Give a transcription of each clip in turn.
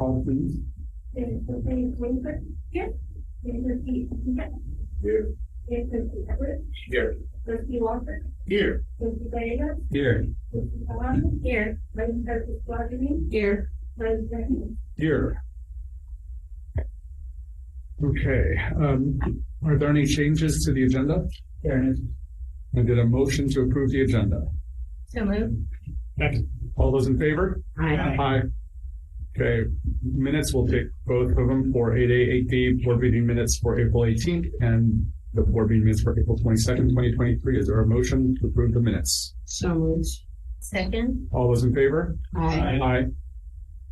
call, please. Here. Here. Here. Trustee Walker. Here. Trustee Daly. Here. Trustee Serramonte. Here. Vice President Vladimir. Here. President. Here. Okay, are there any changes to the agenda? I did a motion to approve the agenda. So moved. All those in favor? Aye. Aye. Okay, minutes, we'll take both of them for 8A board meeting minutes for April 18th and the board meeting minutes for April 22nd, 2023. Is there a motion to approve the minutes? So moved. Second. All those in favor? Aye. Aye.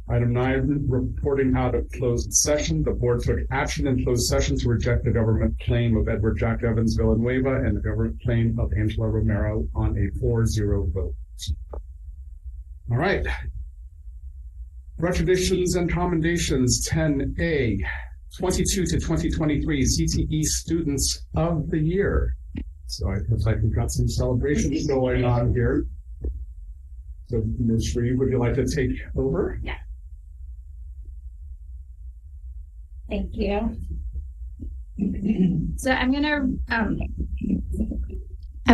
Item 9, reporting out of closed session. The board took action in closed session to reject the government claim of Edward Jack Evans Villanueva and the government claim of Angela Romero on a 4-0 vote. All right. Recommendations and commendations 10A, 22 to 2023 CTE Students of the Year. So it looks like we've got some celebrations going on here. So Ms. Shreve, would you like to take over? Yeah. Thank you. So I'm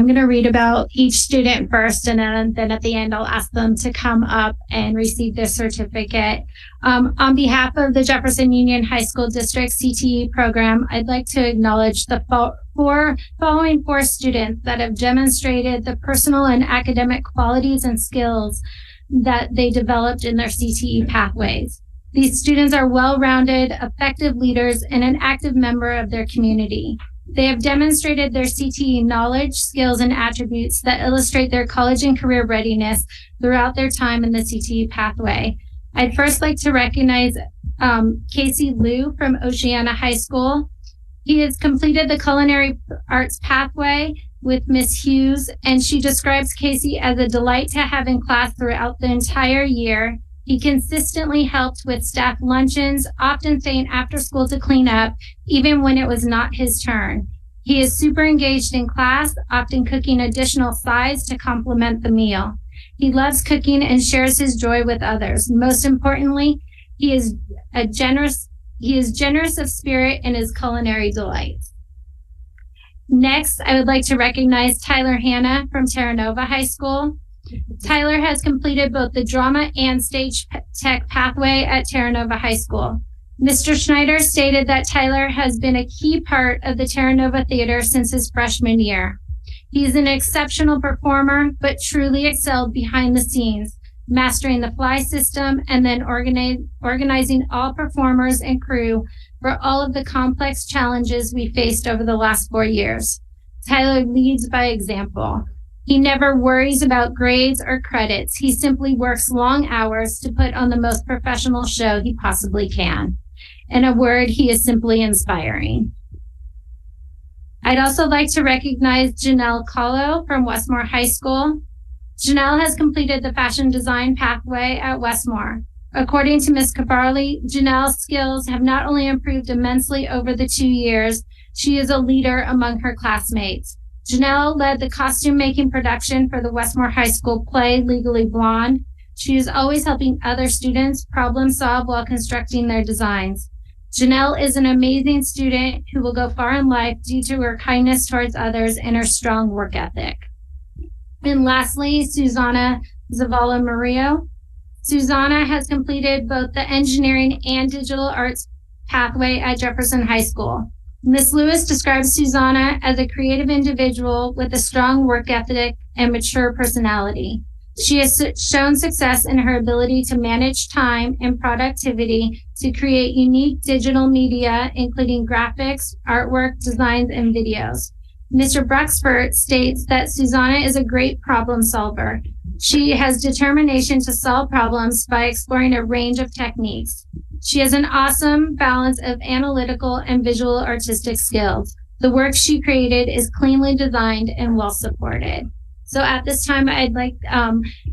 gonna read about each student first, and then at the end I'll ask them to come up and receive their certificate. On behalf of the Jefferson Union High School District CTE program, I'd like to acknowledge the following four students that have demonstrated the personal and academic qualities and skills that they developed in their CTE pathways. These students are well-rounded, effective leaders, and an active member of their community. They have demonstrated their CTE knowledge, skills, and attributes that illustrate their college and career readiness throughout their time in the CTE pathway. I'd first like to recognize Casey Liu from Oceana High School. He has completed the culinary arts pathway with Miss Hughes, and she describes Casey as a delight to have in class throughout the entire year. He consistently helped with staff luncheons, often staying after school to clean up, even when it was not his turn. He is super engaged in class, often cooking additional sides to complement the meal. He loves cooking and shares his joy with others. Most importantly, he is generous of spirit in his culinary delights. Next, I would like to recognize Tyler Hanna from Terra Nova High School. Tyler has completed both the drama and stage tech pathway at Terra Nova High School. Mr. Schneider stated that Tyler has been a key part of the Terra Nova Theater since his freshman year. He is an exceptional performer, but truly excelled behind the scenes, mastering the fly system and then organizing all performers and crew for all of the complex challenges we faced over the last 4 years. Tyler leads by example. He never worries about grades or credits. He simply works long hours to put on the most professional show he possibly can. In a word, he is simply inspiring. I'd also like to recognize Janelle Kahlo from Westmore High School. Janelle has completed the fashion design pathway at Westmore. According to Ms. Cabarly, Janelle's skills have not only improved immensely over the 2 years, she is a leader among her classmates. Janelle led the costume making production for the Westmore High School play Legally Blonde. She is always helping other students problem solve while constructing their designs. Janelle is an amazing student who will go far in life due to her kindness towards others and her strong work ethic. And lastly, Susanna Zavala Murillo. Susanna has completed both the engineering and digital arts pathway at Jefferson High School. Ms. Lewis describes Susanna as a creative individual with a strong work ethic and mature personality. She has shown success in her ability to manage time and productivity to create unique digital media, including graphics, artwork, designs, and videos. Mr. Bruxford states that Susanna is a great problem solver. She has determination to solve problems by exploring a range of techniques. She has an awesome balance of analytical and visual artistic skills. The work she created is cleanly designed and well supported. So at this time, I'd like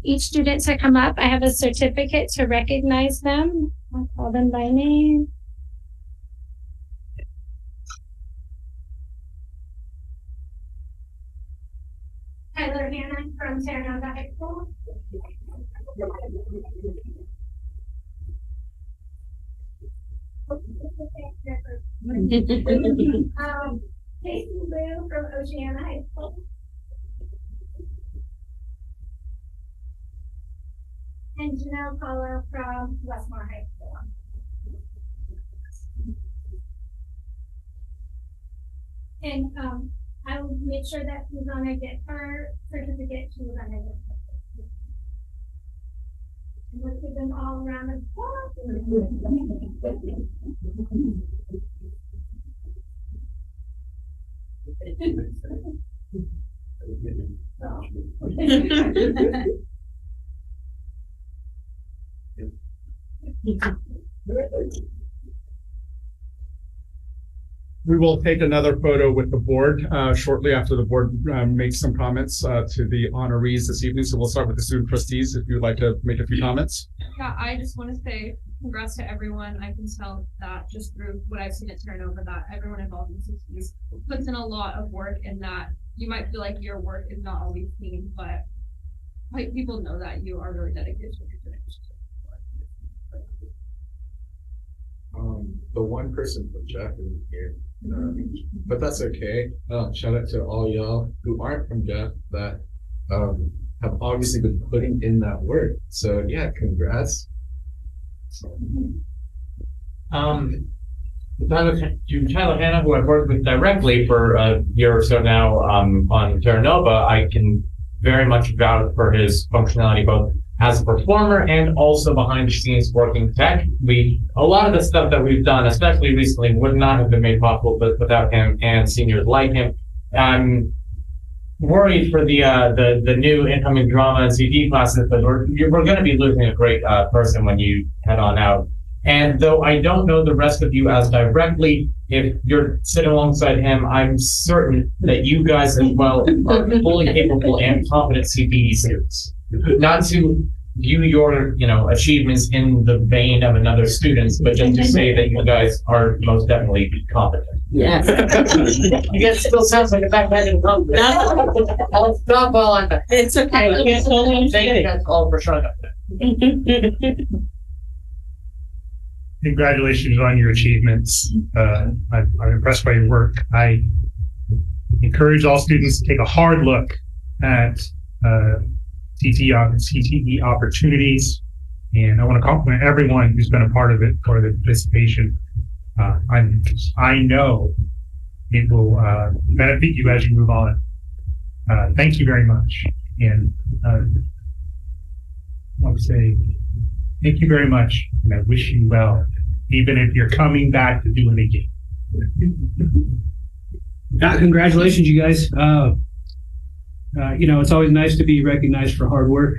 each student to come up. I have a certificate to recognize them. I'll call them by name. Tyler Hanna from Terra Nova High School. Casey Lou from Oceana High School. And Janelle Collar from Westmore High School. And I will make sure that Susanna gets her certificate. She was on it. And let's give them all around the floor. We will take another photo with the board shortly after the board makes some comments to the honorees this evening. So we'll start with the student trustees if you'd like to make a few comments. Yeah, I just want to say congrats to everyone. I can tell that just through what I've seen at turnover that everyone involved in CTs puts in a lot of work, and that you might feel like your work is not always seen, but like, people know that you are really dedicated to what you're doing. The one person from Jeff isn't here, but that's okay. Shout out to all y'all who aren't from Jeff that have obviously been putting in that work. So yeah, congrats. To Tyler Hanna, who I've worked with directly for a year or so now on Terra Nova, I can very much vouch for his functionality both as a performer and also behind the scenes working tech. A lot of the stuff that we've done, especially recently, would not have been made possible without him and seniors like him. I'm worried for the new incoming drama and CD classes, but we're going to be losing a great person when you head on out. And though I don't know the rest of you as directly, if you're sitting alongside him, I'm certain that you guys as well are fully capable and competent CPE students. Not to view your, achievements in the vein of another student's, but just to say that you guys are most definitely competent. Yeah. You guys still sounds like a backhanded compliment. I'll stop while I'm back. It's okay. Thank you guys all for showing up today. Congratulations on your achievements. I'm impressed by your work. I encourage all students to take a hard look at CTE opportunities, and I want to compliment everyone who's been a part of it for the participation. I know it will benefit you as you move on. Thank you very much, and I want to say thank you very much, and I wish you well, even if you're coming back to do it again. Congratulations, you guys. It's always nice to be recognized for hard work,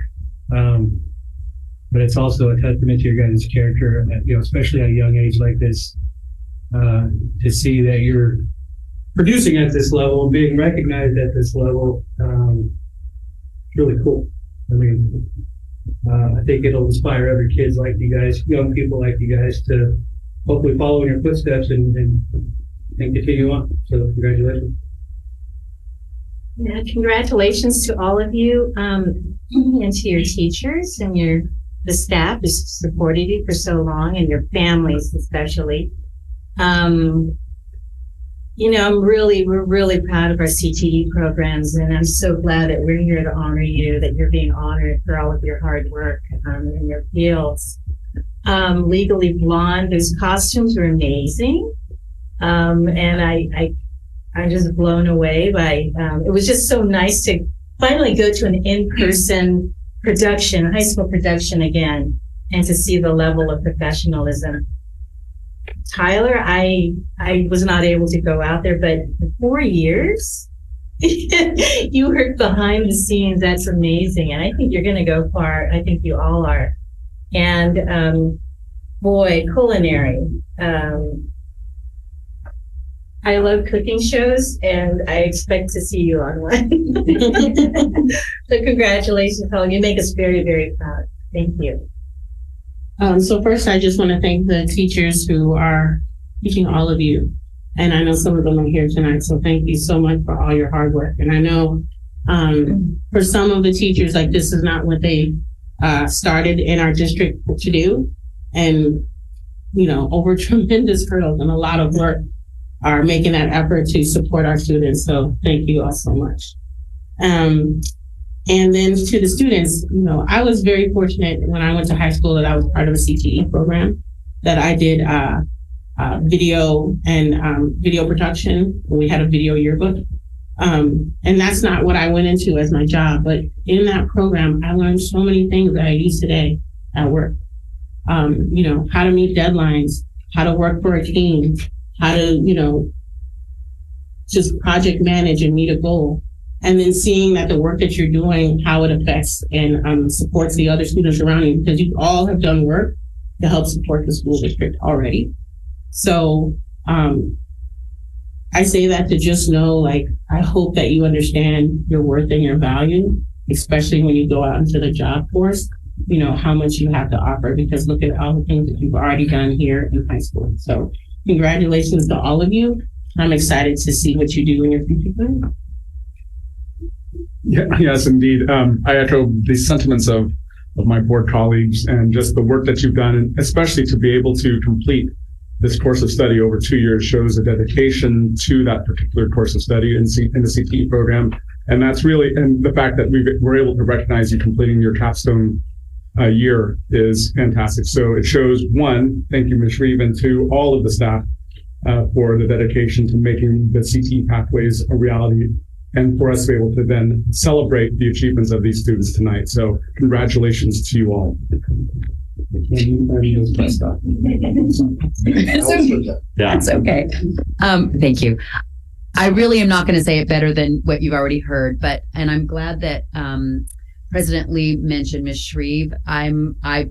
but it's also a testament to your guys' character, especially at a young age like this, to see that you're producing at this level and being recognized at this level. It's really cool. I mean, I think it'll inspire other kids like you guys, young people like you guys, to hopefully follow in your footsteps and continue on. So congratulations. Yeah, congratulations to all of you, and to your teachers and the staff who's supported you for so long, and your families especially. We're really proud of our CTE programs, and I'm so glad that we're here to honor you, that you're being honored for all of your hard work in your fields. Legally Blonde, those costumes were amazing. And I'm just blown away by, it was just so nice to finally go to an in-person production, high school production again, and to see the level of professionalism. Tyler, I was not able to go out there, but for 4 years, you worked behind the scenes. That's amazing. And I think you're going to go far. I think you all are. And, culinary. I love cooking shows, and I expect to see you on one. So congratulations, Helen. You make us very, very proud. Thank you. So first, I just want to thank the teachers who are teaching all of you. And I know some of them are here tonight, so thank you so much for all your hard work. And I know for some of the teachers, like, this is not what they started in our district to do. And over tremendous hurdles and a lot of work are making that effort to support our students. So thank you all so much. And then to the students, I was very fortunate when I went to high school that I was part of a CTE program, that I did video and video production. We had a video yearbook. And that's not what I went into as my job, but in that program, I learned so many things that I use today at work. How to meet deadlines, how to work for a team, how to, just project manage and meet a goal. And then seeing that the work that you're doing, how it affects and supports the other students around you, because you all have done work to help support the school district already. So I say that to just know, I hope that you understand your worth and your value, especially when you go out into the job force, how much you have to offer, because look at all the things that you've already done here in high school. So congratulations to all of you. I'm excited to see what you do in your future career. Yeah, yes, indeed. I echo the sentiments of my board colleagues and just the work that you've done, and especially to be able to complete this course of study over 2 years shows a dedication to that particular course of study in the CTE program. And that's really, and the fact that we're able to recognize you completing your capstone year is fantastic. So it shows, one, thank you, Ms. Shreve, and to all of the staff for the dedication to making the CTE pathways a reality, and for us to be able to then celebrate the achievements of these students tonight. So congratulations to you all. That's okay. Thank you. I really am not going to say it better than what you've already heard, and I'm glad that President Lee mentioned Ms. Shreve. I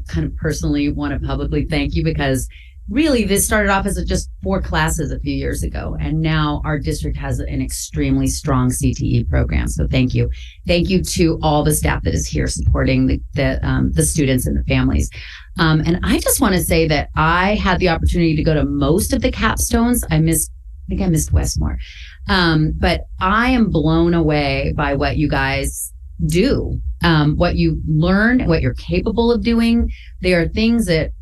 kind of personally want to publicly thank you, because really this started off as just 4 classes a few years ago, and now our district has an extremely strong CTE program. So thank you. Thank you to all the staff that is here supporting the students and the families. And I just want to say that I had the opportunity to go to most of the capstones. I think I missed Westmore. But I am blown away by what you guys do, what you learn, what you're capable of doing. There are things that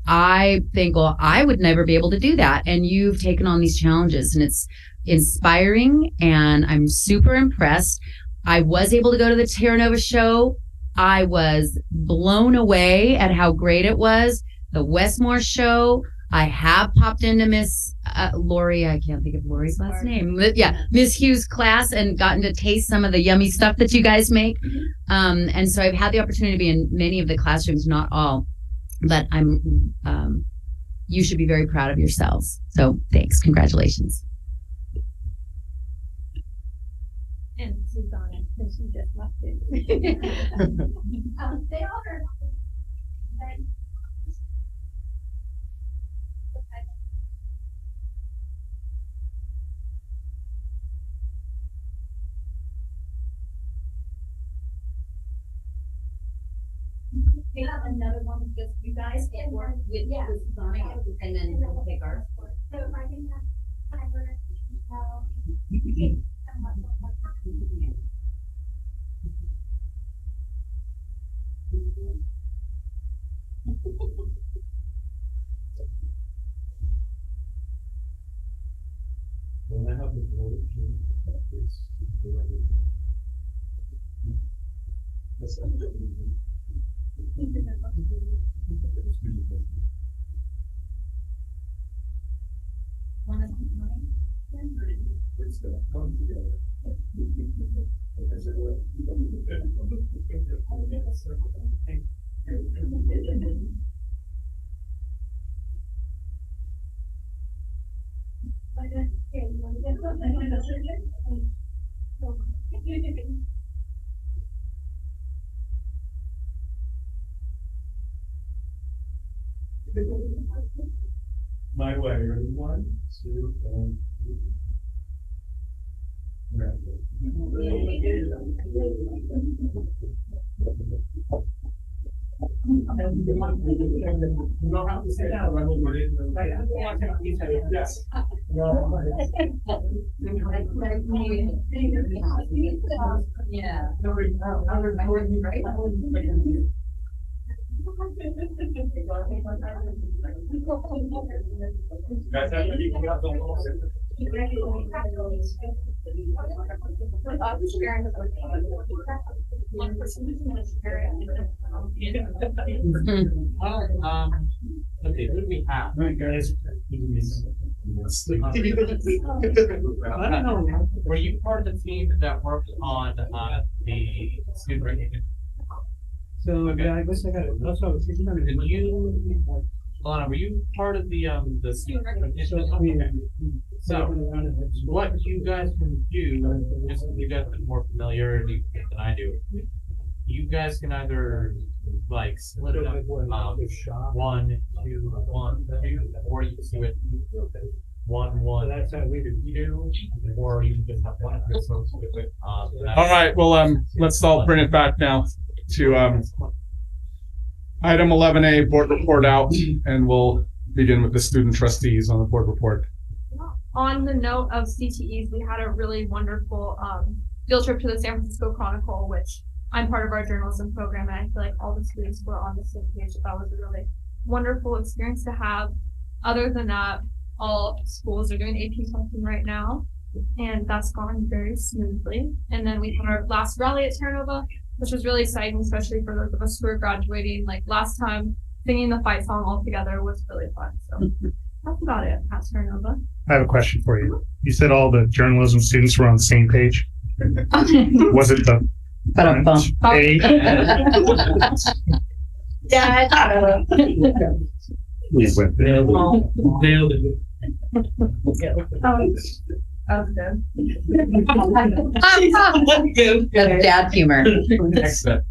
I think, well, I would never be able to do that. And you've taken on these challenges, and it's inspiring, and I'm super impressed. I was able to go to the Terra Nova show. I was blown away at how great it was. The Westmore show, I have popped into Miss Lori, I can't think of Lori's last name. Yeah, Miss Hughes' class, and gotten to taste some of the yummy stuff that you guys make. And so I've had the opportunity to be in many of the classrooms, not all, but you should be very proud of yourselves. So thanks, congratulations. And Susanna, because she just left it. They all heard. We have another one with just you guys and work with Susanna, and then we'll take ours. So if I can have her tell. When I have the board, my way, ready? 1, 2, and 3. You don't have to sit down, right? Yes. Yeah. Okay, who do we have? All right, guys. I don't know. Were you part of the team that worked on the student recognition? So, yeah, I guess I got it. That's what I was thinking. Did you, Lana, were you part of the student recognition? Okay. So, what you guys can do, just so you guys have more familiarity than I do, you guys can either like split it up, 1, 2, 1, 2, or you can do it 1, 1. That's how we do, or you can just have one. All right, well, let's all bring it back now to item 11A, board report out, and we'll begin with the student trustees on the board report. On the note of CTEs, we had a really wonderful field trip to the San Francisco Chronicle, which I'm part of our journalism program, and I feel like all the students were on the same page. That was a really wonderful experience to have. Other than that, all schools are doing AP testing right now, and that's gone very smoothly. And then we had our last rally at Terra Nova, which was really exciting, especially for those of us who are graduating. Like last time, singing the fight song all together was really fun. So that's about it at Terra Nova. I have a question for you. You said all the journalism students were on the same page. Was it the A? Yeah. Nailed it. Dad humor. Excellent.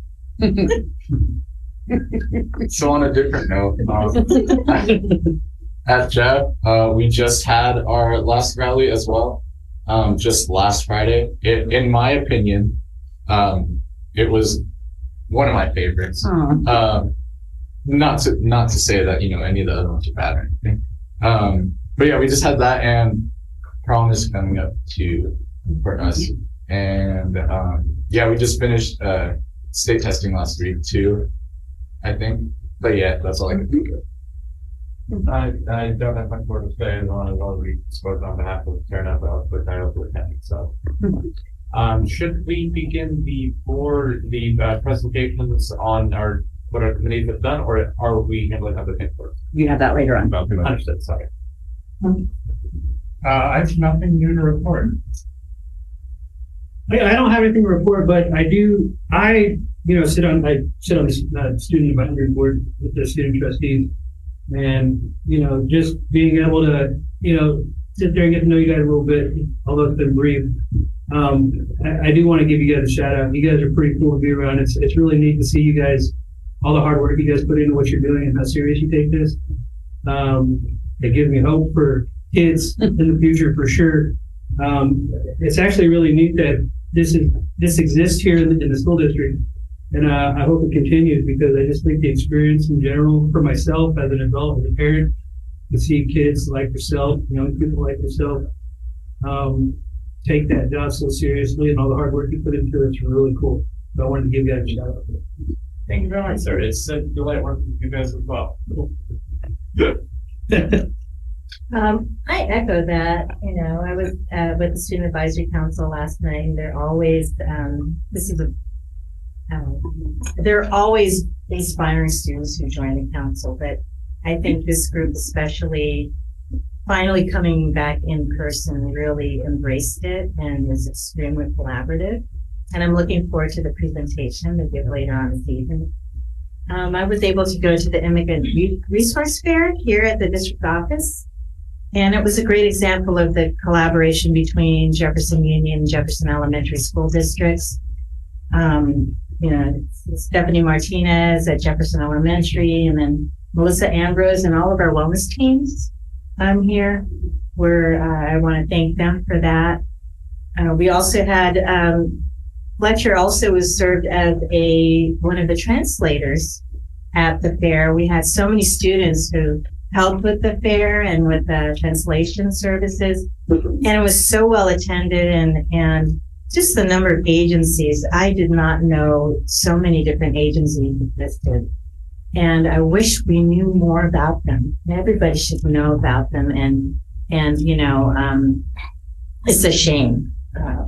So on a different note, at Jeff, we just had our last rally as well, just last Friday. In my opinion, it was one of my favorites. Not to say that, any of the other ones are bad or anything. But yeah, we just had that, and prom is coming up for us. And yeah, we just finished state testing last week too, I think. But yeah, that's all I can think of. I don't have much more to say as long as we spoke on behalf of Terra Nova, which I also attended. So, should we begin the presentations on what our committees have done, or are we handling other things first? You have that later on. Understood. Sorry. I have nothing new to report. I don't have anything to report, but I do. I sit on the student advisory board with the student trustees, and just being able to sit there and get to know you guys a little bit, although it's been brief. I do want to give you guys a shout out. You guys are pretty cool to be around. It's really neat to see you guys, all the hard work you guys put into what you're doing and how serious you take this. It gives me hope for kids in the future for sure. It's actually really neat that this exists here in the school district, and I hope it continues, because I just think the experience in general for myself as an adult, as a parent, to see kids like yourself, young people like yourself, take that job so seriously and all the hard work you put into it, it's really cool. So I wanted to give you guys a shout out. Thank you very much, sir. It's a delight working with you guys as well. I echo that. I was with the Student Advisory Council last night, and they're always they're always inspiring students who join the council. But I think this group, especially, finally coming back in person, really embraced it and was extremely collaborative. And I'm looking forward to the presentation they give later on this evening. I was able to go to the Immigrant Resource Fair here at the district office. And it was a great example of the collaboration between Jefferson Union and Jefferson Elementary School districts. Stephanie Martinez at Jefferson Elementary, and then Melissa Ambrose and all of our wellness teams here, where I want to thank them for that. We also had Fletcher also was served as one of the translators at the fair. We had so many students who helped with the fair and with the translation services, and it was so well attended, and just the number of agencies. I did not know so many different agencies existed. And I wish we knew more about them. Everybody should know about them. And it's a shame.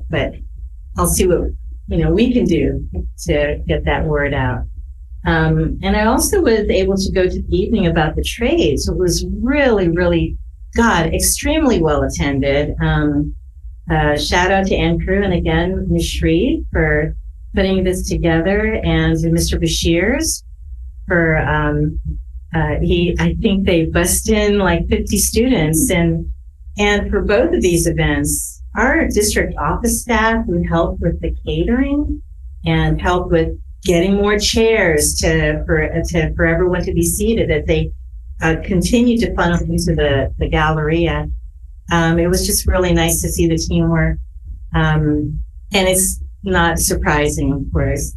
But I'll see what, we can do to get that word out. And I also was able to go to the evening about the trades. It was really, really, extremely well attended. Shout out to Ann Crew and again, Ms. Shreve for putting this together, and Mr. Bashir's for, I think they bust in like 50 students, and for both of these events, our district office staff who helped with the catering and helped with getting more chairs for everyone to be seated as they continue to funnel into the Galleria. It was just really nice to see the teamwork. And it's not surprising, of course.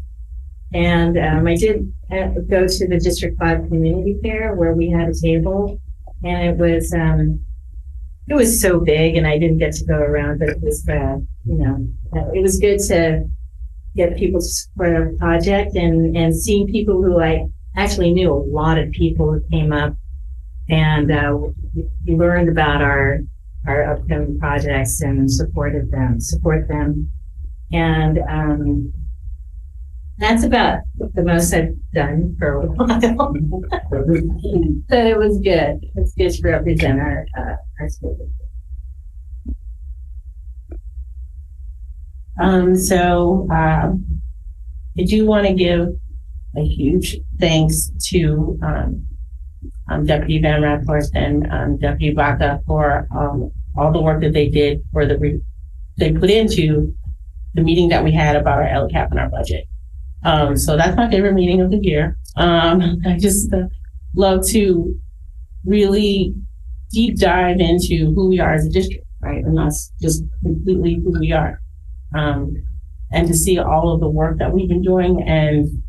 And I did go to the District 5 Community Fair where we had a table, and it was so big, and I didn't get to go around, but it was, it was good to get people to support our project and seeing people who I actually knew. A lot of people who came up and learned about our upcoming projects and support them. And that's about the most I've done for a while. But it was good. It's good to represent our school. I do want to give a huge thanks to Deputy Van Rathhorst and Deputy Baca for all the work that they did they put into the meeting that we had about our LCAP and our budget. So that's my favorite meeting of the year. I just love to really deep dive into who we are as a district, right? And that's just completely who we are. And to see all of the work that we've been doing. And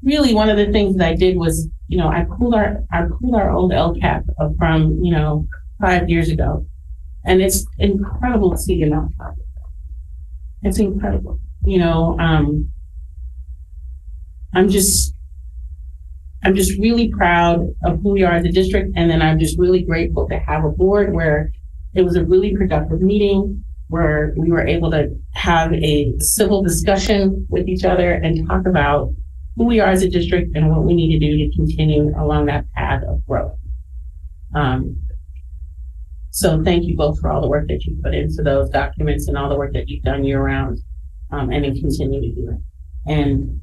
really one of the things that I did was, I pulled our old LCAP from, 5 years ago. And it's incredible to see enough. It's incredible. I'm just really proud of who we are as a district. And then I'm just really grateful to have a board where it was a really productive meeting, where we were able to have a civil discussion with each other and talk about who we are as a district and what we need to do to continue along that path of growth. So thank you both for all the work that you put into those documents and all the work that you've done year round, and then continue to do it. And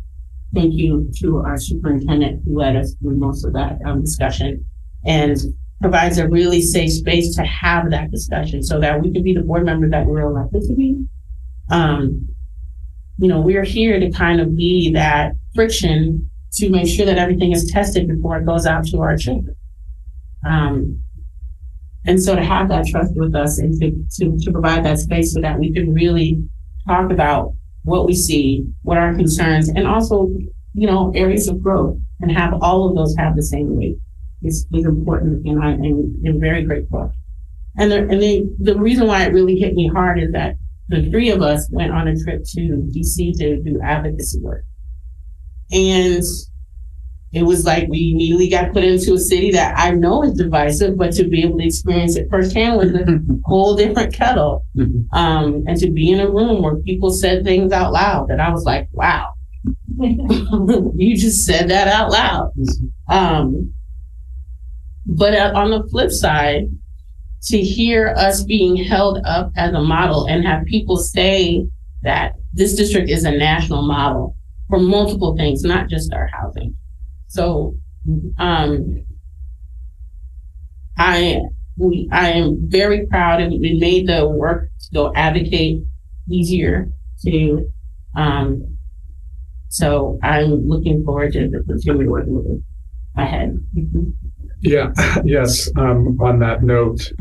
thank you to our superintendent who led us through most of that discussion and provides a really safe space to have that discussion so that we can be the board members that we're elected to be. We're here to kind of be that friction to make sure that everything is tested before it goes out to our children. And so to have that trust with us and to provide that space so that we can really talk about what we see, what our concerns, and also, areas of growth, and have all of those have the same weight is important, and I'm very grateful. And the reason why it really hit me hard is that the three of us went on a trip to DC to do advocacy work. And it was like we immediately got put into a city that I know is divisive, but to be able to experience it firsthand was a whole different kettle. And to be in a room where people said things out loud that I was like, wow, you just said that out loud. But on the flip side, to hear us being held up as a model and have people say that this district is a national model for multiple things, not just our housing. So I am very proud, and we made the work to go advocate easier to. So I'm looking forward to the continued work moving ahead. Yeah, yes. On that note,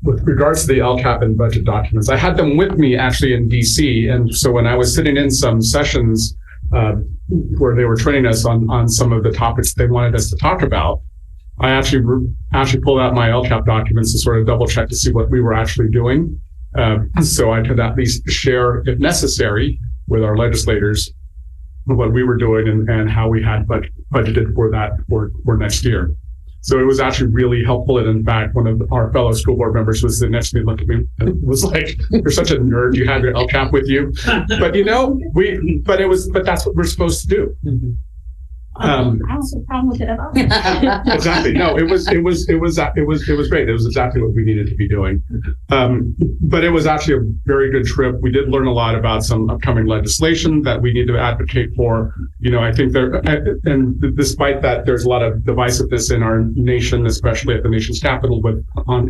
with regards to the LCAP and budget documents, I had them with me actually in DC. And so when I was sitting in some sessions where they were training us on some of the topics they wanted us to talk about, I actually pulled out my LCAP documents to sort of double check to see what we were actually doing. So I could at least share, if necessary, with our legislators what we were doing and how we had budgeted for that for next year. So it was actually really helpful. And in fact, one of our fellow school board members was sitting next to me, looked at me and was like, "You're such a nerd. You have your LCAP with you." But but that's what we're supposed to do. I don't see a problem with it at all. Exactly. No, it was great. It was exactly what we needed to be doing. But it was actually a very good trip. We did learn a lot about some upcoming legislation that we need to advocate for. I think and despite that, there's a lot of divisiveness in our nation, especially at the nation's capital, but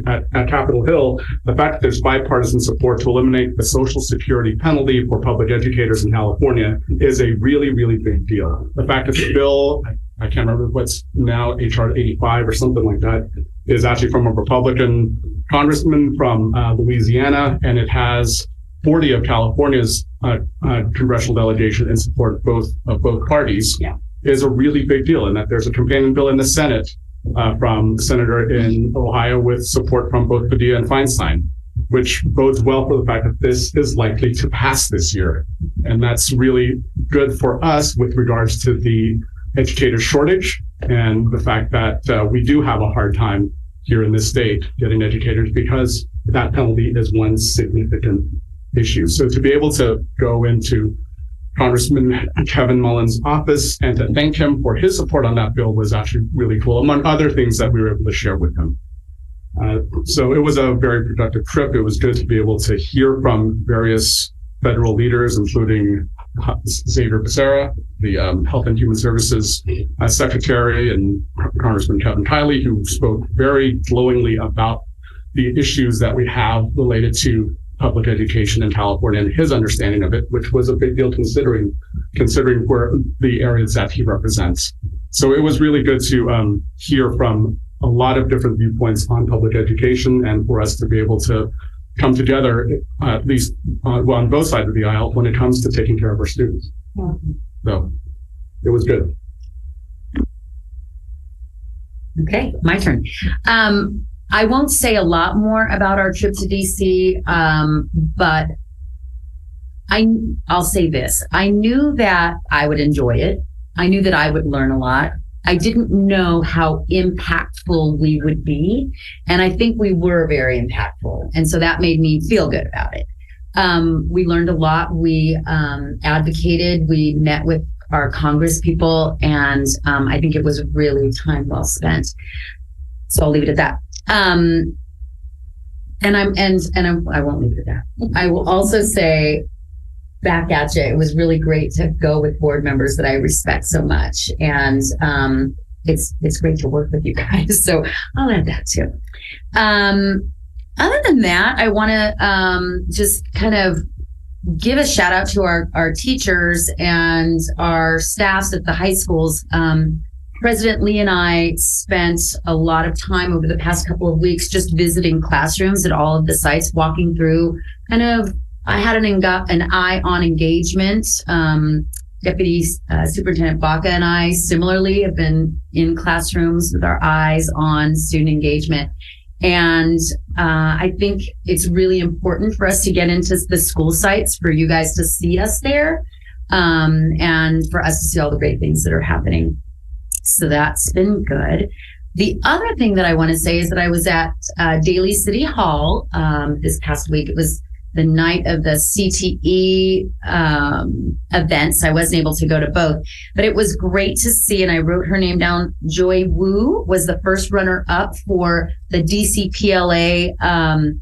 at Capitol Hill, the fact that there's bipartisan support to eliminate the Social Security penalty for public educators in California is a really, really big deal. The fact that the bill, I can't remember what's now HR 85 or something like that, is actually from a Republican congressman from Louisiana, and it has 40 of California's congressional delegation in support of both parties. Yeah. Is a really big deal, and that there's a companion bill in the Senate from the senator in Ohio with support from both Padilla and Feinstein, which bodes well for the fact that this is likely to pass this year. And that's really good for us with regards to the educator shortage and the fact that we do have a hard time here in this state getting educators because that penalty is one significant issue. So to be able to go into Congressman Kevin Mullin's office and to thank him for his support on that bill was actually really cool, among other things that we were able to share with him. So it was a very productive trip. It was good to be able to hear from various federal leaders, including Xavier Becerra, the Health and Human Services Secretary, and Congressman Kevin Kiley, who spoke very glowingly about the issues that we have related to public education in California and his understanding of it, which was a big deal considering where the areas that he represents. So it was really good to hear from a lot of different viewpoints on public education and for us to be able to come together, at least on both sides of the aisle, when it comes to taking care of our students. So it was good. Okay, my turn. I won't say a lot more about our trip to DC, but I'll say this. I knew that I would enjoy it. I knew that I would learn a lot. I didn't know how impactful we would be. And I think we were very impactful. And so that made me feel good about it. We learned a lot. We advocated. We met with our Congress people. And I think it was really time well spent. So I'll leave it at that. I won't leave it at that. I will also say, back at you, it was really great to go with board members that I respect so much, and it's great to work with you guys. So I'll add that too. Other than that, I want to just kind of give a shout out to our teachers and our staffs at the high schools. President Lee and I spent a lot of time over the past couple of weeks just visiting classrooms at all of the sites, walking through kind of, I had an eye on engagement. Deputy Superintendent Baca and I similarly have been in classrooms with our eyes on student engagement. And I think it's really important for us to get into the school sites, for you guys to see us there, and for us to see all the great things that are happening. So that's been good. The other thing that I want to say is that I was at Daly City Hall this past week. It was the night of the CTE events. I wasn't able to go to both, but it was great to see, and I wrote her name down. Joy Wu was the first runner-up for the DCPLA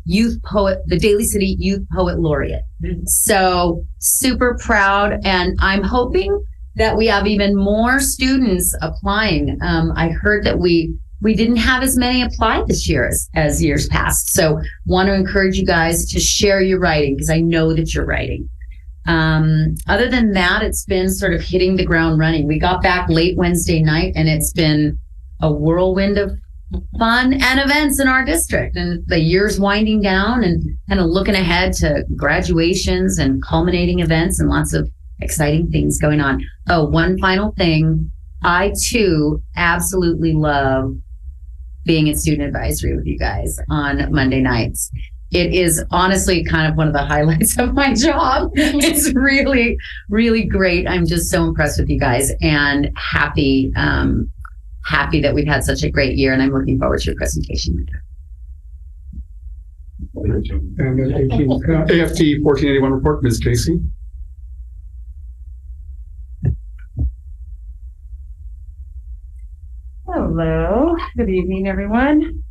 Youth Poet, the Daly City Youth Poet Laureate. So super proud, and I'm hoping that we have even more students applying. I heard that we didn't have as many apply this year as years past. So want to encourage you guys to share your writing, because I know that you're writing. Other than that, it's been sort of hitting the ground running. We got back late Wednesday night, and it's been a whirlwind of fun and events in our district. And the year's winding down and kind of looking ahead to graduations and culminating events and lots of exciting things going on. Oh, one final thing. I too absolutely love being at student advisory with you guys on Monday nights. it is honestly kind of one of the highlights of my job. It's really, really great. I'm just so impressed with you guys and happy that we've had such a great year, and I'm looking forward to your presentation. And then AFT 1481 report, Ms. Casey. Hello, good evening, everyone.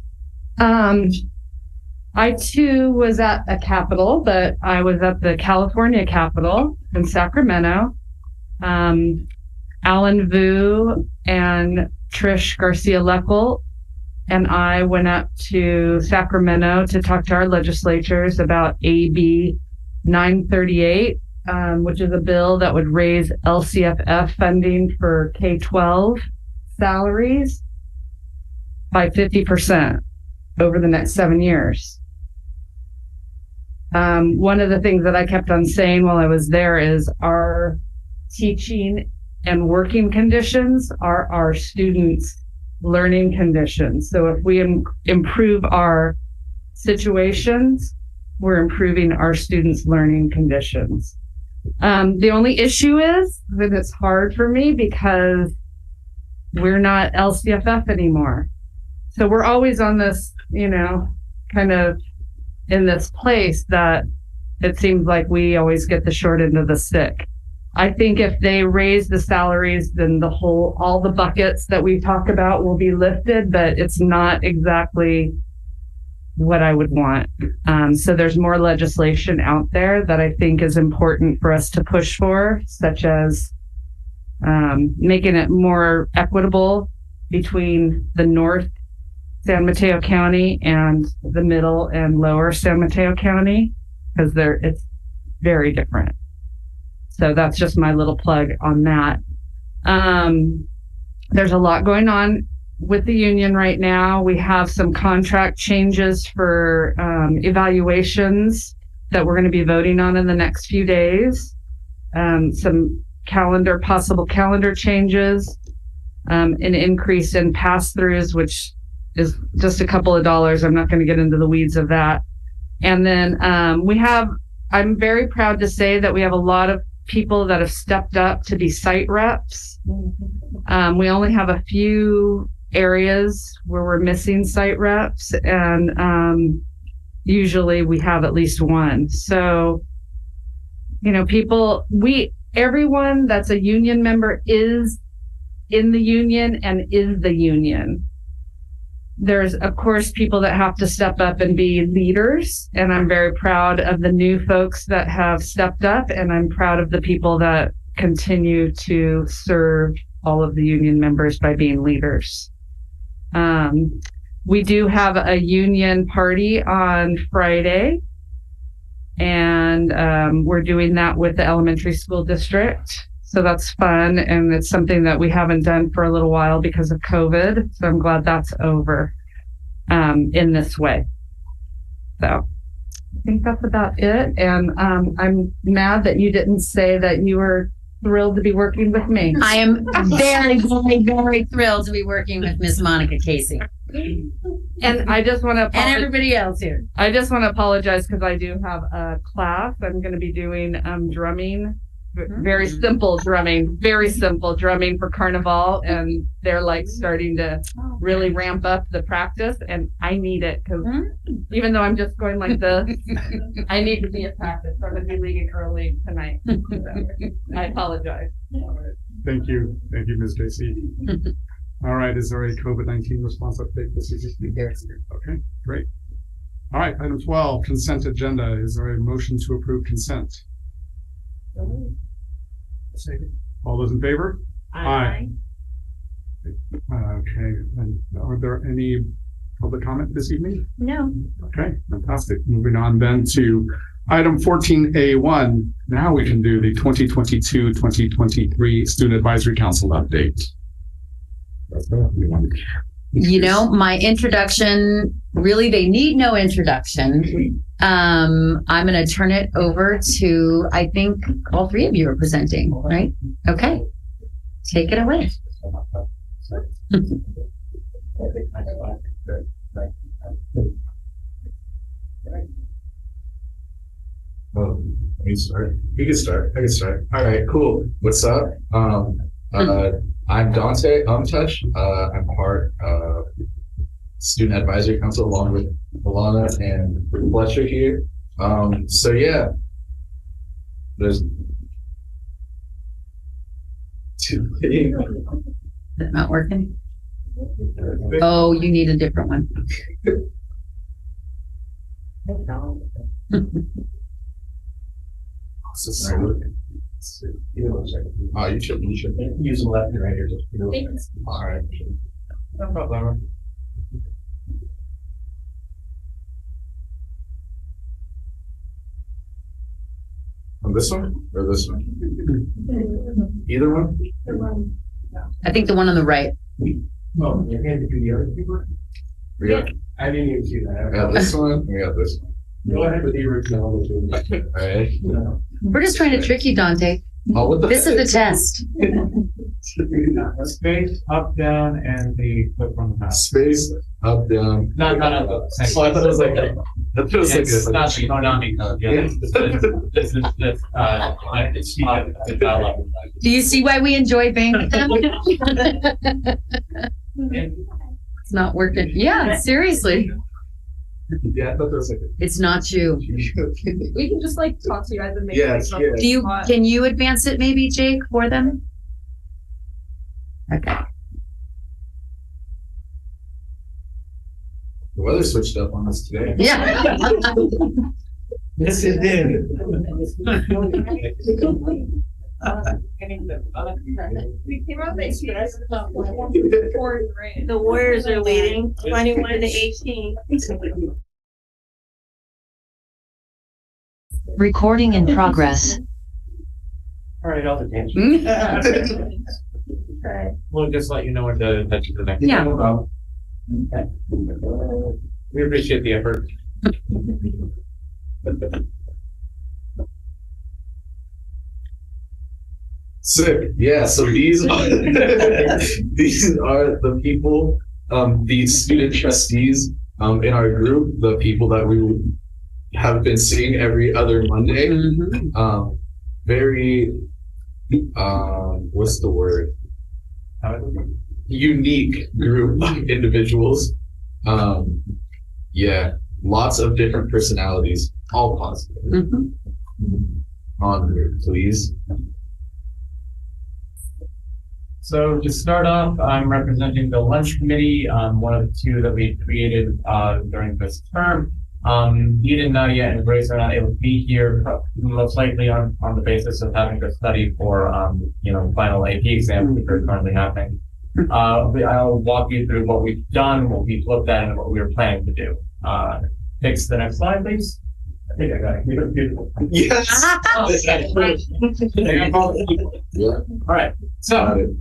I too was at a Capitol, but I was at the California Capitol in Sacramento. Alan Vu and Trish Garcia-Leckel and I went up to Sacramento to talk to our legislatures about AB 938, which is a bill that would raise LCFF funding for K-12 salaries by 50% over the next 7 years. One of the things that I kept on saying while I was there is our teaching and working conditions are our students' learning conditions. So if we improve our situations, we're improving our students' learning conditions. The only issue is that it's hard for me because we're not LCFF anymore. So we're always on this, kind of in this place that it seems like we always get the short end of the stick. I think if they raise the salaries, then all the buckets that we talk about will be lifted, but it's not exactly what I would want. So there's more legislation out there that I think is important for us to push for, such as making it more equitable between the North San Mateo County and the Middle and Lower San Mateo County, because it's very different. So that's just my little plug on that. There's a lot going on with the union right now. We have some contract changes for evaluations that we're going to be voting on in the next few days. Some possible calendar changes, an increase in pass-throughs, which is just a couple of dollars. I'm not going to get into the weeds of that. And then I'm very proud to say that we have a lot of people that have stepped up to be site reps. We only have a few areas where we're missing site reps, and usually we have at least one. So, everyone that's a union member is in the union and is the union. There's, of course, people that have to step up and be leaders, and I'm very proud of the new folks that have stepped up, and I'm proud of the people that continue to serve all of the union members by being leaders. We do have a union party on Friday, and we're doing that with the elementary school district. So that's fun, and it's something that we haven't done for a little while because of COVID. So I'm glad that's over in this way. So I think that's about it. And I'm mad that you didn't say that you were thrilled to be working with me. I am very, very, very thrilled to be working with Miss Monica Casey. And I just want to and everybody else here. I just want to apologize because I do have a class. I'm going to be doing drumming. Very simple drumming for Carnival, and they're like starting to really ramp up the practice, and I need it because even though I'm just going like this, I need to be at practice. So I'm going to be leaving early tonight. So I apologize. Thank you, Ms. Casey. All right, is there a COVID-19 response update this evening? Okay, great. All right, item 12, consent agenda. Is there a motion to approve consent? All those in favor? Aye. Okay. And are there any public comment this evening? No. Okay, fantastic. Moving on then to item 14A1. Now we can do the 2022-2023 Student Advisory Council update. My introduction, really, they need no introduction. I'm going to turn it over to, I think all three of you are presenting, right? Okay. Take it away. Let me start. You can start. I can start. All right, cool. What's up? I'm Dante Umtouch. I'm part of Student Advisory Council along with Alana and Fletcher here. So yeah, there's two things. Is it not working? Oh, you need a different one. Oh, you should Use them left and right here. all right. No problem. On this one or this one? Either one? I think the one on the right. Oh, you handed to the other people? We got, I didn't even see that. we got this one. We got this one. Go ahead with the original. All right. We're just trying to trick you, Dante. Oh, what the This is the test. Space, up, down, and the click on the mouse. Space up, down. No. Oh, I thought it was like a. I thought it was like It's a. not Konami code. Yeah, this is Do you see why we enjoy being with them? It's not working. Yeah, seriously. Yeah, I thought it was like a. It's not you. We can just like talk to you guys and make Yes, it yes. Can you advance it maybe, Jake, for them? Okay. The weather switched up on us today. Yeah. Yes, it did. We came out with The Warriors are leading 21-18. Recording in progress. All right, I'll dance. Okay. We'll just let you know when to head to the next. Yeah. Okay. We appreciate the effort. Sick. Yeah. So these are these are the people, the student trustees, in our group, the people that we have been seeing every other Monday. Very, what's the word? Unique group of individuals. Yeah, lots of different personalities, all positive. Onward, please. So to start off, I'm representing the lunch committee, one of the two that we created during this term. Eden, Nadia, and Grace are not able to be here, most likely on the basis of having to study for final AP exams which are currently happening. I'll walk you through what we've done, what we've looked at, and what we were planning to do. Fix the next slide, please. I think I got it. Beautiful. Yes. All right. So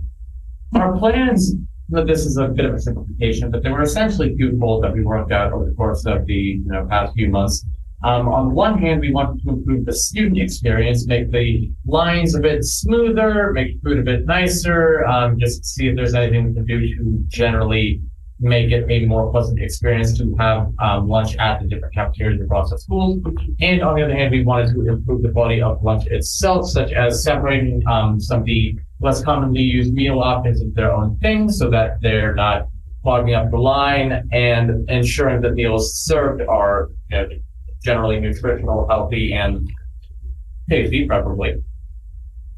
our plans, this is a bit of a simplification, but there were essentially two goals that we worked out over the course of the past few months. On one hand, we wanted to improve the student experience, make the lines a bit smoother, make food a bit nicer, just see if there's anything we can do to generally make it a more pleasant experience to have lunch at the different cafeterias across the schools. And on the other hand, we wanted to improve the quality of lunch itself, such as separating some of the less commonly used meal options into their own things so that they're not clogging up the line, and ensuring that meals served are generally nutritional, healthy, and tasty, preferably.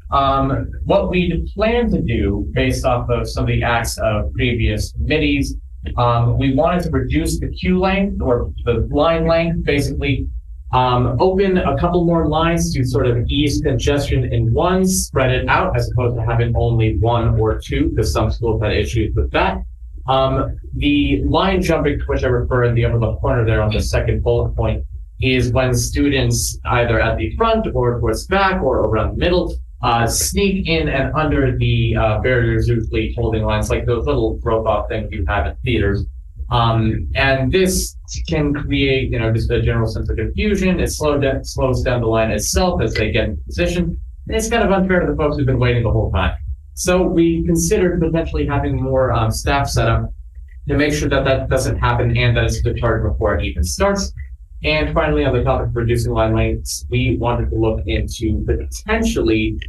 What we plan to do, based off of some of the acts of previous committees, we wanted to reduce the queue length, or the line length, basically, open a couple more lines to sort of ease congestion in one, spread it out, as opposed to having only one or two, because some schools had issues with that. The line jumping, to which I refer in the upper left corner there on the second bullet point, is when students either at the front or towards the back or around the middle sneak in and under the barriers usually holding lines, like those little rope-off things you have in theaters. And this can create, just a general sense of confusion. It slows down the line itself as they get in position. And it's kind of unfair to the folks who've been waiting the whole time. So we considered potentially having more staff set up to make sure that that doesn't happen and that it's deterred before it even starts. And finally, on the topic of reducing line lengths, we wanted to look into potentially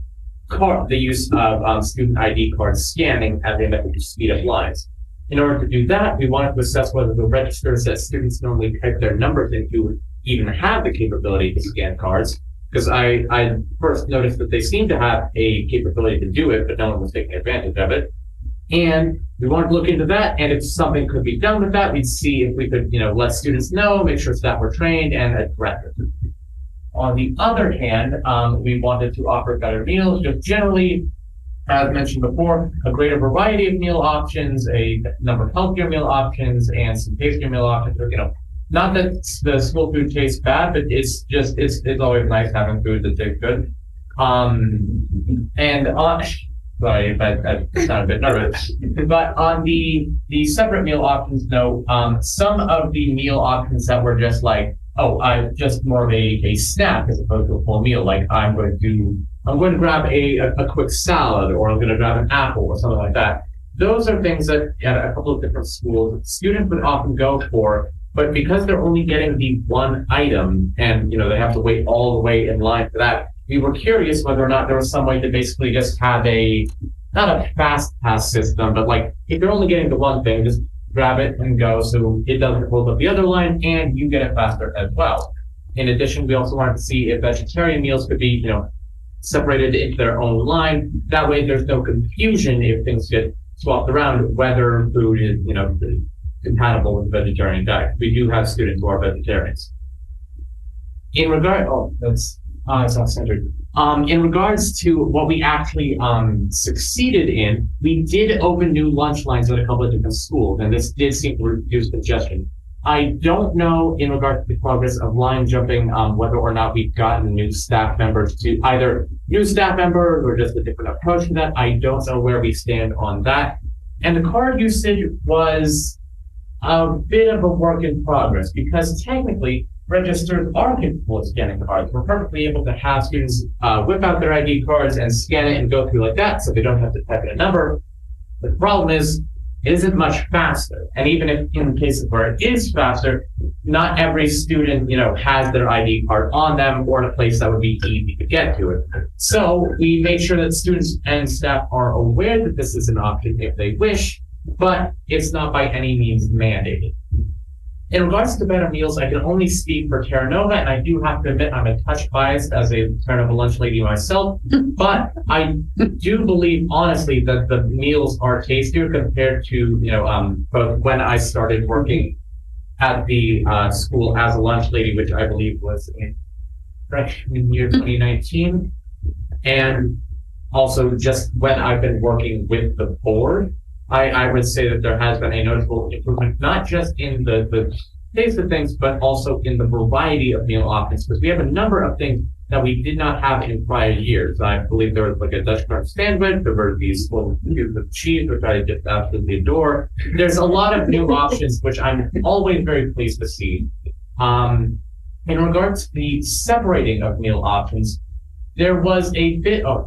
the use of student ID card scanning as a method to speed up lines. In order to do that, we wanted to assess whether the registers that students normally type their numbers into even have the capability to scan cards. Because I first noticed that they seem to have a capability to do it, but no one was taking advantage of it. And we wanted to look into that, and if something could be done with that, we'd see if we could, let students know, make sure staff were trained, and address it. On the other hand, we wanted to offer better meals, just generally, as mentioned before, a greater variety of meal options, a number of healthier meal options, and some tastier meal options. Not that the school food tastes bad, but it's always nice having food that tastes good. Sorry, but I sound a bit nervous. But on the separate meal options, though, some of the meal options that were just like, just more of a snack as opposed to a full meal. Like I'm going to grab a quick salad, or I'm going to grab an apple or something like that. Those are things that at a couple of different schools, students would often go for, but because they're only getting the one item and, they have to wait all the way in line for that, we were curious whether or not there was some way to basically just have not a fast pass system, but like if you're only getting the one thing, just grab it and go so it doesn't hold up the other line and you get it faster as well. In addition, we also wanted to see if vegetarian meals could be, separated into their own line. That way there's no confusion if things get swapped around, whether food is, compatible with the vegetarian diet. We do have students who are vegetarians. In regards to what we actually succeeded in, we did open new lunch lines at a couple of different schools, and this did seem to reduce congestion. I don't know in regards to the progress of line jumping, whether or not we've gotten new staff members to either new staff members or just a different approach to that. I don't know where we stand on that. And the card usage was a bit of a work in progress because technically registers are capable of scanning cards. We're perfectly able to have students whip out their ID cards and scan it and go through like that, so they don't have to type in a number. But the problem is, it isn't much faster. And even if in cases where it is faster, not every student, has their ID card on them or in a place that would be easy to get to it. So we made sure that students and staff are aware that this is an option if they wish, but it's not by any means mandated. In regards to better meals, I can only speak for Terra Nova, and I do have to admit I'm a touch biased as a Terra Nova lunch lady myself, but I do believe honestly that the meals are tastier compared to, both when I started working at the school as a lunch lady, which I believe was in freshman year 2019, and also just when I've been working with the board. I would say that there has been a noticeable improvement, not just in the taste of things, but also in the variety of meal options, because we have a number of things that we did not have in prior years. I believe there was like a Dutch crunch sandwich, there were these little cubes of cheese, which I just absolutely adore. There's a lot of new options, which I'm always very pleased to see. In regards to the separating of meal options, there was a bit of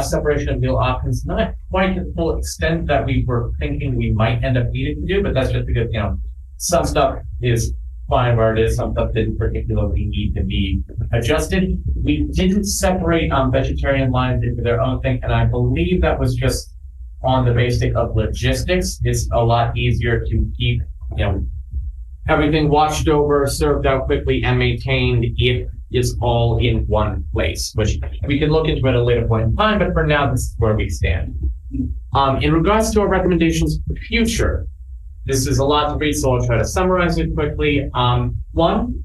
separation of meal options, not quite to the full extent that we were thinking we might end up needing to do, but that's just because, some stuff is fine where it is, some stuff didn't particularly need to be adjusted. We didn't separate vegetarian lines into their own thing, and I believe that was just on the basic of logistics. It's a lot easier to keep, everything watched over, served out quickly, and maintained if is all in one place, which we can look into at a later point in time, but for now, this is where we stand. In regards to our recommendations for the future, this is a lot to read, so I'll try to summarize it quickly. One,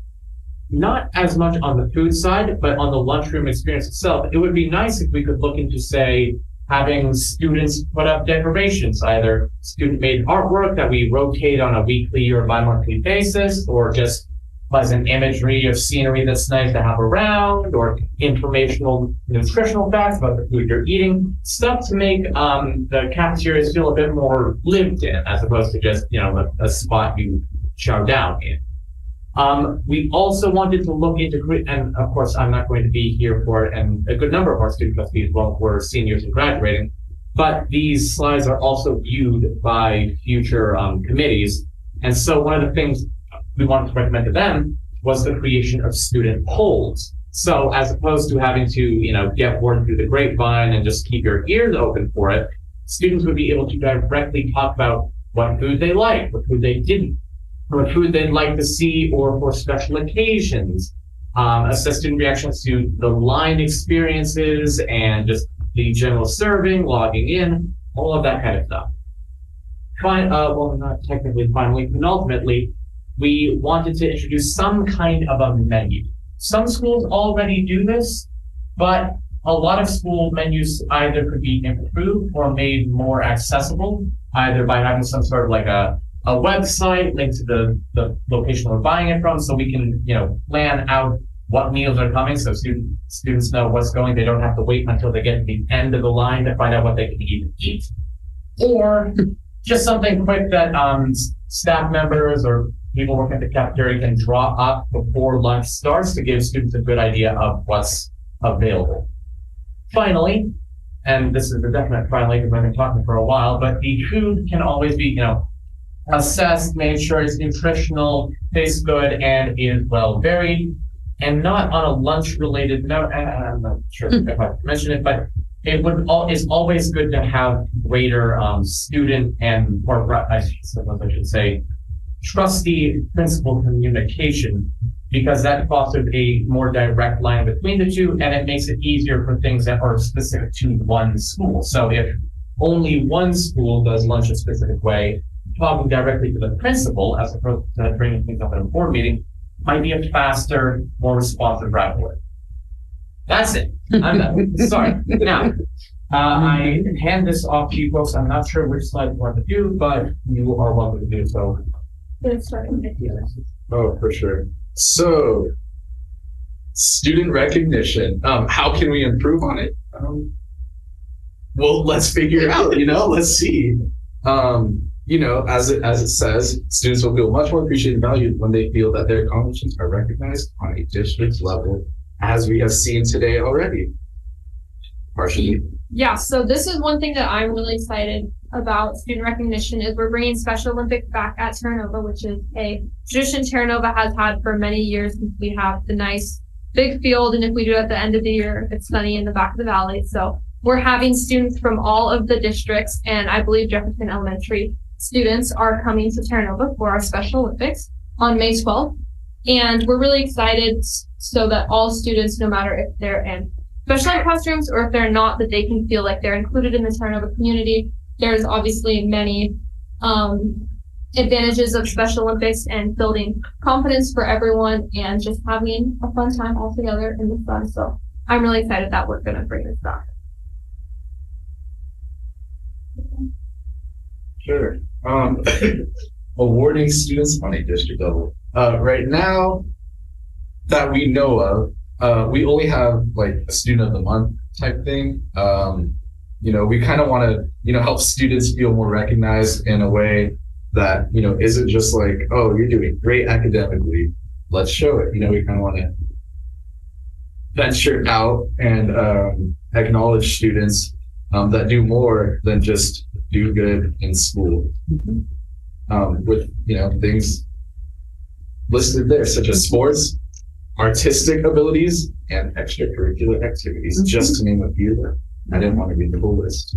not as much on the food side, but on the lunchroom experience itself. It would be nice if we could look into, say, having students put up decorations, either student-made artwork that we rotate on a weekly or bi-monthly basis, or just pleasant imagery of scenery that's nice to have around, or informational nutritional facts about the food you're eating, stuff to make the cafeterias feel a bit more lived in, as opposed to just a spot you chow down in. We also wanted to look into, and of course I'm not going to be here for it, and a good number of our student trustees were seniors and graduating, but these slides are also viewed by future committees. And so one of the things we wanted to recommend to them was the creation of student polls. So as opposed to having to, get word through the grapevine and just keep your ears open for it, students would be able to directly talk about what food they liked, what food they didn't, what food they'd like to see or for special occasions, assess student reactions to the line experiences and just the general serving, logging in, all of that kind of stuff. Well, not technically finally, but ultimately, we wanted to introduce some kind of a menu. Some schools already do this, but a lot of school menus either could be improved or made more accessible, either by having some sort of like a website linked to the location we're buying it from, so we can, plan out what meals are coming, so students know what's going. They don't have to wait until they get to the end of the line to find out what they can even eat. Or just something quick that staff members or people working at the cafeteria can draw up before lunch starts to give students a good idea of what's available. Finally, and this is the definite finally because I've been talking for a while, but the food can always be, assessed, made sure it's nutritional, tastes good, and is well varied, and not on a lunch-related note. And I'm not sure if I mentioned it, but it's always good to have greater student or I should say trustee principal communication, because that fosters a more direct line between the two, and it makes it easier for things that are specific to one school. So if only one school does lunch a specific way, talking directly to the principal as opposed to bringing things up in a board meeting might be a faster, more responsive route. That's it. I'm done. Sorry. Now, I hand this off to you folks. I'm not sure which slide you want to do, but you are welcome to do so. Oh, for sure. So, student recognition. How can we improve on it? Well, let's figure it out. Let's see. As it says, students will feel much more appreciated and valued when they feel that their accomplishments are recognized on a district level, as we have seen today already. Partially. Yeah, so this is one thing that I'm really excited about student recognition is we're bringing Special Olympics back at Terranova, which is a tradition Terranova has had for many years since we have the nice big field. And if we do it at the end of the year, it's sunny in the back of the valley. So we're having students from all of the districts, and I believe Jefferson Elementary students are coming to Terranova for our Special Olympics on May 12th. And we're really excited so that all students, no matter if they're in special ed classrooms or if they're not, that they can feel like they're included in the Terranova community. There's obviously many advantages of Special Olympics and building confidence for everyone and just having a fun time all together in the sun. So I'm really excited that we're going to bring this back. Sure. Awarding students on a district level. Right now, that we know of, we only have like a student of the month type thing. We kind of want to, help students feel more recognized in a way that, isn't just like, oh, you're doing great academically, let's show it. We kind of want to venture out and acknowledge students that do more than just do good in school. With, things listed there, such as sports, artistic abilities, and extracurricular activities, just to name a few. I didn't want to read the whole list.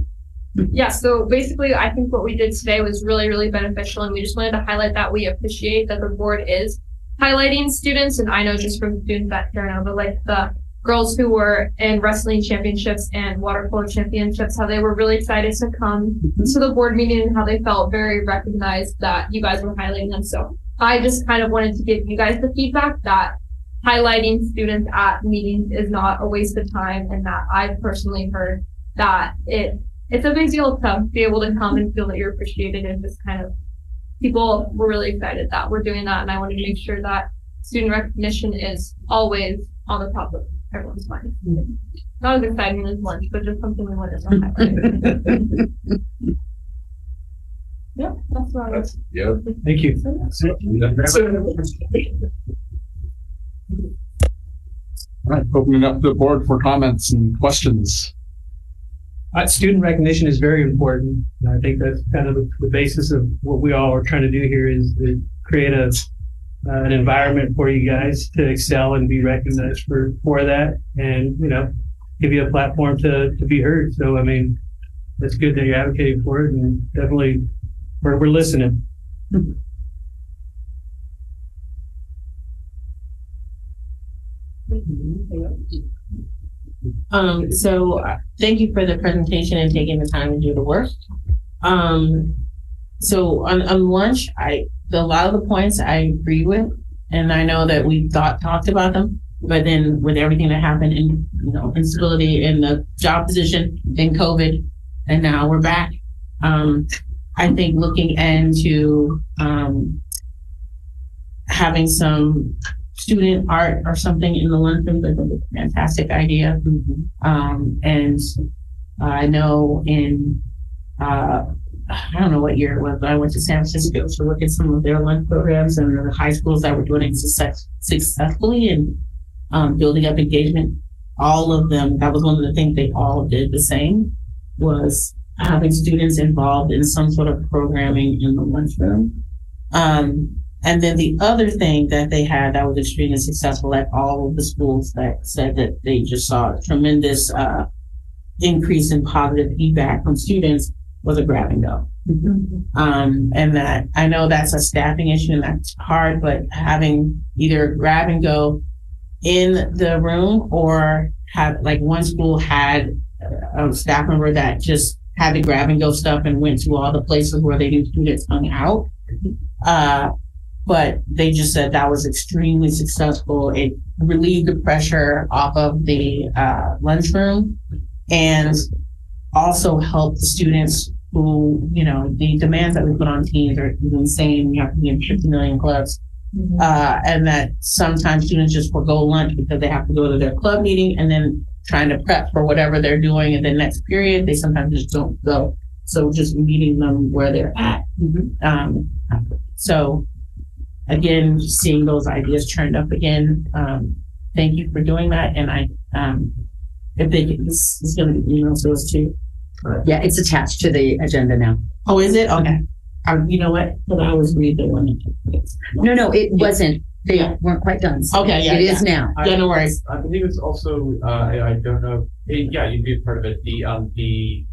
Yeah, so basically, I think what we did today was really, really beneficial, and we just wanted to highlight that we appreciate that the board is highlighting students, and I know just from students at Terranova, like the girls who were in wrestling championships and water polo championships, how they were really excited to come to the board meeting and how they felt very recognized that you guys were highlighting them. So I just kind of wanted to give you guys the feedback that highlighting students at meetings is not a waste of time, and that I've personally heard that it's a big deal to be able to come and feel that you're appreciated, and just kind of people were really excited that we're doing that. And I wanted to make sure that student recognition is always on the top of everyone's mind. Not as exciting as lunch, but just something we wanted to highlight. Yep, that's what I was. Yep. Thank you. All right, opening up the board for comments and questions. Student recognition is very important. And I think that's kind of the basis of what we all are trying to do here is to create a an environment for you guys to excel and be recognized for that, and give you a platform to be heard. So I mean, it's good that you're advocating for it, and definitely we're listening. So thank you for the presentation and taking the time to do the work. So on lunch, a lot of the points I agree with, and I know that we talked about them, but then with everything that happened in, instability in the job position, then COVID, and now we're back. I think looking into having some student art or something in the lunchroom is a fantastic idea. And I know in I don't know what year it was, but I went to San Francisco to look at some of their lunch programs and the high schools that were doing it successfully and building up engagement. All of them, that was one of the things they all did the same, was having students involved in some sort of programming in the lunchroom. And then the other thing that they had that was extremely successful at all of the schools that said that they just saw a tremendous increase in positive feedback from students was a grab and go. And that I know that's a staffing issue and that's hard, but having either grab and go in the room or have, like, one school had a staff member that just had to grab and go stuff and went to all the places where they knew students hung out. But they just said that was extremely successful. It relieved the pressure off of the lunchroom and also helped the students who, the demands that we put on teens are insane. You have to be in 50 million clubs. And that sometimes students just forego lunch because they have to go to their club meeting and then trying to prep for whatever they're doing in the next period. They sometimes just don't go. So just meeting them where they're at. So again, seeing those ideas churned up again. Thank you for doing that. And if they get this is going to be emailed to us too. Yeah, it's attached to the agenda now. Oh, is it? Okay. You know what? But I always read the one. No, it wasn't. They weren't quite done. So okay, yeah, it is now. Yeah, no worries. I believe it's also, I don't know. You'd be a part of it. The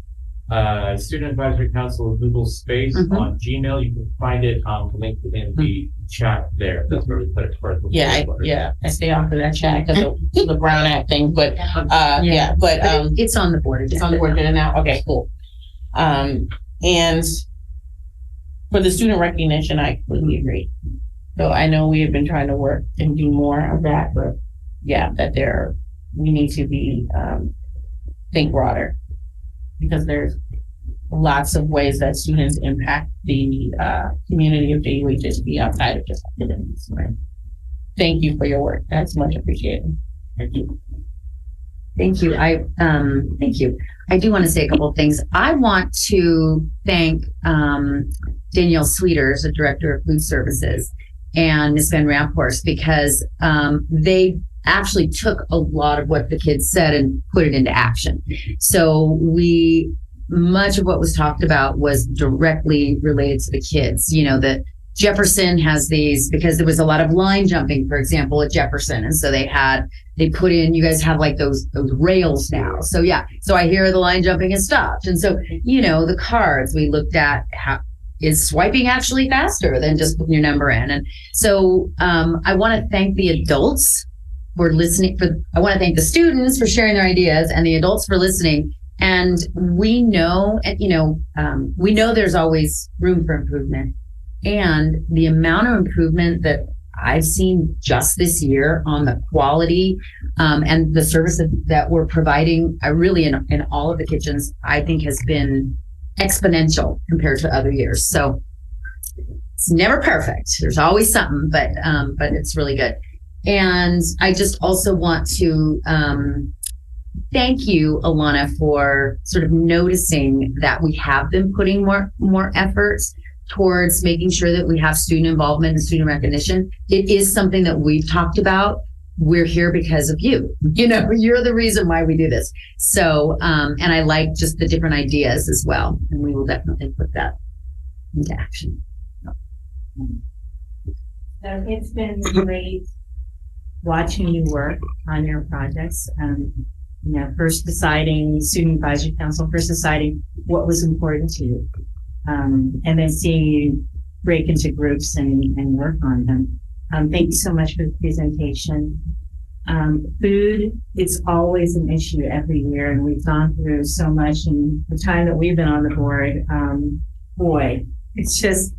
Student Advisory Council of Google Space on Gmail. You can find it linked in the chat there. That's where we put it for the I stay off of that chat because of the Brown Act thing. But but it's on the board. It's on the board agenda now. Okay, cool. And for the student recognition, I completely agree. So I know we have been trying to work and do more of that, but we need to be think broader, because there's lots of ways that students impact the community of JUHSD outside of just academics. Right? Thank you for your work. That's much appreciated. Thank you. Thank you. Thank you. I do want to say a couple of things. I want to thank Danielle Sweeters, the Director of Food Services, and Ms. Van Ramphorst, because they actually took a lot of what the kids said and put it into action. So much of what was talked about was directly related to the kids. that Jefferson has these, because there was a lot of line jumping, for example, at Jefferson. And so they put in, you guys have like those rails now. So so I hear the line jumping has stopped. And so, the cards we looked at, is swiping actually faster than just putting your number in? And so I want to thank the adults for listening. I want to thank the students for sharing their ideas and the adults for listening. And we know, we know there's always room for improvement. And the amount of improvement that I've seen just this year on the quality and the service that we're providing, really in all of the kitchens, I think has been exponential compared to other years. So it's never perfect. There's always something, but it's really good. And I just also want to thank you, Alana, for sort of noticing that we have been putting more efforts towards making sure that we have student involvement and student recognition. It is something that we've talked about. We're here because of you. You're the reason why we do this. So, and I like just the different ideas as well. And we will definitely put that into action. It's been great watching you work on your projects. First deciding, Student Advisory Council, first deciding what was important to you. And then seeing you break into groups and work on them. Thank you so much for the presentation. Food, it's always an issue every year, and we've gone through so much in the time that we've been on the board. Boy, it's just,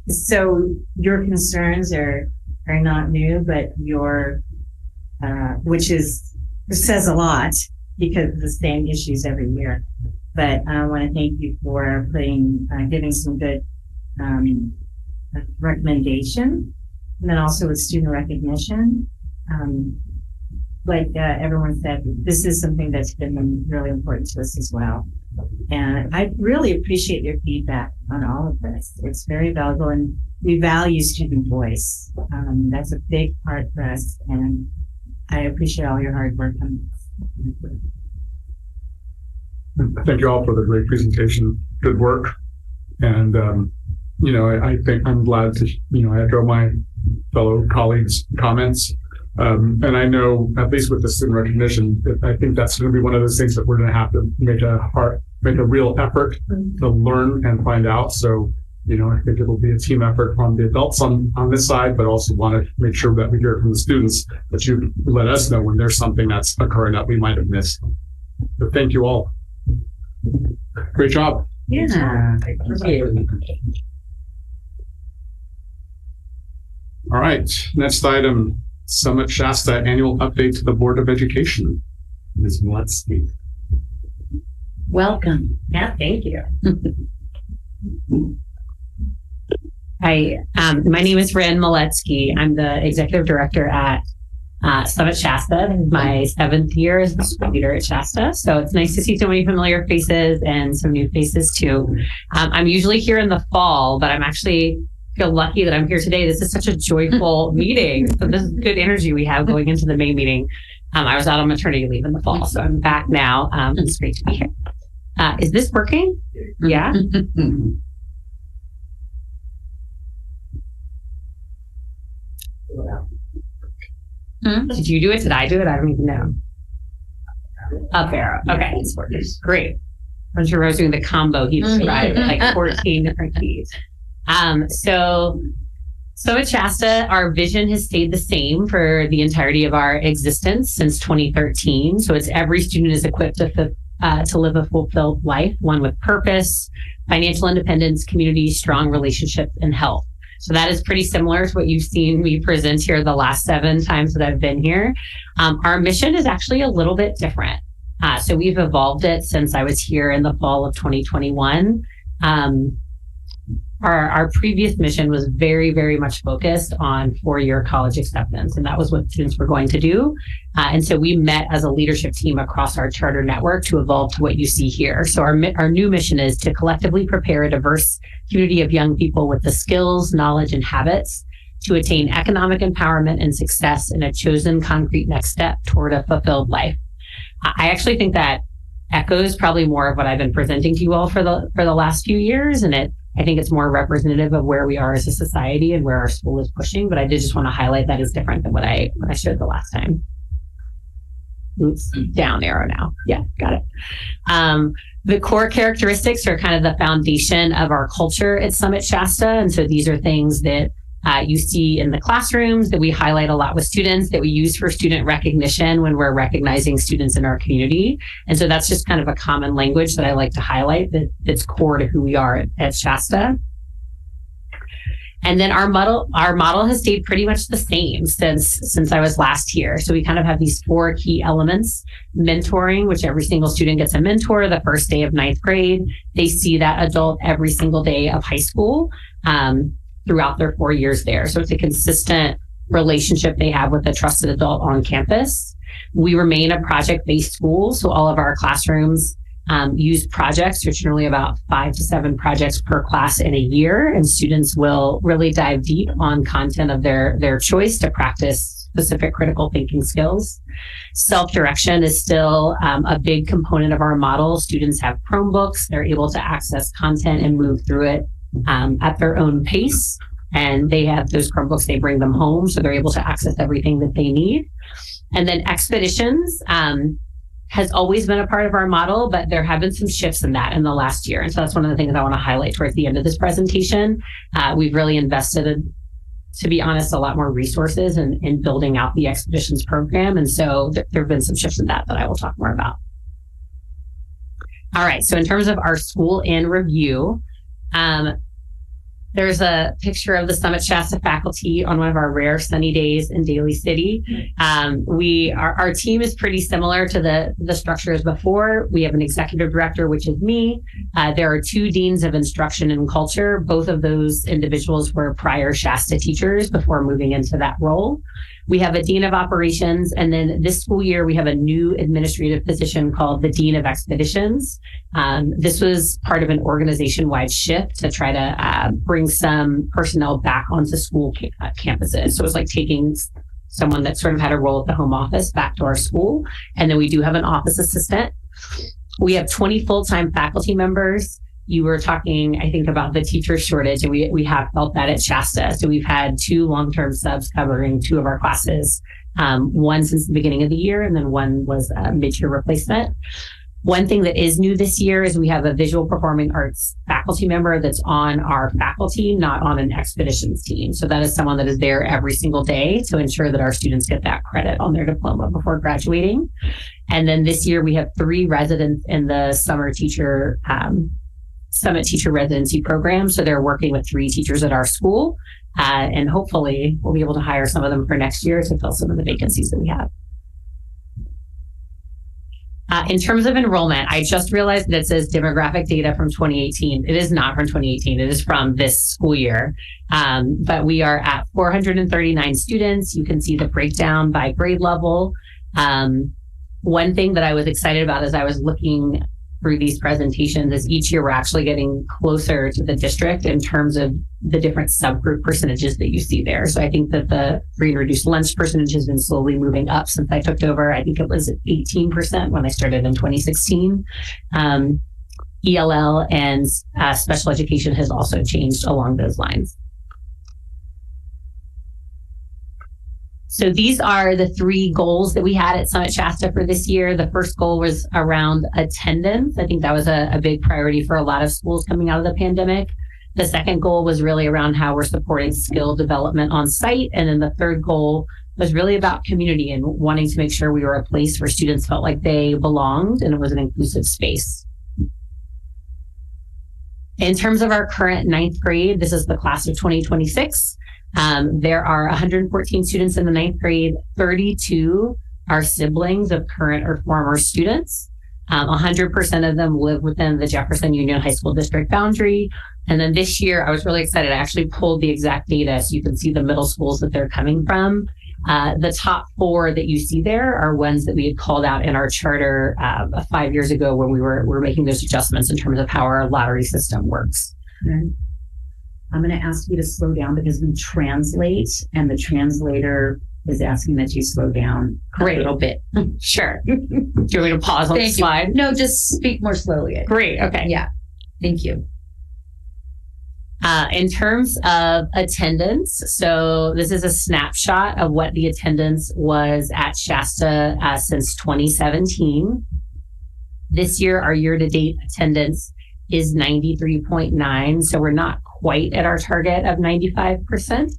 so your concerns are not new, but which says a lot because of the same issues every year. But I want to thank you for giving some good recommendation, and then also with student recognition. Like everyone said, this is something that's been really important to us as well. And I really appreciate your feedback on all of this. It's very valuable, and we value student voice. That's a big part for us, and I appreciate all your hard work on this. Thank you all for the great presentation. Good work. And, I think I'm glad to, echo my fellow colleagues' comments. And I know, at least with the student recognition, I think that's going to be one of those things that we're going to have to make a real effort to learn and find out. So, I think it'll be a team effort from the adults on this side, but also want to make sure that we hear from the students that you let us know when there's something that's occurring that we might have missed. So thank you all. Great job. Yeah. Thank you. All right. Next item, Summit Shasta annual update to the Board of Education. Ms. Mletsky. Welcome. Yeah, thank you. Hi, my name is Ren Mletsky. I'm the executive director at Summit Shasta. My 7th year as the leader at Shasta. So it's nice to see so many familiar faces and some new faces too. I'm usually here in the fall, but I'm actually feel lucky that I'm here today. This is such a joyful meeting. So this is good energy we have going into the May meeting. I was out on maternity leave in the fall, so I'm back now. It's great to be here. Is this working? Yeah. Did you do it? Did I do it? I don't even know. Up arrow. Okay, it's working. Great. I'm sure I was doing the combo he described, like 14 different keys. So at Shasta, our vision has stayed the same for the entirety of our existence since 2013. So it's every student is equipped to live a fulfilled life, one with purpose, financial independence, community, strong relationships, and health. So that is pretty similar to what you've seen me present here the last 7 times that I've been here. Our mission is actually a little bit different. So we've evolved it since I was here in the fall of 2021. Our previous mission was very, very much focused on 4-year college acceptance, and that was what students were going to do. And so we met as a leadership team across our charter network to evolve to what you see here. So our new mission is to collectively prepare a diverse community of young people with the skills, knowledge, and habits to attain economic empowerment and success in a chosen concrete next step toward a fulfilled life. I actually think that echoes probably more of what I've been presenting to you all for the last few years, and I think it's more representative of where we are as a society and where our school is pushing, but I did just want to highlight that is different than what I showed the last time. Oops, down arrow now. Yeah, got it. The core characteristics are kind of the foundation of our culture at Summit Shasta. And so these are things that you see in the classrooms that we highlight a lot with students, that we use for student recognition when we're recognizing students in our community. And so that's just kind of a common language that I like to highlight that's core to who we are at Shasta. And then our model has stayed pretty much the same since I was last here. So we kind of have these 4 key elements: mentoring, which every single student gets a mentor the first day of 9th grade. They see that adult every single day of high school throughout their 4 years there. So it's a consistent relationship they have with a trusted adult on campus. We remain a project-based school, so all of our classrooms use projects. There's generally about 5 to 7 projects per class in a year, and students will really dive deep on content of their choice to practice specific critical thinking skills. Self-direction is still a big component of our model. Students have Chromebooks. They're able to access content and move through it at their own pace. and they have those Chromebooks, they bring them home, so they're able to access everything that they need. And then expeditions has always been a part of our model, but there have been some shifts in that in the last year. And so that's one of the things I want to highlight towards the end of this presentation. We've really invested, to be honest, a lot more resources in building out the expeditions program. And so there have been some shifts in that I will talk more about. All right. So in terms of our school in review, there's a picture of the Summit Shasta faculty on one of our rare sunny days in Daly City. Our team is pretty similar to the structures before. We have an executive director, which is me. There are 2 deans of instruction and culture. Both of those individuals were prior Shasta teachers before moving into that role. We have a dean of operations, and then this school year we have a new administrative position called the dean of expeditions. This was part of an organization-wide shift to try to bring some personnel back onto school campuses. So it was like taking someone that sort of had a role at the home office back to our school. And then we do have an office assistant. We have 20 full-time faculty members. You were talking, I think, about the teacher shortage, and we have felt that at Shasta. So we've had 2 long-term subs covering 2 of our classes, one since the beginning of the year, and then one was a mid-year replacement. One thing that is new this year is we have a visual performing arts faculty member that's on our faculty, not on an expeditions team. So that is someone that is there every single day to ensure that our students get that credit on their diploma before graduating. And then this year we have 3 residents in the Summit Teacher Residency Program. So they're working with 3 teachers at our school. And hopefully we'll be able to hire some of them for next year to fill some of the vacancies that we have. In terms of enrollment, I just realized that it says demographic data from 2018. It is not from 2018. It is from this school year. But we are at 439 students. You can see the breakdown by grade level. One thing that I was excited about as I was looking through these presentations is each year we're actually getting closer to the district in terms of the different subgroup percentages that you see there. So I think that the free and reduced lunch percentage has been slowly moving up since I took over. I think it was 18% when I started in 2016. ELL and special education has also changed along those lines. So these are the 3 goals that we had at Summit Shasta for this year. The first goal was around attendance. I think that was a big priority for a lot of schools coming out of the pandemic. The second goal was really around how we're supporting skill development on site. And then the third goal was really about community and wanting to make sure we were a place where students felt like they belonged and it was an inclusive space. In terms of our current 9th grade, this is the class of 2026. There are 114 students in the 9th grade. 32 are siblings of current or former students. 100% of them live within the Jefferson Union High School District boundary. And then this year, I was really excited. I actually pulled the exact data so you can see the middle schools that they're coming from. The top 4 that you see there are ones that we had called out in our charter 5 years ago when we were making those adjustments in terms of how our lottery system works. Okay. I'm going to ask you to slow down because we translate and the translator is asking that you slow down a little bit. Sure. Do you want me to pause on the slide? No, just speak more slowly. Great. Okay. Yeah. Thank you. In terms of attendance, so this is a snapshot of what the attendance was at Shasta since 2017. This year, our year-to-date attendance is 93.9. So we're not quite at our target of 95%,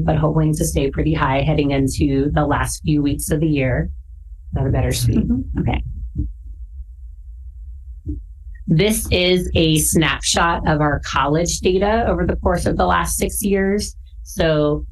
but hoping to stay pretty high heading into the last few weeks of the year. Is that a better speed? Okay. This is a snapshot of our college data over the course of the last 6 years. So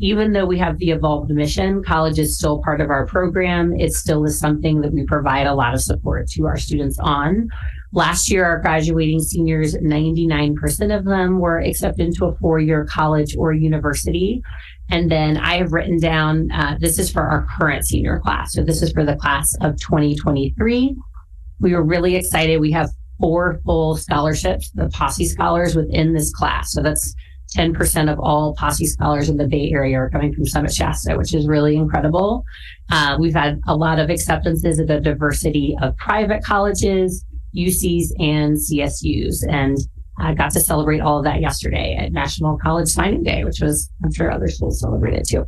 even though we have the evolved mission, college is still part of our program. It still is something that we provide a lot of support to our students on. Last year, our graduating seniors, 99% of them were accepted into a 4-year college or university. And then I have written down, this is for our current senior class. So this is for the class of 2023. We were really excited. We have 4 full scholarships, the Posse Scholars within this class. So that's 10% of all Posse Scholars in the Bay Area are coming from Summit Shasta, which is really incredible. We've had a lot of acceptances of the diversity of private colleges, UCs and CSUs. And I got to celebrate all of that yesterday at National College Signing Day, which was, I'm sure other schools celebrated too.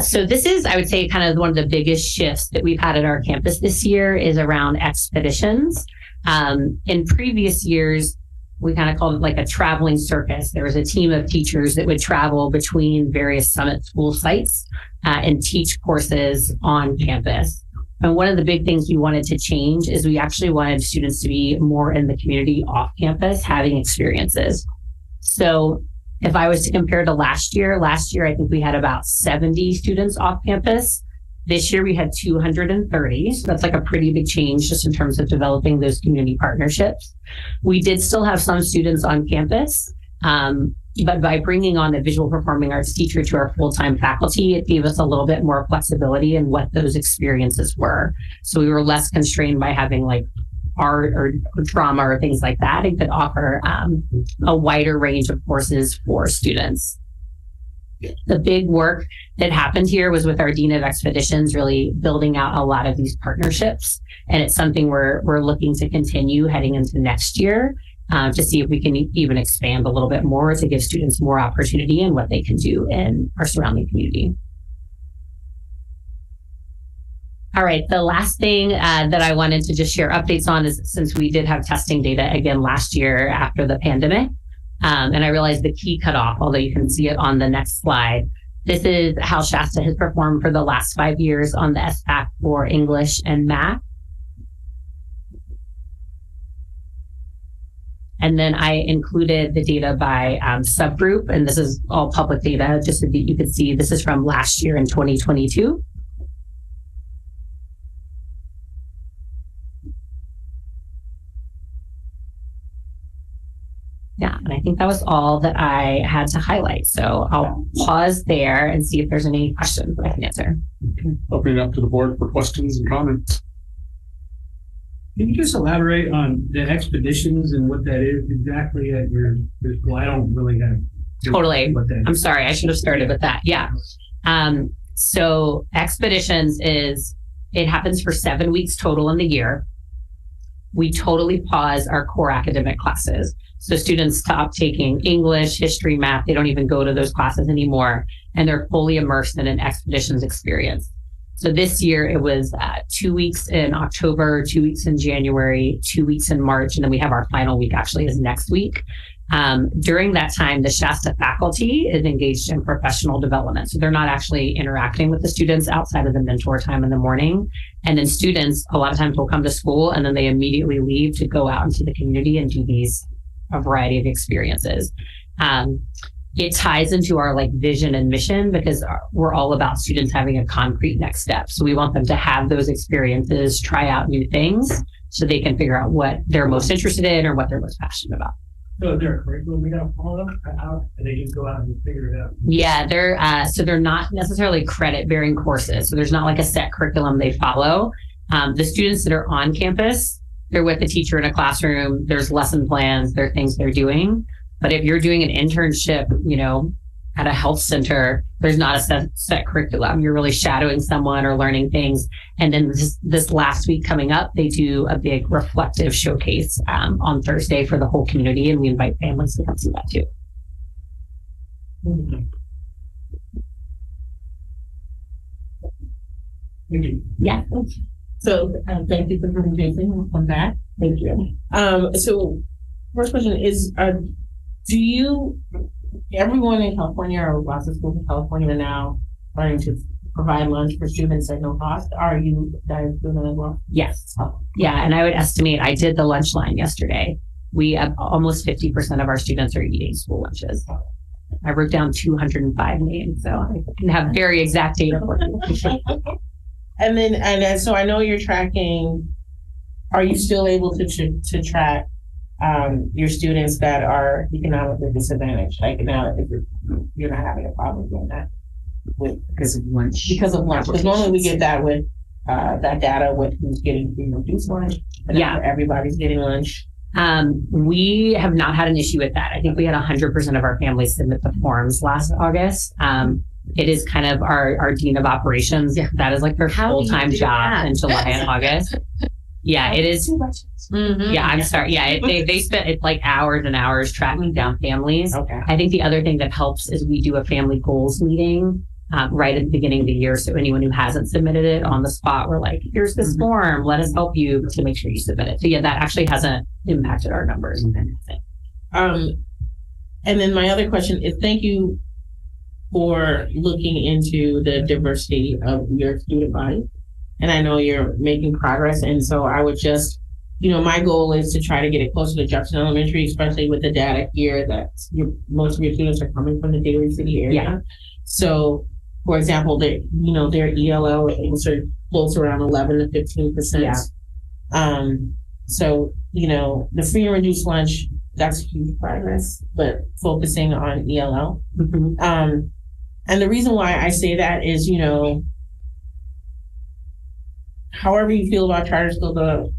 So this is, I would say, kind of one of the biggest shifts that we've had at our campus this year is around expeditions. In previous years, we kind of called it like a traveling circus. There was a team of teachers that would travel between various summit school sites and teach courses on campus. And one of the big things we wanted to change is we actually wanted students to be more in the community off campus, having experiences. So if I was to compare to last year, I think we had about 70 students off campus. This year we had 230. So that's like a pretty big change just in terms of developing those community partnerships. We did still have some students on campus, but by bringing on a visual performing arts teacher to our full-time faculty, it gave us a little bit more flexibility in what those experiences were. So we were less constrained by having like art or drama or things like that. It could offer a wider range of courses for students. The big work that happened here was with our Dean of Expeditions, really building out a lot of these partnerships. And it's something we're looking to continue heading into next year to see if we can even expand a little bit more to give students more opportunity in what they can do in our surrounding community. All right, the last thing that I wanted to just share updates on is since we did have testing data again last year after the pandemic, and I realized the key cutoff, although you can see it on the next slide. This is how Shasta has performed for the last 5 years on the SBAC for English and math. And then I included the data by subgroup, and this is all public data, just so that you can see this is from last year in 2022. Yeah, and I think that was all that I had to highlight. So I'll pause there and see if there's any questions that I can answer. Opening it up to the board for questions and comments. Can you just elaborate on the expeditions and what that is exactly at your school? I don't really have. Totally. What that I'm is. sorry, I should have started with that. Yeah. So expeditions it happens for 7 weeks total in the year. We totally pause our core academic classes. So students stop taking English, history, math. They don't even go to those classes anymore. And they're fully immersed in an expeditions experience. So this year it was 2 weeks in October, 2 weeks in January, 2 weeks in March. And then we have our final week actually is next week. During that time, the Shasta faculty is engaged in professional development. So they're not actually interacting with the students outside of the mentor time in the morning. And then students a lot of times will come to school and then they immediately leave to go out into the community and do a variety of experiences. It ties into our vision and mission because we're all about students having a concrete next step. So we want them to have those experiences, try out new things so they can figure out what they're most interested in or what they're most passionate about. So is there a curriculum we gotta follow them out and they just go out and figure it out? Yeah, they're not necessarily credit bearing courses. So there's not like a set curriculum they follow. The students that are on campus, they're with a teacher in a classroom. There's lesson plans, there are things they're doing. But if you're doing an internship, at a health center, there's not a set curriculum. You're really shadowing someone or learning things. And then this last week coming up, they do a big reflective showcase on Thursday for the whole community. And we invite families to come see that too. Thank you. Yeah. So thank you for the presentation on that. Thank you. So first question is, everyone in California or lots of schools in California are now starting to provide lunch for students at no cost. Are you guys doing that as well? Yes. Yeah. And I would estimate, I did the lunch line yesterday. We have almost 50% of our students are eating school lunches. I wrote down 205 names, so I can have very exact data for you. And so I know you're tracking. Are you still able to track your students that are economically disadvantaged? Like now, if you're not having a problem doing that Because of lunch. Because normally we get that with that data with who's getting reduced lunch. And Yeah. everybody's getting lunch. We have not had an issue with that. I think we had 100% of our families submit the forms last August. It is kind of our dean of operations. Yeah. That is like their How do you full-time do job that? in July and August. Yeah, it is. Yeah, I'm sorry. Yeah, they spent it's like hours and hours tracking down families. Okay. I think the other thing that helps is we do a family goals meeting right at the beginning of the year. So anyone who hasn't submitted it on the spot, we're like, here's this form. Let us help you to make sure you submit it. So yeah, that actually hasn't impacted our numbers. And then my other question is, thank you for looking into the diversity of your student body. And I know you're making progress. And so I would just, my goal is to try to get it closer to Jefferson Elementary, especially with the data here that most of your students are coming from the Daly City area. Yeah. So, for example, their ELO is close around 11 to 15%. Yeah. So, the free and reduced lunch, that's huge progress, but focusing on ELL. And the reason why I say that is, however you feel about charter schools,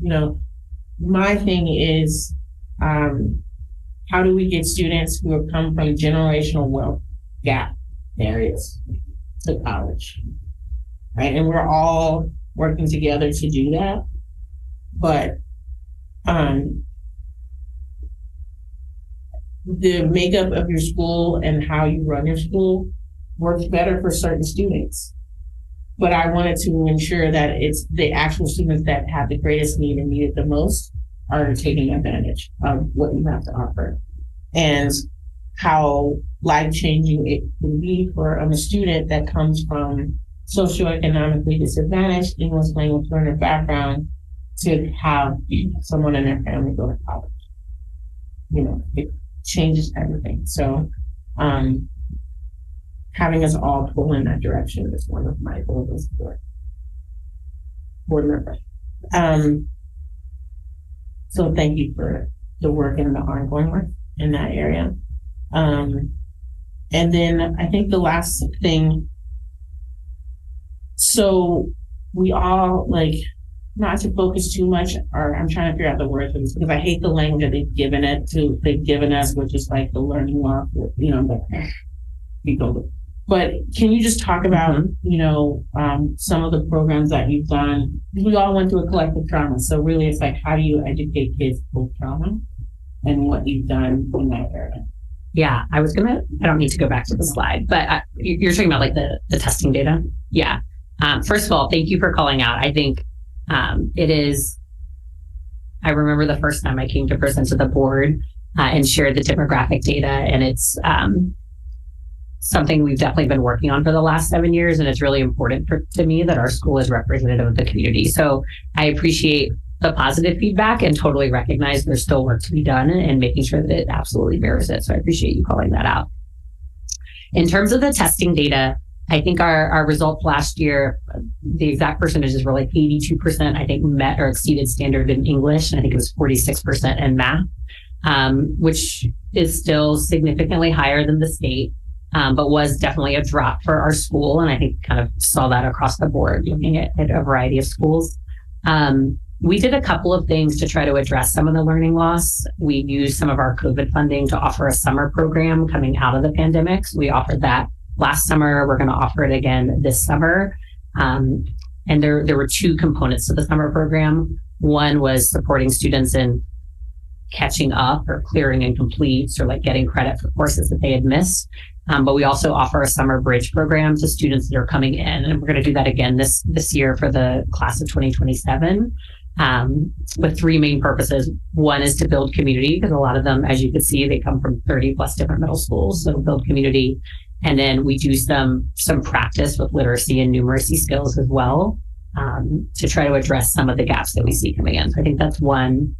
my thing is, how do we get students who have come from generational wealth gap areas to college, right? And we're all working together to do that. But the makeup of your school and how you run your school works better for certain students. But I wanted to ensure that it's the actual students that have the greatest need and need it the most are taking advantage of what you have to offer. And how life-changing it can be for a student that comes from socioeconomically disadvantaged English language learner background to have someone in their family go to college. It changes everything. So having us all pull in that direction is one of my goals for board member. So thank you for the work and the ongoing work in that area. And then I think the last thing, so we all not to focus too much, or I'm trying to figure out the word for this because I hate the language that they've given us, which is like the learning loss, but can you just talk about, some of the programs that you've done? We all went through a collective trauma. So really it's like, how do you educate kids post trauma and what you've done in that area? Yeah, I don't need to go back to the slide, but you're talking about the testing data. Yeah. First of all, thank you for calling out. I think it is, I remember the first time I came to present to the board and shared the demographic data, and it's something we've definitely been working on for the last 7 years, and it's really important to me that our school is representative of the community. So I appreciate the positive feedback and totally recognize there's still work to be done and making sure that it absolutely mirrors it. So I appreciate you calling that out. In terms of the testing data, I think our results last year, the exact percentages were 82%, I think, met or exceeded standard in English. And I think it was 46% in math, which is still significantly higher than the state, but was definitely a drop for our school. And I think kind of saw that across the board looking at a variety of schools. We did a couple of things to try to address some of the learning loss. We used some of our COVID funding to offer a summer program coming out of the pandemic. So we offered that last summer. We're going to offer it again this summer. And there were two components to the summer program. One was supporting students in catching up or clearing incompletes or getting credit for courses that they had missed. But we also offer a summer bridge program to students that are coming in. And we're going to do that again this year for the class of 2027. With three main purposes. One is to build community, because a lot of them, as you can see, they come from 30 plus different middle schools. So build community. And then we do some practice with literacy and numeracy skills as well, to try to address some of the gaps that we see coming in. So I think that's one.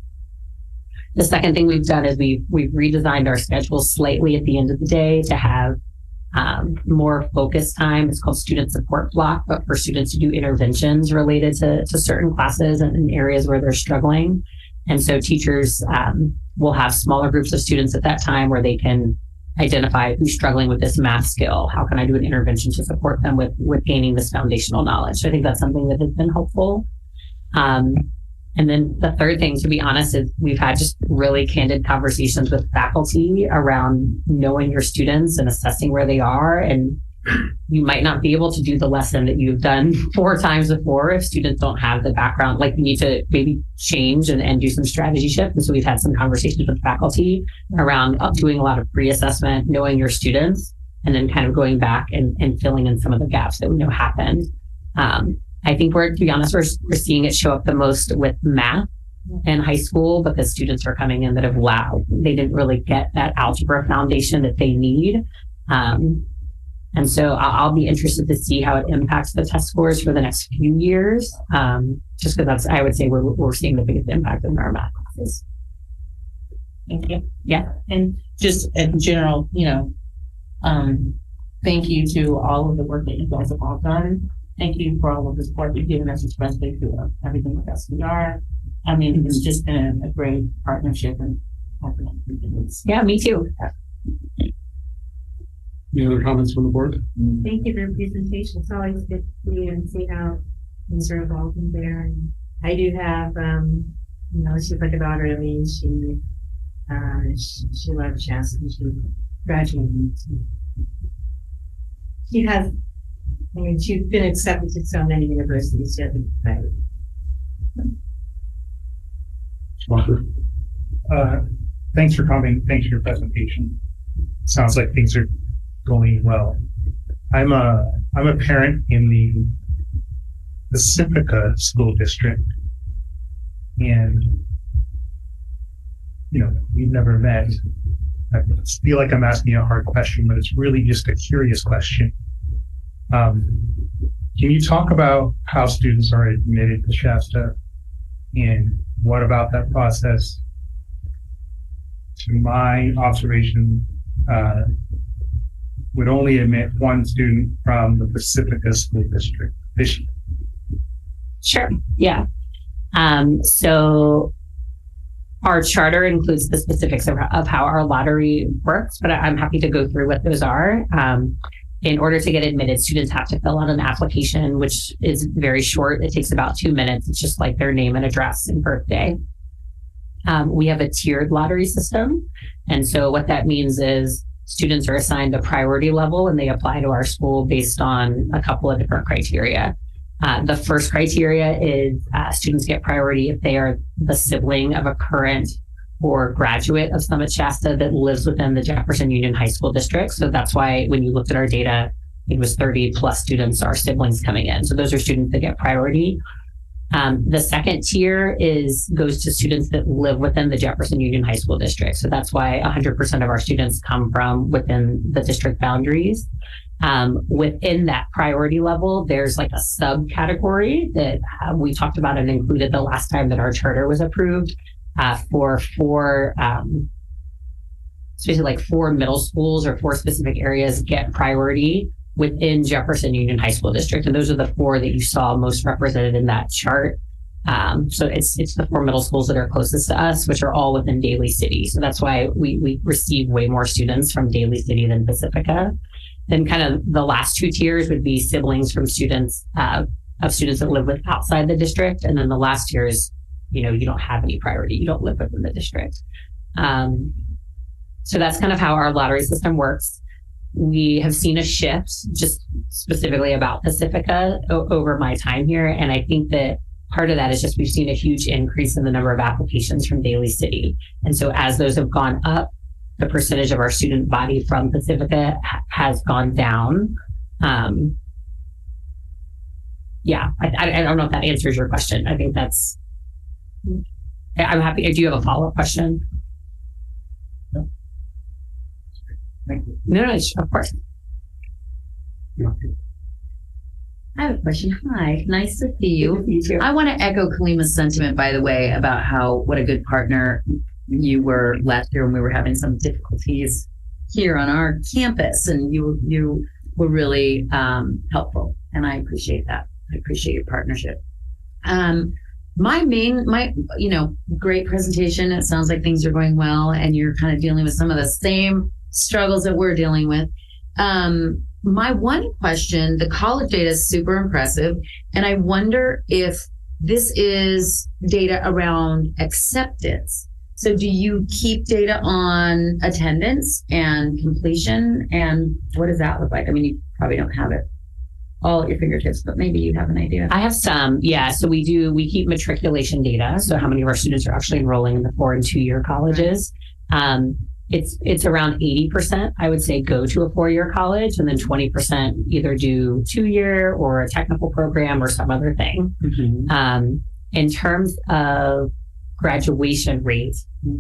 The second thing we've done is we've redesigned our schedule slightly at the end of the day to have more focus time. It's called student support block, but for students to do interventions related to certain classes and in areas where they're struggling. And so teachers will have smaller groups of students at that time where they can identify who's struggling with this math skill. How can I do an intervention to support them with gaining this foundational knowledge? So I think that's something that has been helpful. And then the third thing, to be honest, is we've had just really candid conversations with faculty around knowing your students and assessing where they are and you might not be able to do the lesson that you've done 4 times before if students don't have the background. Like you need to maybe change and do some strategy shift. And so we've had some conversations with faculty around doing a lot of pre-assessment, knowing your students, and then kind of going back and filling in some of the gaps that we know happened. I think to be honest, we're seeing it show up the most with math in high school because students are coming in that have they didn't really get that algebra foundation that they need. And so I'll be interested to see how it impacts the test scores for the next few years. Just because I would say we're seeing the biggest impact in our math classes. Thank you. Yeah. And just in general, thank you to all of the work that you guys have all done. Thank you for all of the support you've given us, especially through everything with SVR. I mean, it's just been a great partnership and yeah, me too. Any other comments from the board? Thank you for the presentation. It's always good to see and see how things are evolving there. And I do have, she's like a daughter to me. She loves chess and she graduated. She's been accepted to so many universities. Thanks for coming. Thanks for your presentation. Sounds like things are going well. I'm a parent in the Pacifica school district, and we've never met. I feel like I'm asking you a hard question, but it's really just a curious question. Can you talk about how students are admitted to Shasta, and what about that process? To my observation, would only admit one student from the Pacifica School District this year. Sure. Yeah. So our charter includes the specifics of how our lottery works, but I'm happy to go through what those are. In order to get admitted, students have to fill out an application, which is very short. It takes about 2 minutes. It's just like their name and address and birthday. We have a tiered lottery system. And so what that means is students are assigned a priority level and they apply to our school based on a couple of different criteria. The first criteria is students get priority if they are the sibling of a current or graduate of Summit Shasta that lives within the Jefferson Union High School District. So that's why when you looked at our data, it was 30 plus students are siblings coming in. So those are students that get priority. The second tier goes to students that live within the Jefferson Union High School District. So that's why 100% of our students come from within the district boundaries. Within that priority level, there's like a subcategory that we talked about and included the last time that our charter was approved for four, especially like 4 middle schools or 4 specific areas get priority within Jefferson Union High School District. And those are the 4 that you saw most represented in that chart. So it's the 4 middle schools that are closest to us, which are all within Daly City. So that's why we receive way more students from Daly City than Pacifica. Then kind of the last 2 tiers would be siblings from students of students that live outside the district. And then the last tier is, you don't have any priority. You don't live within the district. So that's kind of how our lottery system works. We have seen a shift just specifically about Pacifica over my time here. And I think that part of that is just we've seen a huge increase in the number of applications from Daly City. And so as those have gone up, the percentage of our student body from Pacifica has gone down. Yeah, I don't know if that answers your question. I think I'm happy. Do you have a follow-up question? Thank you. No, of course. I have a question. Hi, nice to see you. You too. I want to echo Kalima's sentiment, by the way, about what a good partner you were last year when we were having some difficulties here on our campus, and you were really helpful, and I appreciate that. I appreciate your partnership. Great presentation. It sounds like things are going well, and you're kind of dealing with some of the same struggles that we're dealing with. My one question, the college data is super impressive, and I wonder if this is data around acceptance. So do you keep data on attendance and completion, and what does that look like? I mean, you probably don't have it all at your fingertips, but maybe you have an idea. I have some, yeah. So we keep matriculation data. So how many of our students are actually enrolling in the 4 and 2 year colleges? It's around 80%, I would say, go to a 4-year college, and then 20% either do 2-year or a technical program or some other thing. In terms of graduation rate,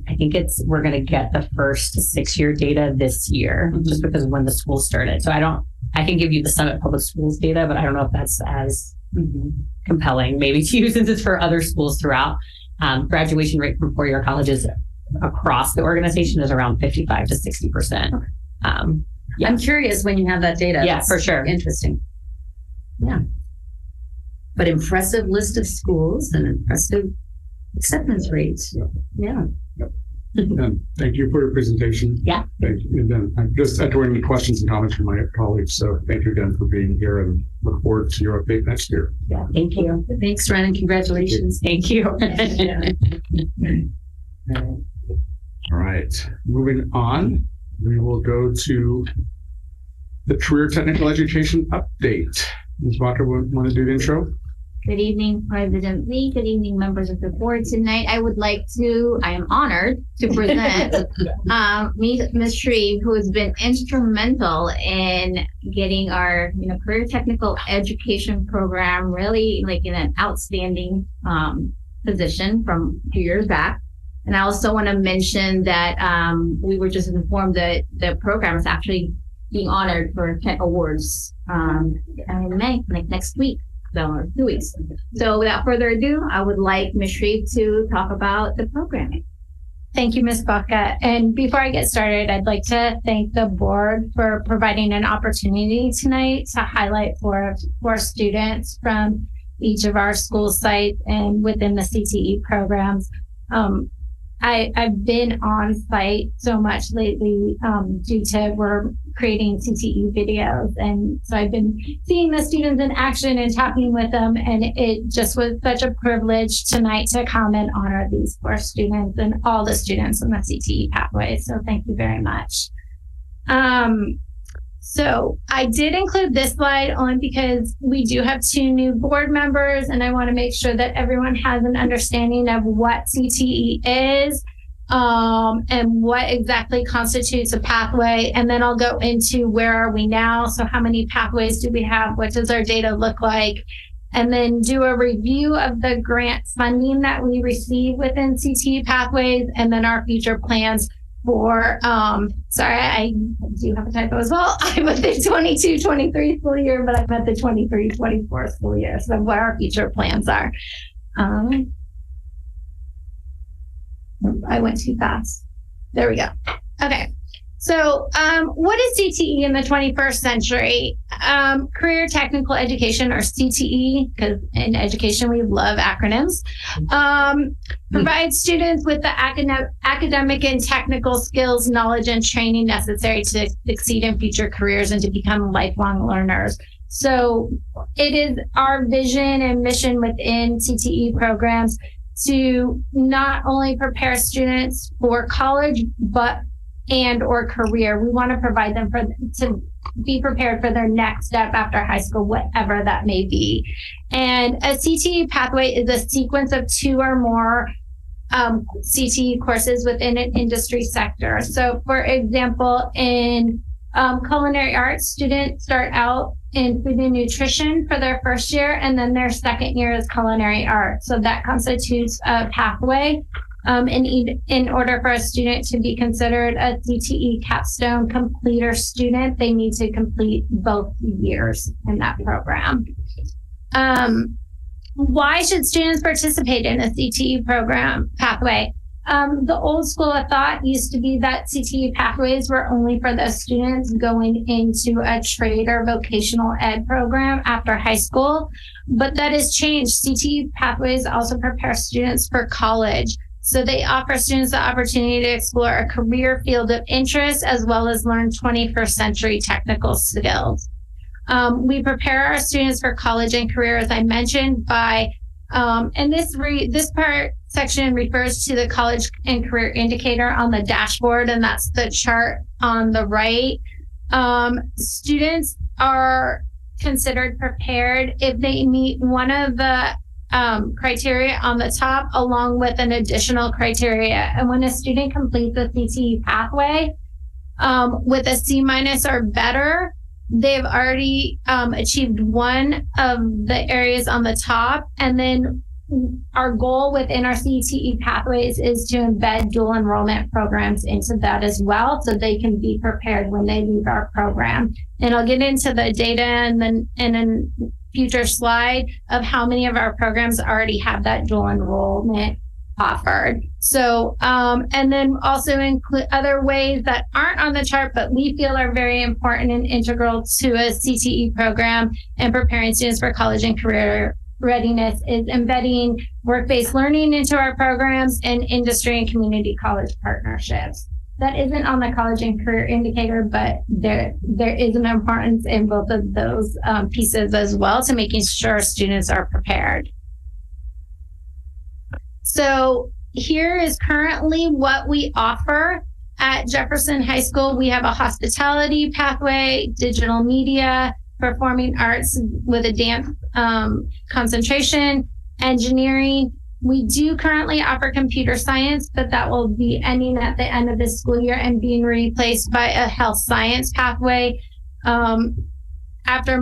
I think we're going to get the first 6-year data this year, just because of when the school started. So I can give you the Summit Public Schools data, but I don't know if that's as compelling maybe to you, since it's for other schools throughout. Graduation rate from 4-year colleges across the organization is around 55 to 60%. Yeah. I'm curious when you have that data. Yeah, for sure. Interesting. Yeah. But impressive list of schools and impressive acceptance rates. Yeah. And thank you for your presentation. Yeah. Thank you. And then I'm just echoing the questions and comments from my colleagues. So thank you again for being here, and look forward to your update next year. Yeah. Thank you. Thanks, Ren, and congratulations. Thank you. All right. Moving on, we will go to the Career Technical Education update. Ms. Walker, want to do the intro? Good evening, President Lee. Good evening, members of the board. Tonight, I am honored to present Ms. Shreve, who has been instrumental in getting our career technical education program really in an outstanding position from a few years back. And I also want to mention that we were just informed that the program is actually being honored for 10 awards in May, next week. So 2 weeks. So without further ado, I would like Ms. Shreve to talk about the programming. Thank you, Ms. Baca. And before I get started, I'd like to thank the board for providing an opportunity tonight to highlight four students from each of our school sites and within the CTE programs. I've been on site so much lately due to we're creating CTE videos. And so I've been seeing the students in action and talking with them. And it just was such a privilege tonight to come and honor these 4 students and all the students in the CTE pathway. So thank you very much. So I did include this slide only because we do have 2 new board members, and I want to make sure that everyone has an understanding of what CTE is and what exactly constitutes a pathway. And then I'll go into where are we now? So how many pathways do we have? What does our data look like? And then do a review of the grant funding that we receive within CTE pathways, and then our future plans for, sorry, I do have a typo as well. I'm at the 22-23 school year, but I'm at the 23-24 school year. So what our future plans are. I went too fast. There we go. Okay. So, what is CTE in the 21st century? Career Technical Education, or CTE, because in education we love acronyms, provides students with the academic and technical skills, knowledge, and training necessary to succeed in future careers and to become lifelong learners. So, it is our vision and mission within CTE programs to not only prepare students for college, but or career. We want to provide them to be prepared for their next step after high school, whatever that may be. And a CTE pathway is a sequence of 2 or more CTE courses within an industry sector. So for example, in culinary arts, students start out in food and nutrition for their first year, and then their second year is culinary arts. So that constitutes a pathway. In order for a student to be considered a CTE capstone completer student, they need to complete both years in that program. Why should students participate in a CTE program pathway? The old school of thought used to be that CTE pathways were only for the students going into a trade or vocational ed program after high school, but that has changed. CTE pathways also prepare students for college. So they offer students the opportunity to explore a career field of interest as well as learn 21st century technical skills. We prepare our students for college and career, as I mentioned, by, and this section refers to the college and career indicator on the dashboard, and that's the chart on the right. Students are considered prepared if they meet one of the criteria on the top, along with an additional criteria. And when a student completes the CTE pathway with a C- or better, they've already achieved one of the areas on the top. And then our goal within our CTE pathways is to embed dual enrollment programs into that as well, so they can be prepared when they leave our program. And I'll get into the data and then in a future slide of how many of our programs already have that dual enrollment offered. So, and then also include other ways that aren't on the chart, but we feel are very important and integral to a CTE program and preparing students for college and career readiness is embedding work-based learning into our programs and industry and community college partnerships. That isn't on the college and career indicator, but there is an importance in both of those pieces as well to making sure students are prepared. So here is currently what we offer at Jefferson High School. We have a hospitality pathway, digital media, performing arts with a dance concentration, engineering. We do currently offer computer science, but that will be ending at the end of this school year and being replaced by a health science pathway. After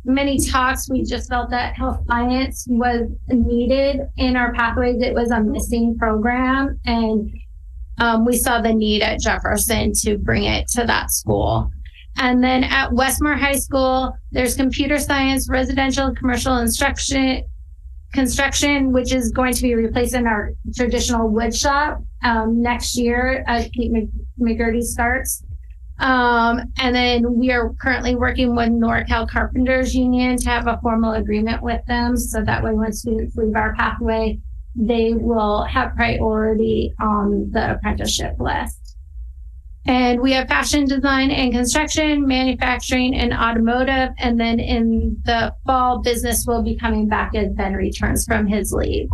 many talks, we just felt that health science was needed in our pathways. It was a missing program, and we saw the need at Jefferson to bring it to that school. And then at Westmore High School, there's computer science, residential and commercial construction, which is going to be replacing our traditional wood shop next year as Pete McGurty starts. And then we are currently working with NorCal Carpenters Union to have a formal agreement with them. So that way, when students leave our pathway, they will have priority on the apprenticeship list. And we have fashion design and construction, manufacturing and automotive. And then in the fall, business will be coming back as Ben returns from his leave.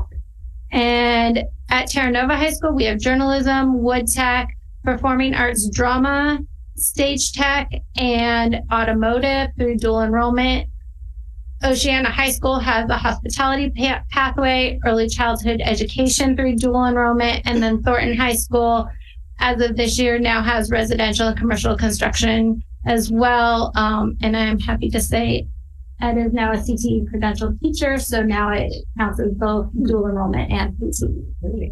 And at Terra Nova High School, we have journalism, wood tech, performing arts, drama, stage tech, and automotive through dual enrollment. Oceana High School has a hospitality pathway, early childhood education through dual enrollment. And then Thornton High School, as of this year, now has residential and commercial construction as well. And I'm happy to say Ed is now a CTE credentialed teacher, so now it counts as both dual enrollment and CTE.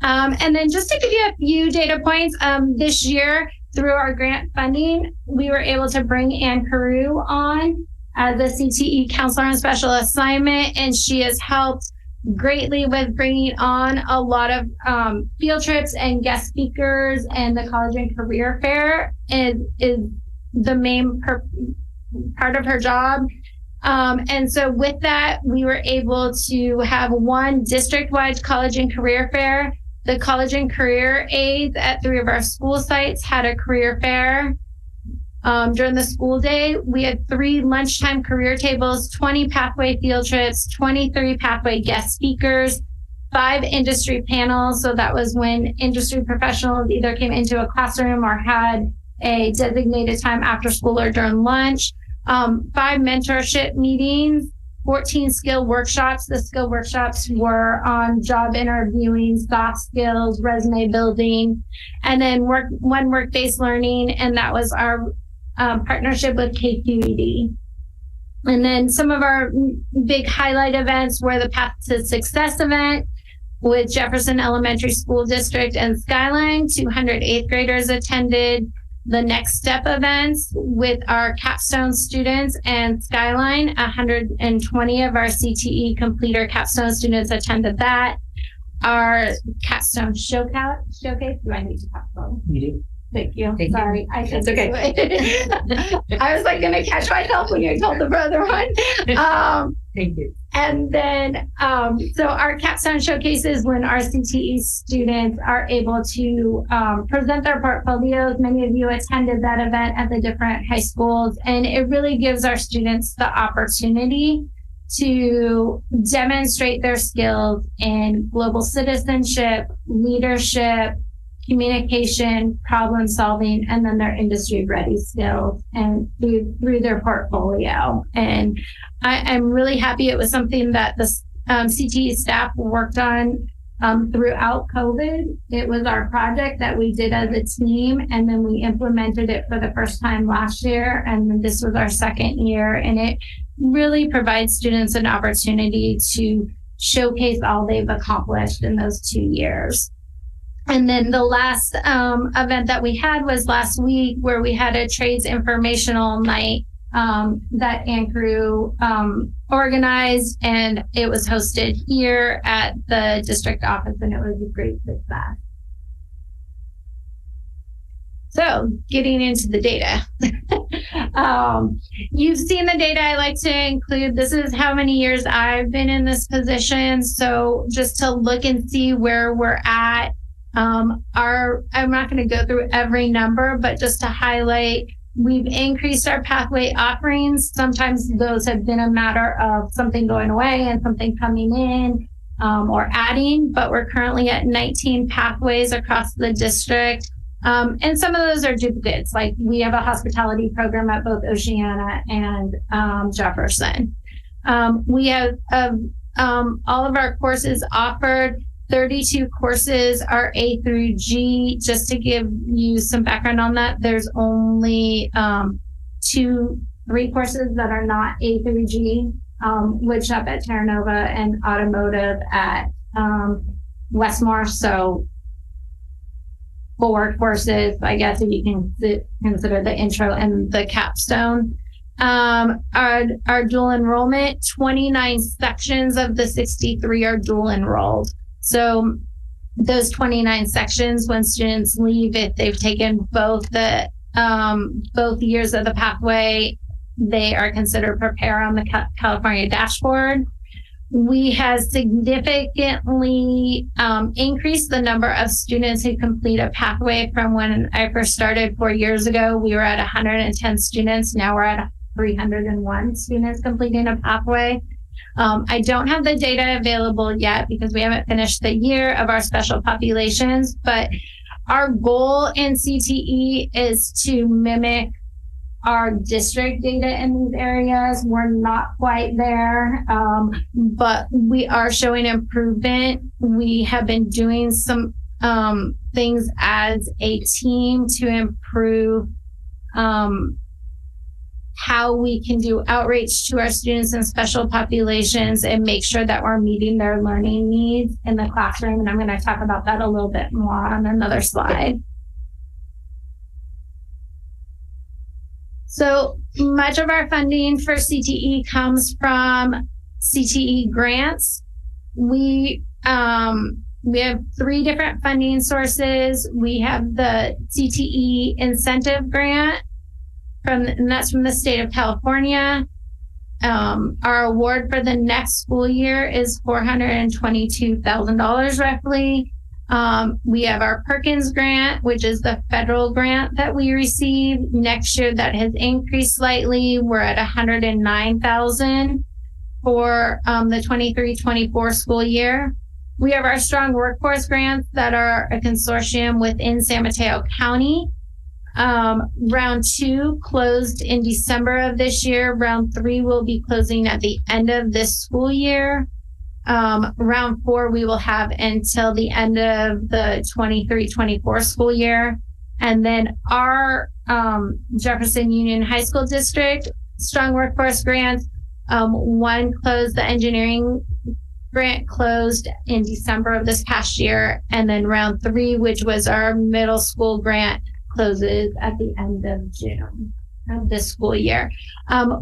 And then just to give you a few data points, this year through our grant funding, we were able to bring Ann Carew on as a CTE counselor on special assignment, and she has helped greatly with bringing on a lot of field trips and guest speakers, and the college and career fair is the main part of her job. And so with that, we were able to have one district-wide college and career fair. The college and career aides at 3 of our school sites had a career fair. During the school day, we had 3 lunchtime career tables, 20 pathway field trips, 23 pathway guest speakers, 5 industry panels. So that was when industry professionals either came into a classroom or had a designated time after school or during lunch. 5 mentorship meetings, 14 skill workshops. The skill workshops were on job interviewing, soft skills, resume building, and then one work-based learning, and that was our partnership with KQED. And then some of our big highlight events were the Path to Success event with Jefferson Elementary School District and Skyline. 200 8th graders attended. The Next Step events with our capstone students and Skyline. 120 of our CTE completer capstone students attended that. Our capstone showcase. Do I need to talk about it? You do. Thank you. Sorry. That's okay. I was like going to catch myself when you told the brother one. Thank you. And then, so our capstone showcases when our CTE students are able to present their portfolios. Many of you attended that event at the different high schools, and it really gives our students the opportunity to demonstrate their skills in global citizenship, leadership, communication, problem solving, and then their industry ready skills and through their portfolio. And I'm really happy it was something that the CTE staff worked on throughout COVID. It was our project that we did as a team, and then we implemented it for the first time last year, and this was our second year, and it really provides students an opportunity to showcase all they've accomplished in those 2 years. And then the last event that we had was last week, where we had a trades informational night that Ann Crew organized, and it was hosted here at the district office, and it was a great success. So getting into the data. You've seen the data. I like to include, this is how many years I've been in this position. So just to look and see where we're at. I'm not going to go through every number, but just to highlight, we've increased our pathway offerings. Sometimes those have been a matter of something going away and something coming in or adding, but we're currently at 19 pathways across the district. And some of those are duplicates. Like we have a hospitality program at both Oceana and Jefferson. We have all of our courses offered. 32 courses are A through G. Just to give you some background on that, there's only 3 courses that are not A through G, which up at Terra Nova and automotive at Westmore. So 4 courses, I guess, if you can consider the intro and the capstone. Our dual enrollment, 29 sections of the 63 are dual enrolled. So those 29 sections, when students leave, if they've taken both years of the pathway, they are considered prepare on the California dashboard. We have significantly increased the number of students who complete a pathway from when I first started 4 years ago. We were at 110 students. Now we're at 301 students completing a pathway. I don't have the data available yet because we haven't finished the year of our special populations, but our goal in CTE is to mimic our district data in these areas. We're not quite there, but we are showing improvement. We have been doing some things as a team to improve how we can do outreach to our students in special populations and make sure that we're meeting their learning needs in the classroom. And I'm going to talk about that a little bit more on another slide. So much of our funding for CTE comes from CTE grants. We have 3 different funding sources. We have the CTE incentive grant, and that's from the state of California. Our award for the next school year is $422,000 roughly. We have our Perkins grant, which is the federal grant that we received next year that has increased slightly. We're at $109,000 for the 23-24 school year. We have our strong workforce grants that are a consortium within San Mateo County. Round 2 closed in December of this year. Round 3 will be closing at the end of this school year. Round 4 we will have until the end of the 23-24 school year. And then our Jefferson Union High School District strong workforce grants, 1 closed, the engineering grant closed in December of this past year. And then round 3, which was our middle school grant, closes at the end of June of this school year.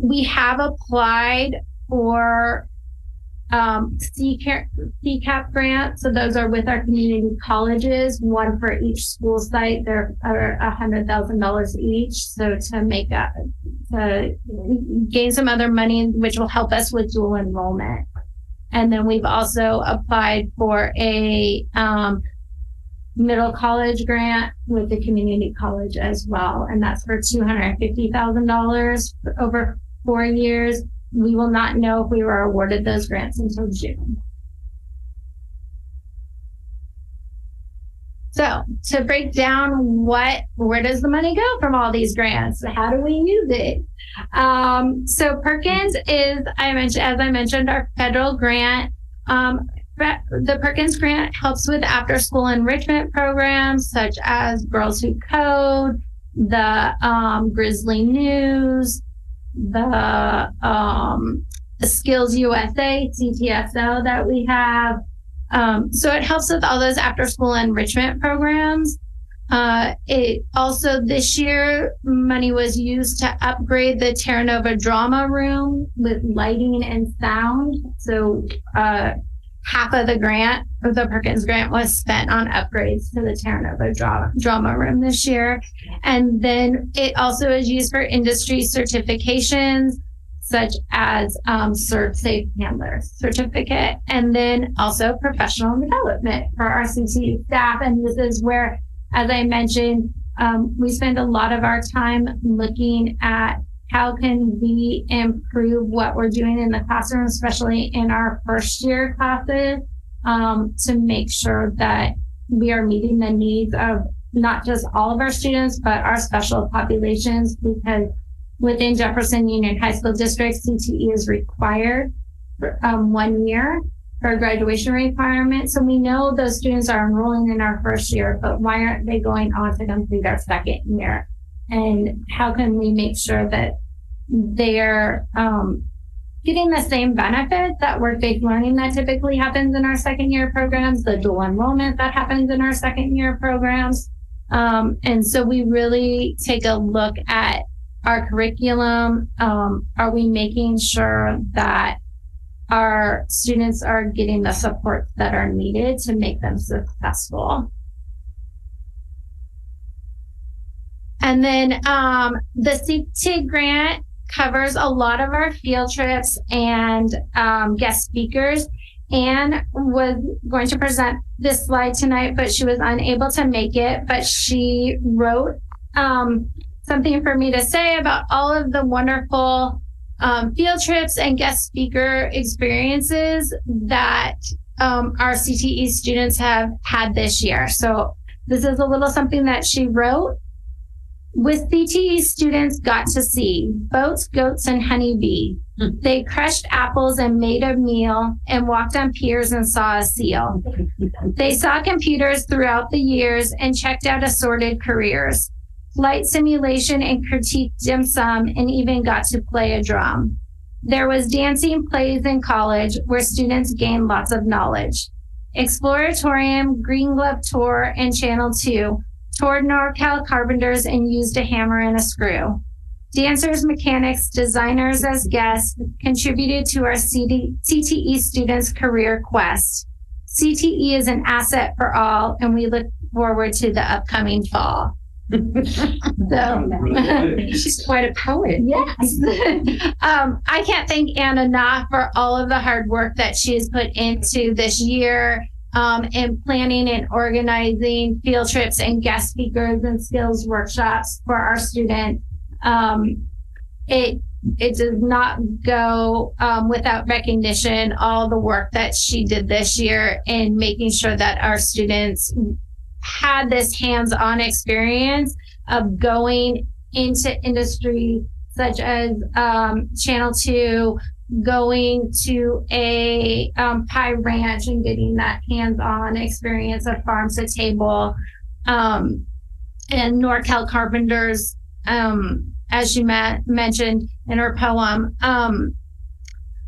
We have applied for CCAP grants. So those are with our community colleges, 1 for each school site. They're $100,000 each. So to make that, to gain some other money, which will help us with dual enrollment. And then we've also applied for a middle college grant with the community college as well. And that's for $250,000 over 4 years. We will not know if we were awarded those grants until June. So to break down where does the money go from all these grants? How do we use it? So Perkins is, as I mentioned, our federal grant. The Perkins grant helps with after school enrichment programs such as Girls Who Code, the Grizzly News, the Skills USA, CTSO that we have. So it helps with all those after school enrichment programs. It also this year money was used to upgrade the Terra Nova drama room with lighting and sound. So half of the grant, of the Perkins grant, was spent on upgrades to the Terra Nova drama room this year. And then it also is used for industry certifications, such as Serve Safe Handler certificate, and then also professional development for our CTE staff. And this is where, as I mentioned, we spend a lot of our time looking at how can we improve what we're doing in the classroom, especially in our first year classes, to make sure that we are meeting the needs of not just all of our students, but our special populations, because within Jefferson Union High School District, CTE is required for 1 year for graduation requirement. So we know those students are enrolling in our first year, but why aren't they going on to complete their second year? And how can we make sure that they're getting the same benefits, that work-based learning that typically happens in our second year programs, the dual enrollment that happens in our second year programs. And so we really take a look at our curriculum. Are we making sure that our students are getting the supports that are needed to make them successful? And then the CTIG grant covers a lot of our field trips and guest speakers. Anne was going to present this slide tonight, but she was unable to make it. But she wrote something for me to say about all of the wonderful field trips and guest speaker experiences that our CTE students have had this year. So this is a little something that she wrote. With CTE, students got to see boats, goats, and honeybee. They crushed apples and made a meal and walked on piers and saw a seal. They saw computers throughout the years and checked out assorted careers, flight simulation and critiqued dim sum, and even got to play a drum. There was dancing plays in college where students gained lots of knowledge. Exploratorium, Green Glove Tour, and Channel 2 toured NorCal carpenters and used a hammer and a screw. Dancers, mechanics, designers as guests contributed to our CTE students' career quest. CTE is an asset for all, and we look forward to the upcoming fall. So she's quite a poet. Yes. I can't thank Anne enough for all of the hard work that she has put into this year. In planning and organizing field trips and guest speakers and skills workshops for our students. It does not go without recognition, all the work that she did this year in making sure that our students had this hands-on experience of going into industry such as Channel 2, going to a pie ranch and getting that hands-on experience of farm to table, and NorCal carpenters, as she mentioned in her poem.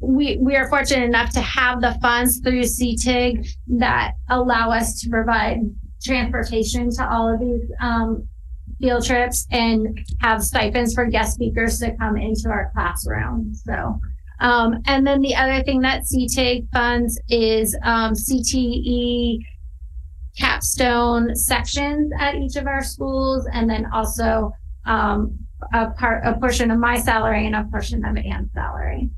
We are fortunate enough to have the funds through CTIG that allow us to provide transportation to all of these field trips and have stipends for guest speakers to come into our classroom. So. And then the other thing that CTIG funds is CTE capstone sections at each of our schools, and then also a portion of my salary and a portion of Anne's salary.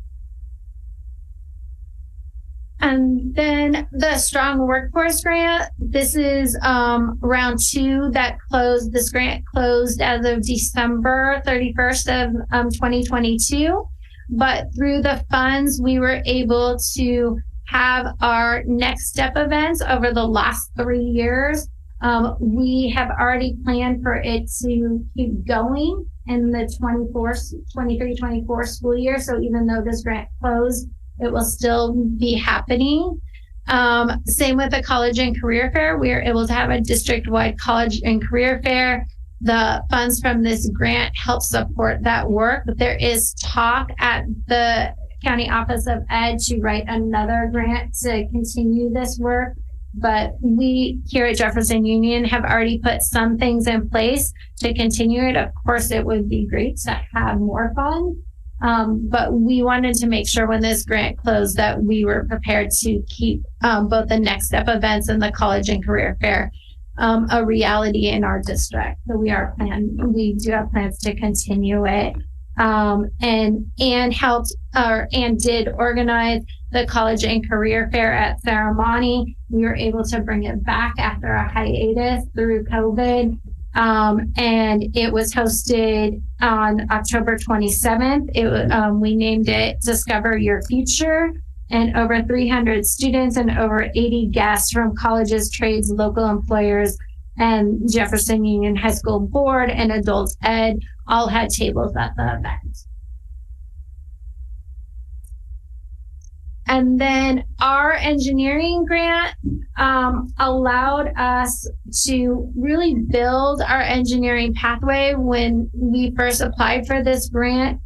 And then the Strong Workforce Grant. This is round 2 that closed. This grant closed as of December 31st of 2022. But through the funds, we were able to have our next step events over the last 3 years We have already planned for it to keep going in the 23-24 school year. So even though this grant closed, it will still be happening. Same with the college and career fair. We are able to have a district-wide college and career fair. The funds from this grant help support that work. There is talk at the County Office of Ed to write another grant to continue this work. But we here at Jefferson Union have already put some things in place to continue it. Of course, it would be great to have more funds. But we wanted to make sure when this grant closed that we were prepared to keep both the Next Step events and the college and career fair a reality in our district. So we do have plans to continue it. And did organize the college and career fair at Serramonte. We were able to bring it back after a hiatus through COVID. And it was hosted on October 27th. We named it Discover Your Future, and over 300 students and over 80 guests from colleges, trades, local employers, and Jefferson Union High School Board and Adult Ed all had tables at the event. And then our engineering grant allowed us to really build our engineering pathway. When we first applied for this grant,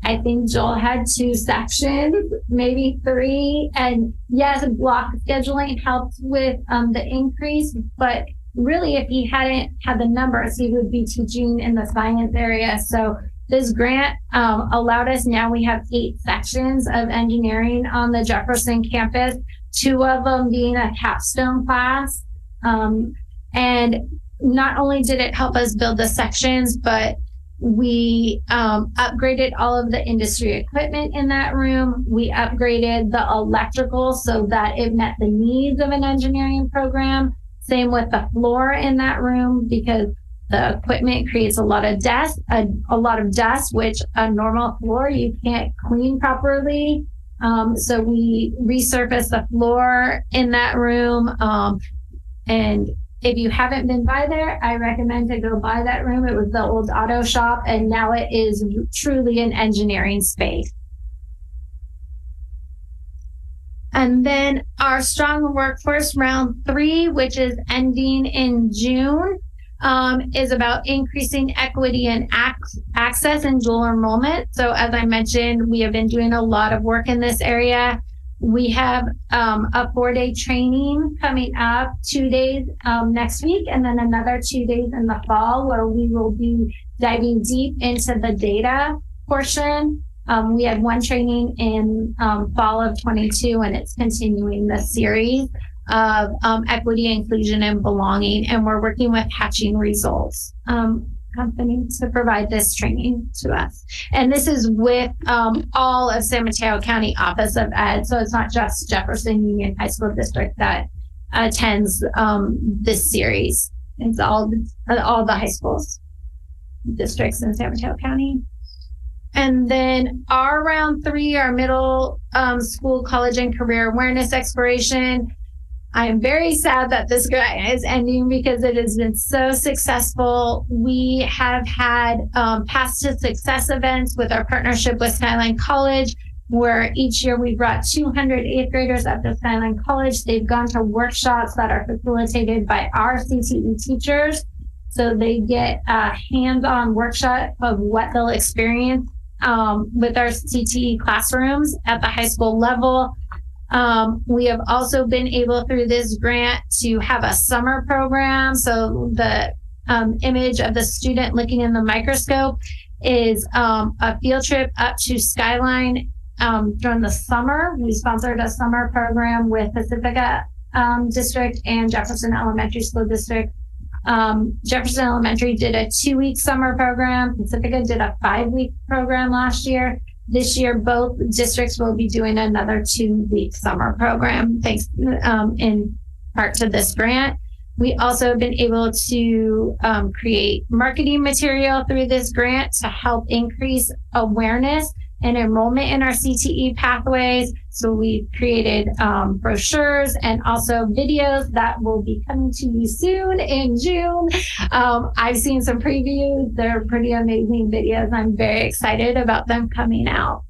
I think Joel had 2 sections, maybe 3. And yes, block scheduling helped with the increase, but really if he hadn't had the numbers, he would be teaching in the science area. So this grant allowed us, now we have 8 sections of engineering on the Jefferson campus, 2 of them being a capstone class. And not only did it help us build the sections, but we upgraded all of the industry equipment in that room. We upgraded the electrical so that it met the needs of an engineering program. Same with the floor in that room, because the equipment creates a lot of dust, which a normal floor you can't clean properly. So we resurfaced the floor in that room. And if you haven't been by there, I recommend to go by that room. It was the old auto shop, and now it is truly an engineering space. And then our Strong Workforce Round 3, which is ending in June, is about increasing equity and access and dual enrollment. So as I mentioned, we have been doing a lot of work in this area. We have a 4-day training coming up, 2 days next week, and then another 2 days in the fall where we will be diving deep into the data portion. We had 1 training in fall of 22, and it's continuing the series of equity, inclusion, and belonging. And we're working with Hatching Results company to provide this training to us. And this is with all of San Mateo County Office of Ed. So it's not just Jefferson Union High School District that attends this series. It's all the high schools districts in San Mateo County. And then our round 3, our middle school, college, and career awareness exploration. I am very sad that this grant is ending because it has been so successful. We have had Path to Success events with our partnership with Skyline College, where each year we brought 200 8th graders up to Skyline College. They've gone to workshops that are facilitated by our CTE teachers. So they get a hands-on workshop of what they'll experience with our CTE classrooms at the high school level. We have also been able through this grant to have a summer program. So the image of the student looking in the microscope is a field trip up to Skyline during the summer. We sponsored a summer program with Pacifica District and Jefferson Elementary School District. Jefferson Elementary did a 2-week summer program. Pacifica did a 5-week program last year. This year, both districts will be doing another 2-week summer program, thanks in part to this grant. We also have been able to create marketing material through this grant to help increase awareness and enrollment in our CTE pathways. So we've created brochures and also videos that will be coming to you soon in June. I've seen some previews. They're pretty amazing videos. I'm very excited about them coming out.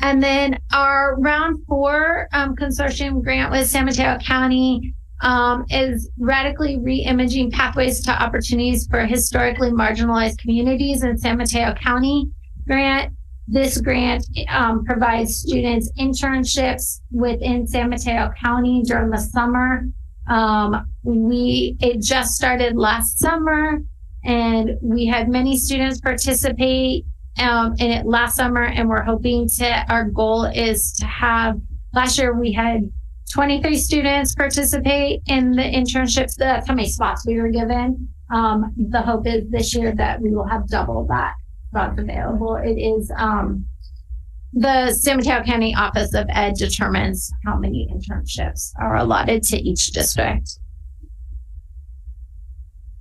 And then our round 4 consortium grant with San Mateo County is radically re-imaging pathways to opportunities for historically marginalized communities in San Mateo County grant. This grant provides students internships within San Mateo County during the summer. It just started last summer, and we had many students participate in it last summer, and we're hoping our goal is to have, last year we had 23 students participate in the internships. That's how many spots we were given. The hope is this year that we will have double that spots available. It is the San Mateo County Office of Ed determines how many internships are allotted to each district.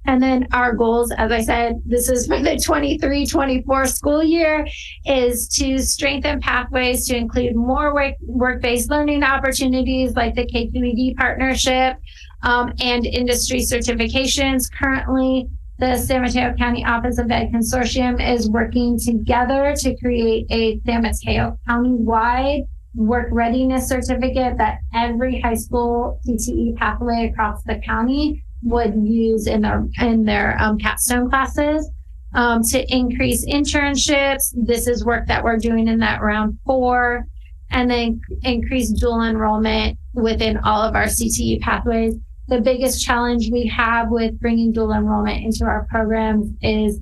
And then our goals, as I said, this is for the 23-24 school year, is to strengthen pathways to include more work-based learning opportunities like the KQED partnership and industry certifications. Currently, the San Mateo County Office of Ed Consortium is working together to create a San Mateo County-wide work readiness certificate that every high school CTE pathway across the county would use in their capstone classes to increase internships. This is work that we're doing in that round 4, and then increase dual enrollment within all of our CTE pathways. The biggest challenge we have with bringing dual enrollment into our programs is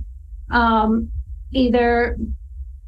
either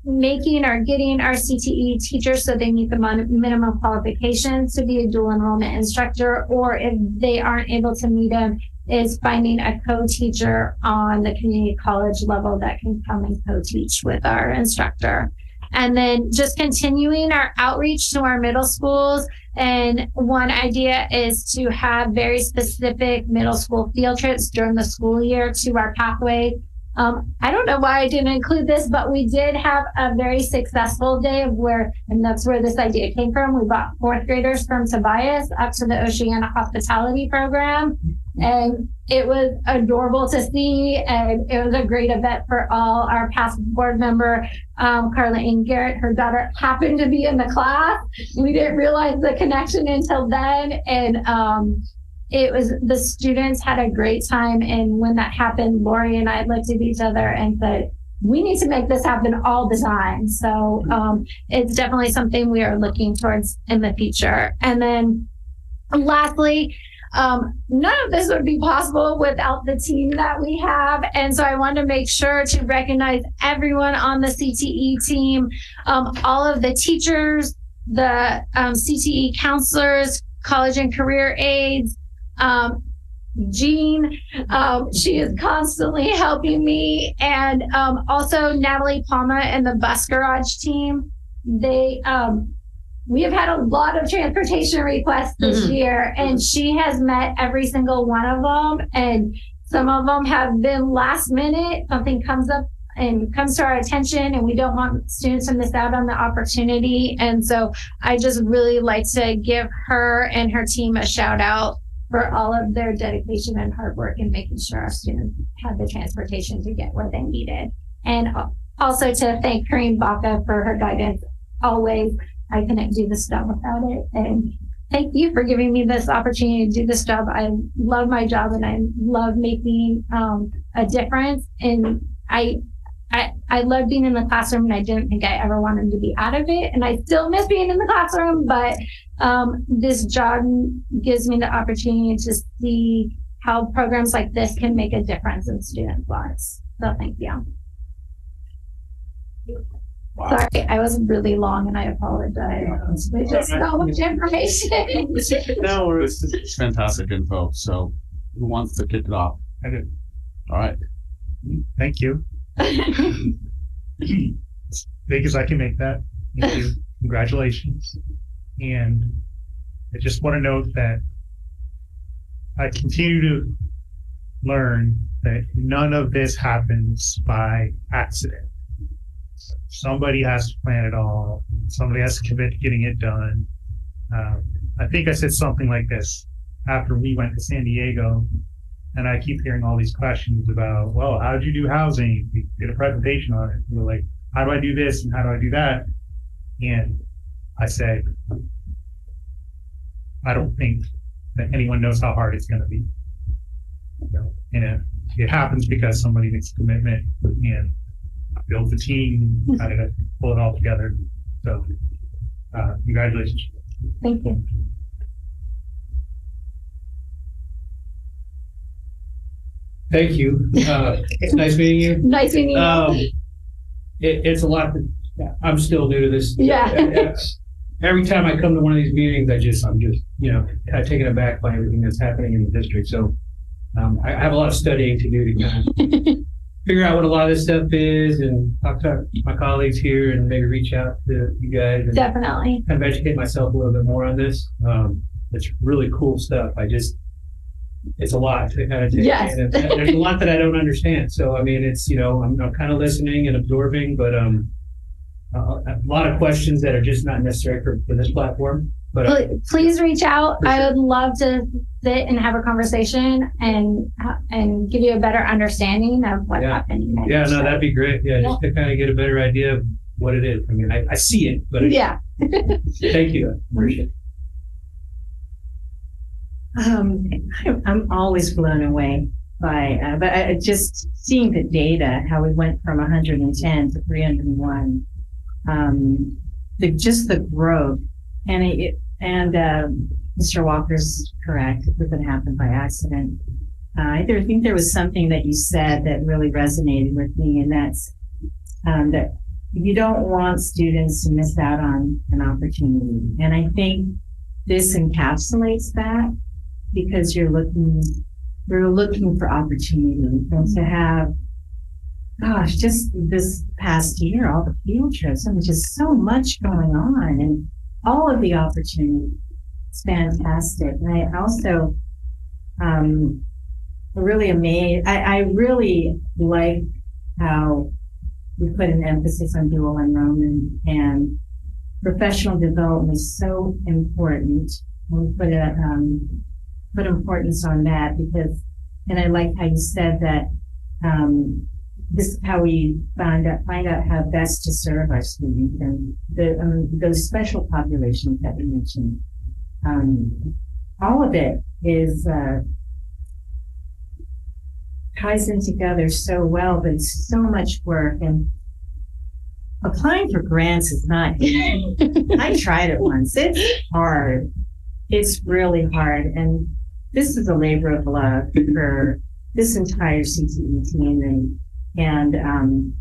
making or getting our CTE teachers so they meet the minimum qualifications to be a dual enrollment instructor, or if they aren't able to meet them, is finding a co-teacher on the community college level that can come and co-teach with our instructor. And then just continuing our outreach to our middle schools. And one idea is to have very specific middle school field trips during the school year to our pathway. I don't know why I didn't include this, but we did have a very successful day and that's where this idea came from. We brought 4th graders from Tobias up to the Oceana Hospitality Program, and it was adorable to see, and it was a great event for all. Our past board member, Carla Ann Garrett, her daughter happened to be in the class. We didn't realize the connection until then, and the students had a great time. And when that happened, Lori and I looked at each other and said, we need to make this happen all the time. So it's definitely something we are looking towards in the future. And then lastly, none of this would be possible without the team that we have. And so I want to make sure to recognize everyone on the CTE team, all of the teachers, the CTE counselors, college and career aides, Jean, she is constantly helping me, and also Natalie Palma and the bus garage team. We have had a lot of transportation requests this year, and she has met every single one of them, and some of them have been last minute. Something comes up and comes to our attention, and we don't want students to miss out on the opportunity. And so I just really like to give her and her team a shout out for all of their dedication and hard work in making sure our students had the transportation to get where they needed. And also to thank Kareem Baca for her guidance. Always, I couldn't do this job without it. And thank you for giving me this opportunity to do this job. I love my job, and I love making a difference. And I love being in the classroom, and I didn't think I ever wanted to be out of it. And I still miss being in the classroom, but this job gives me the opportunity to see how programs like this can make a difference in students' lives. So thank you. Wow. Sorry, I was really long, and I apologize. There's just so much information. No, this is fantastic info. So who wants to kick it off? I did. All right. Thank you. Big as I can make that. Thank you. Congratulations. And I just want to note that I continue to learn that none of this happens by accident. somebody has to plan it all. Somebody has to commit to getting it done. I think I said something like this after we went to San Diego, and I keep hearing all these questions about, well, how did you do housing? We did a presentation on it. We're like, how do I do this and how do I do that? And I said, I don't think that anyone knows how hard it's going to be. And it happens because somebody makes a commitment and builds a team, kind of pull it all together. So, congratulations. Thank you. Thank you. It's nice meeting you. Nice meeting you. It's a lot. I'm still new to this. Yeah. Every time I come to one of these meetings, I'm just, kind of taken aback by everything that's happening in the district. So, I have a lot of studying to do to kind of figure out what a lot of this stuff is, and talk to my colleagues here, and maybe reach out to you guys. And Definitely. kind of educate myself a little bit more on this. It's really cool stuff. It's a lot to kind of take Yes. in. And there's a lot that I don't understand. So, I mean, it's, I'm kind of listening and absorbing, but a lot of questions that are just not necessary for this platform. But Please reach out. I would love to sit and have a conversation and give you a better understanding of what's happening. Yeah, no, that'd be great. Yeah, just to kind of get a better idea of what it is. I mean, I see it, but yeah. Thank you. I appreciate it. I'm always blown away by, but just seeing the data, how we went from 110 to 301, just the growth, and Mr. Walker's correct. It didn't happen by accident. I think there was something that you said that really resonated with me, and that's that you don't want students to miss out on an opportunity. And I think this encapsulates that, because you're looking for opportunity, and to have, gosh, just this past year, all the field trips, I mean, just so much going on, and all of the opportunity. It's fantastic. And I also really amazed. I really like how we put an emphasis on dual enrollment, and professional development is so important. We put importance on that, because, and I like how you said that this is how we find out how best to serve our students, and those special populations that you mentioned. All of it is ties in together so well, but it's so much work, and applying for grants is not easy. I tried it once. It's hard. It's really hard, and this is a labor of love for this entire CTE team, and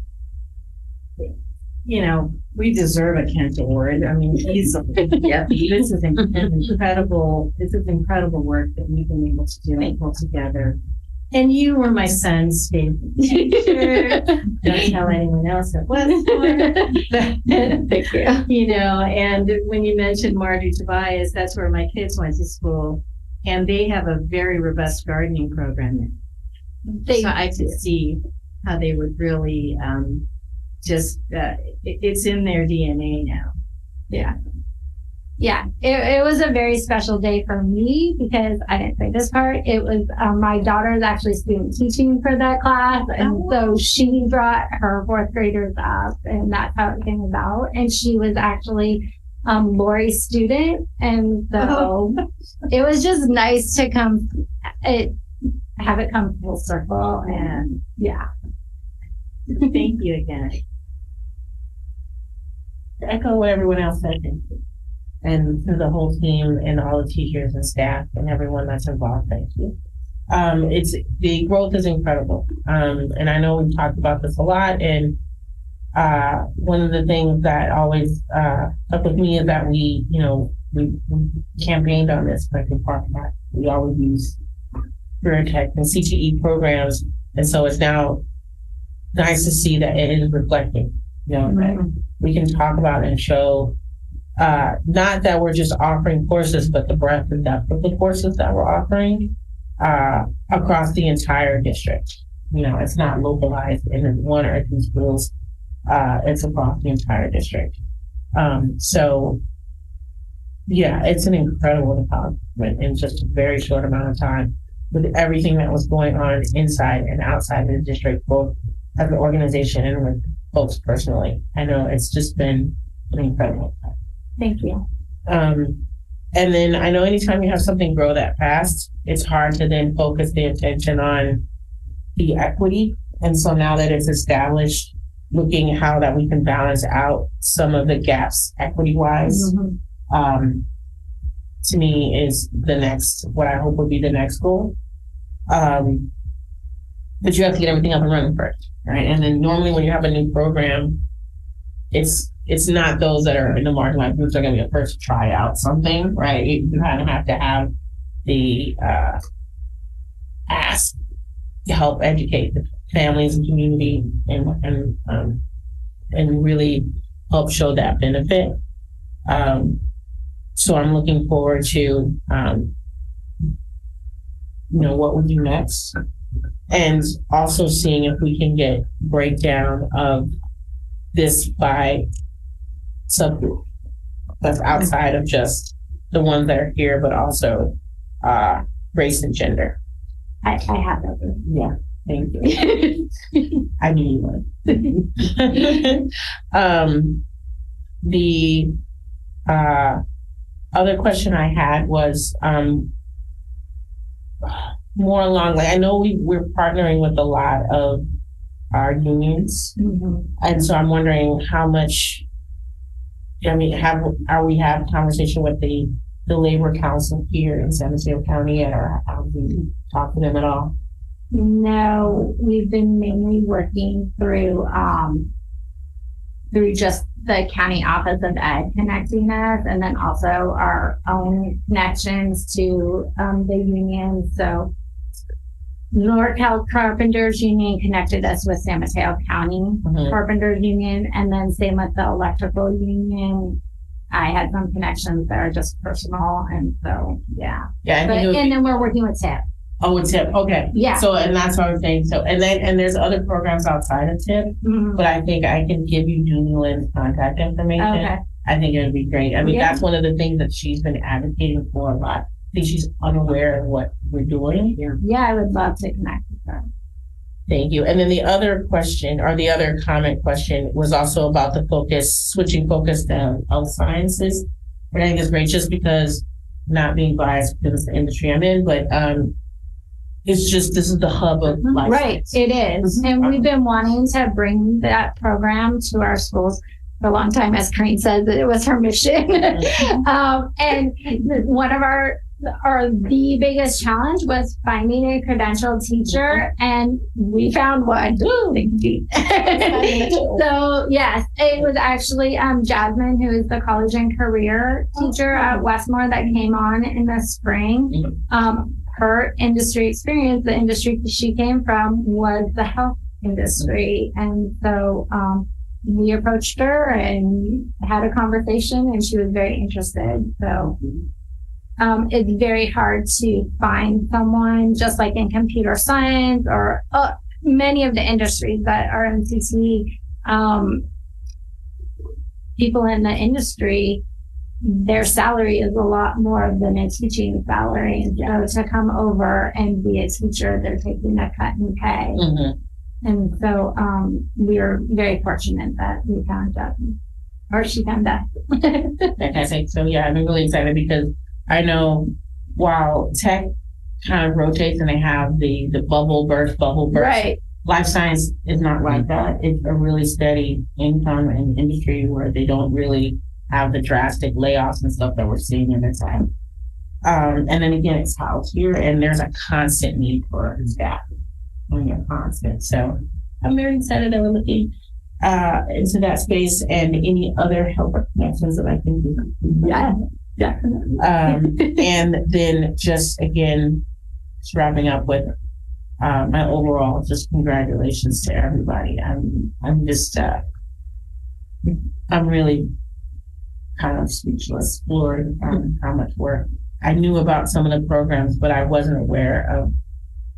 we deserve a Kent Award. I mean, easily. Yeah, this is incredible. This is incredible work that we've been able to do and pull together. And you were my son's favorite teacher. Don't tell anyone else that was Thank you. And when you mentioned Marty Tobias, that's where my kids went to school, and they have a very robust gardening program. So I could see how they would really it's in their DNA now. Yeah. Yeah. It was a very special day for me, because I didn't say this part. It was my daughter's actually student teaching for that class. And so she brought her fourth graders up, and that's how it came about. And she was actually Lori's student. And so it was just nice to have it come full circle. And yeah. Thank you again. To echo what everyone else said, thank you. And to the whole team and all the teachers and staff and everyone that's involved, thank you. The growth is incredible. And I know we've talked about this a lot, and one of the things that always stuck with me is that we campaigned on this, like in part. We always use career tech and CTE programs, and so it's now nice to see that it is reflecting, that we can talk about and show, not that we're just offering courses, but the breadth and depth of the courses that we're offering across the entire district. It's not localized in one or two schools. It's across the entire district. So yeah, it's an incredible accomplishment in just a very short amount of time with everything that was going on inside and outside of the district, both as an organization and with folks personally. I know it's just been an incredible time. Thank you. And then I know anytime you have something grow that fast, it's hard to then focus the attention on the equity. And so now that it's established, looking at how that we can balance out some of the gaps equity-wise, to me is the next, what I hope will be the next goal. But you have to get everything up and running first, right? And then normally when you have a new program, it's not those that are in the marginalized groups are going to be the first to try out something, right? You kind of have to have the ask to help educate the families and community and really help show that benefit. So I'm looking forward to what we do next, and also seeing if we can get breakdown of this by subgroup that's outside of just the ones that are here, but also race and gender. I have that. Yeah, thank you. I knew you would. The other question I had was more along, like, I know we're partnering with a lot of our unions, and so I'm wondering how much. I mean, are we having conversation with the labor council here in San Mateo County, or have we talked to them at all? No, we've been mainly working through just the county office of ed connecting us, and then also our own connections to the union. So NorCal Carpenters Union connected us with San Mateo County Carpenters Union, and then same with the electrical union. I had some connections that are just personal, and so yeah. Yeah, and then we're working with TIP. Oh, with TIP, okay. Yeah. So, and that's what I was saying. So, and there's other programs outside of TIP, but I think I can give you Julie Lynn's contact information. Okay. I think it would be great. I mean, that's one of the things that she's been advocating for a lot. I think she's unaware of what we're doing. Yeah, I would love to connect with her. Thank you. And then the other question, or the other comment question, was also about the switching focus to health sciences. But I think it's great, just because, not being biased because it's the industry I'm in, but it's just, this is the hub of life. Right, it is. And we've been wanting to bring that program to our schools for a long time, as Corinne said, that it was her mission. And one of the biggest challenge was finding a credentialed teacher, and we found one. So yes, it was actually Jasmine, who is the college and career teacher at Westmore, that came on in the spring. Her industry experience, the industry she came from, was the health industry, and so we approached her and had a conversation, and she was very interested. So it's very hard to find someone, just like in computer science or many of the industries that are in CTE. People in the industry, their salary is a lot more than a teaching salary. And so to come over and be a teacher, they're taking a cut in pay. And so we are very fortunate that we found Jasmine, or she found us. Fantastic. So yeah, I'm really excited because I know while tech kind of rotates and they have the bubble burst, right. Life science is not like that. It's a really steady income and industry where they don't really have the drastic layoffs and stuff that we're seeing in this time. And then again, it's housed here, and there's a constant need for staff. Constant. So I'm very excited that we're looking into that space, and any other help connections that I can do. Yeah, definitely. And then just again, just wrapping up with my overall just congratulations to everybody. I'm just I'm really kind of speechless, floored how much work. I knew about some of the programs, but I wasn't aware of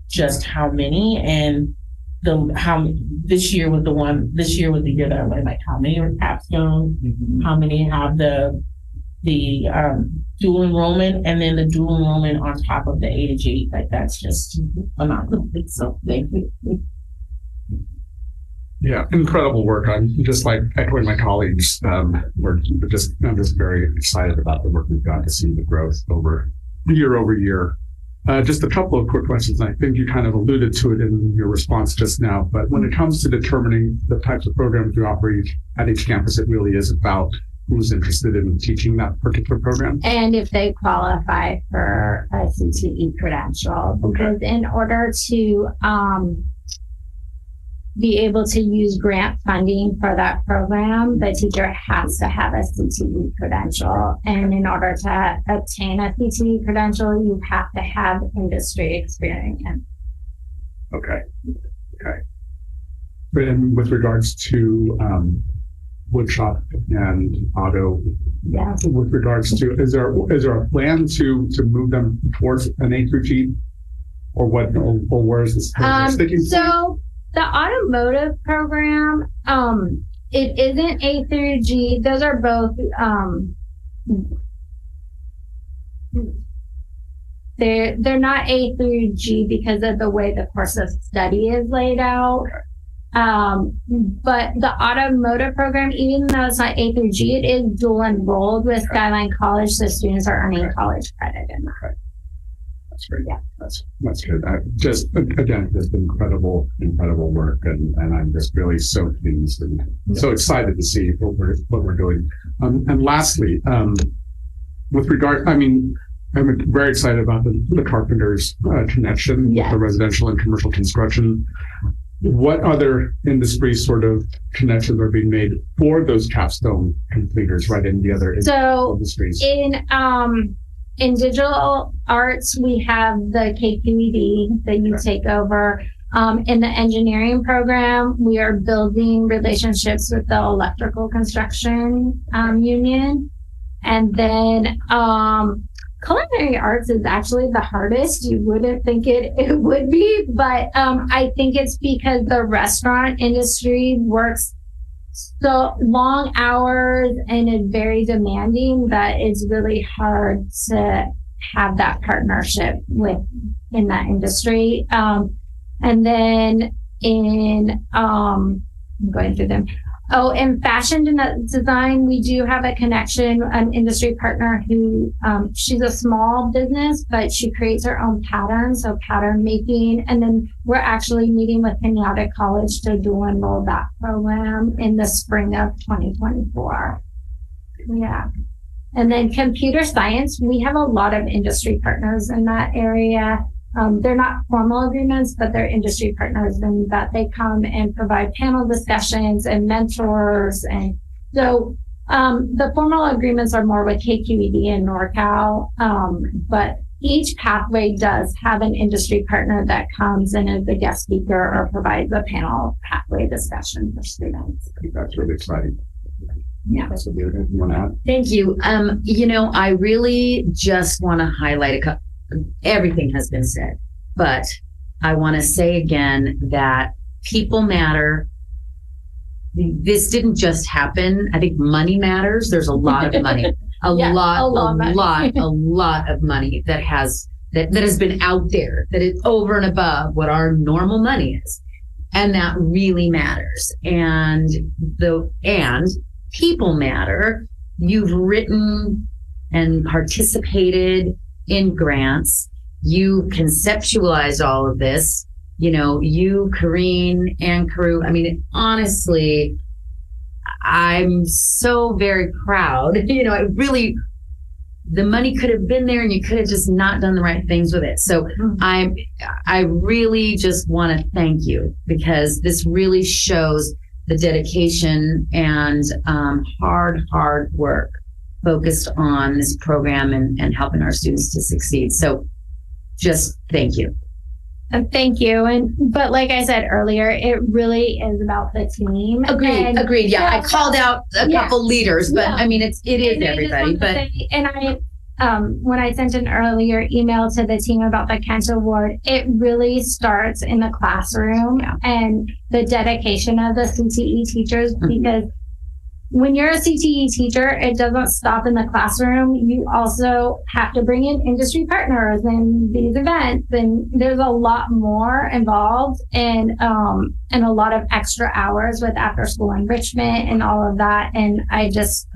just how many. And this year was the year that I learned like how many are capstone, how many have the dual enrollment, and then the dual enrollment on top of the A to G. Like that's just phenomenal. So thank you. Yeah, incredible work. I'm just like echoing my colleagues. I'm just very excited about the work we've got to see the growth over year. Just a couple of quick questions. I think you kind of alluded to it in your response just now, but when it comes to determining the types of programs we operate at each campus, it really is about who's interested in teaching that particular program. And if they qualify for a CTE credential, because in order to be able to use grant funding for that program, the teacher has to have a CTE credential. And in order to obtain a CTE credential, you have to have industry experience. Okay. And with regards to woodshop and auto, with regards to, is there a plan to move them towards an A through G, or what, or where is this sticking? So the automotive program, it isn't A through G. Those are both, they're not A through G because of the way the course of study is laid out. But the automotive program, even though it's not A through G, it is dual enrolled with Skyline College, so students are earning college credit in that. That's great. Yeah, that's good. Just again, just incredible work, and I'm just really so pleased and so excited to see what we're doing. And lastly, with regard, I'm very excited about the Carpenters connection with the residential and commercial construction. What other industry sort of connections are being made for those capstone completers right in the other industries? In digital arts, we have the KQED that you take over. In the engineering program, we are building relationships with the electrical construction union. And then culinary arts is actually the hardest. You wouldn't think it would be, but I think it's because the restaurant industry works so long hours and is very demanding that it's really hard to have that partnership in that industry. And then I'm going through them. In fashion design, we do have a connection, an industry partner who, she's a small business, but she creates her own patterns, so pattern making. And then we're actually meeting with Kenyatta College to dual enroll that program in the spring of 2024. Yeah. And then computer science, we have a lot of industry partners in that area. They're not formal agreements, but they're industry partners, and that they come and provide panel discussions and mentors. And so the formal agreements are more with KQED and NorCal, but each pathway does have an industry partner that comes and is a guest speaker or provides a panel pathway discussion for students. I think that's really exciting. Yeah. That's a good thing you want to add. Thank you. I really just want to highlight everything has been said, but I want to say again that people matter. This didn't just happen. I think money matters. There's a lot of money, a lot of money that has been out there that is over and above what our normal money is. And that really matters. And people matter. You've written and participated in grants. You conceptualized all of this, you, Kareen, and Karu. Honestly, I'm so very proud. The money could have been there and you could have just not done the right things with it. So I really just want to thank you, because this really shows the dedication and hard work focused on this program and helping our students to succeed. So just thank you. Thank you. But like I said earlier, it really is about the team. Agreed. Yeah. I called out a couple leaders, but it is everybody. when I sent an earlier email to the team about the Kent Award, it really starts in the classroom and the dedication of the CTE teachers, because when you're a CTE teacher, it doesn't stop in the classroom. You also have to bring in industry partners and these events, and there's a lot more involved, and a lot of extra hours with after school enrichment and all of that. And I just,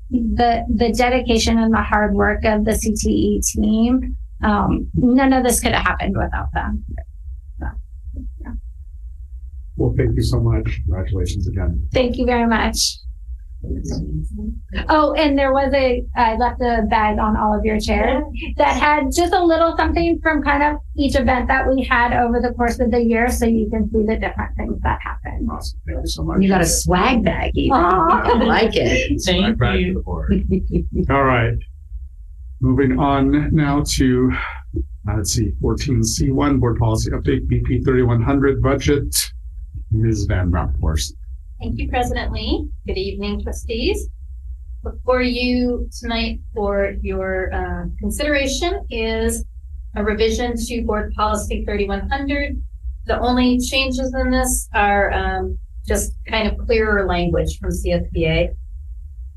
the dedication and the hard work of the CTE team, none of this could have happened without them. So, yeah. Well, thank you so much. Congratulations again. Thank you very much. Oh, and there was I left a bag on all of your chairs that had just a little something from kind of each event that we had over the course of the year, so you can see the different things that happened. Awesome. Thank you so much. You got a swag bag even. I like it. Thank you. All right. Moving on now to, let's see, 14C1, Board Policy Update, BP 3100 Budget. Ms. Van Rampforst. Thank you, President Lee. Good evening, trustees. Before you tonight for your consideration is a revision to Board Policy 3100. The only changes in this are just kind of clearer language from CSBA.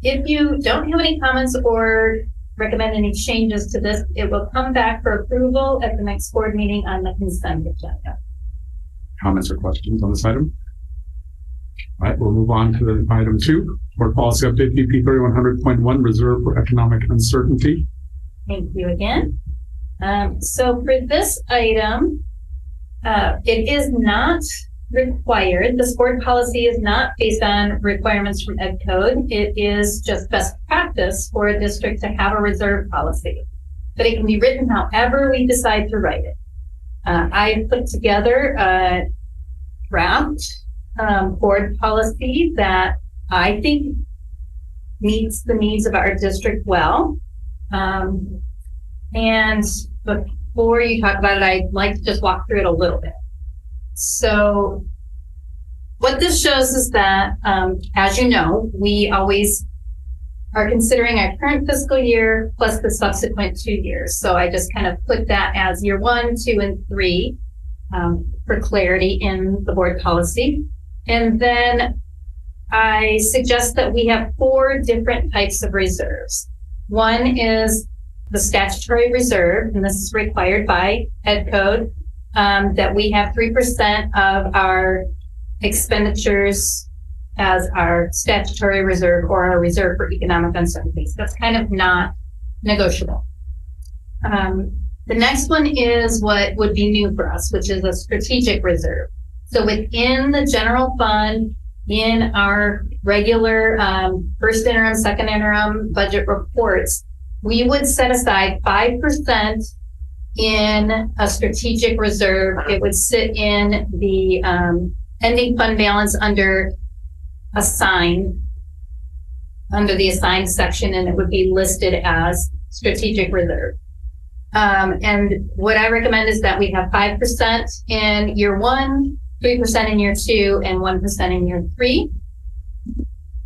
If you don't have any comments or recommend any changes to this, it will come back for approval at the next board meeting on the consent agenda. Comments or questions on this item? All right, we'll move on to item 2, Board Policy Update, BP 3100.1, Reserve for Economic Uncertainty. Thank you again. So for this item, it is not required. This board policy is not based on requirements from Ed Code. It is just best practice for a district to have a reserve policy, but it can be written however we decide to write it. I put together a draft board policy that I think meets the needs of our district well. And before you talk about it, I'd like to just walk through it a little bit. So what this shows is that, as you know, we always are considering our current fiscal year plus the subsequent 2 years. So I just kind of put that as year 1, 2, and 3 for clarity in the board policy. And then I suggest that we have 4 different types of reserves. One is the statutory reserve, and this is required by Ed Code, that we have 3% of our expenditures as our statutory reserve or our reserve for economic uncertainties. That's kind of not negotiable. The next one is what would be new for us, which is a strategic reserve. So within the general fund, in our regular first interim, second interim budget reports, we would set aside 5% in a strategic reserve. It would sit in the ending fund balance under assigned, under the assigned section, and it would be listed as strategic reserve. And what I recommend is that we have 5% in year 1, 3% in year 2, and 1% in year 3.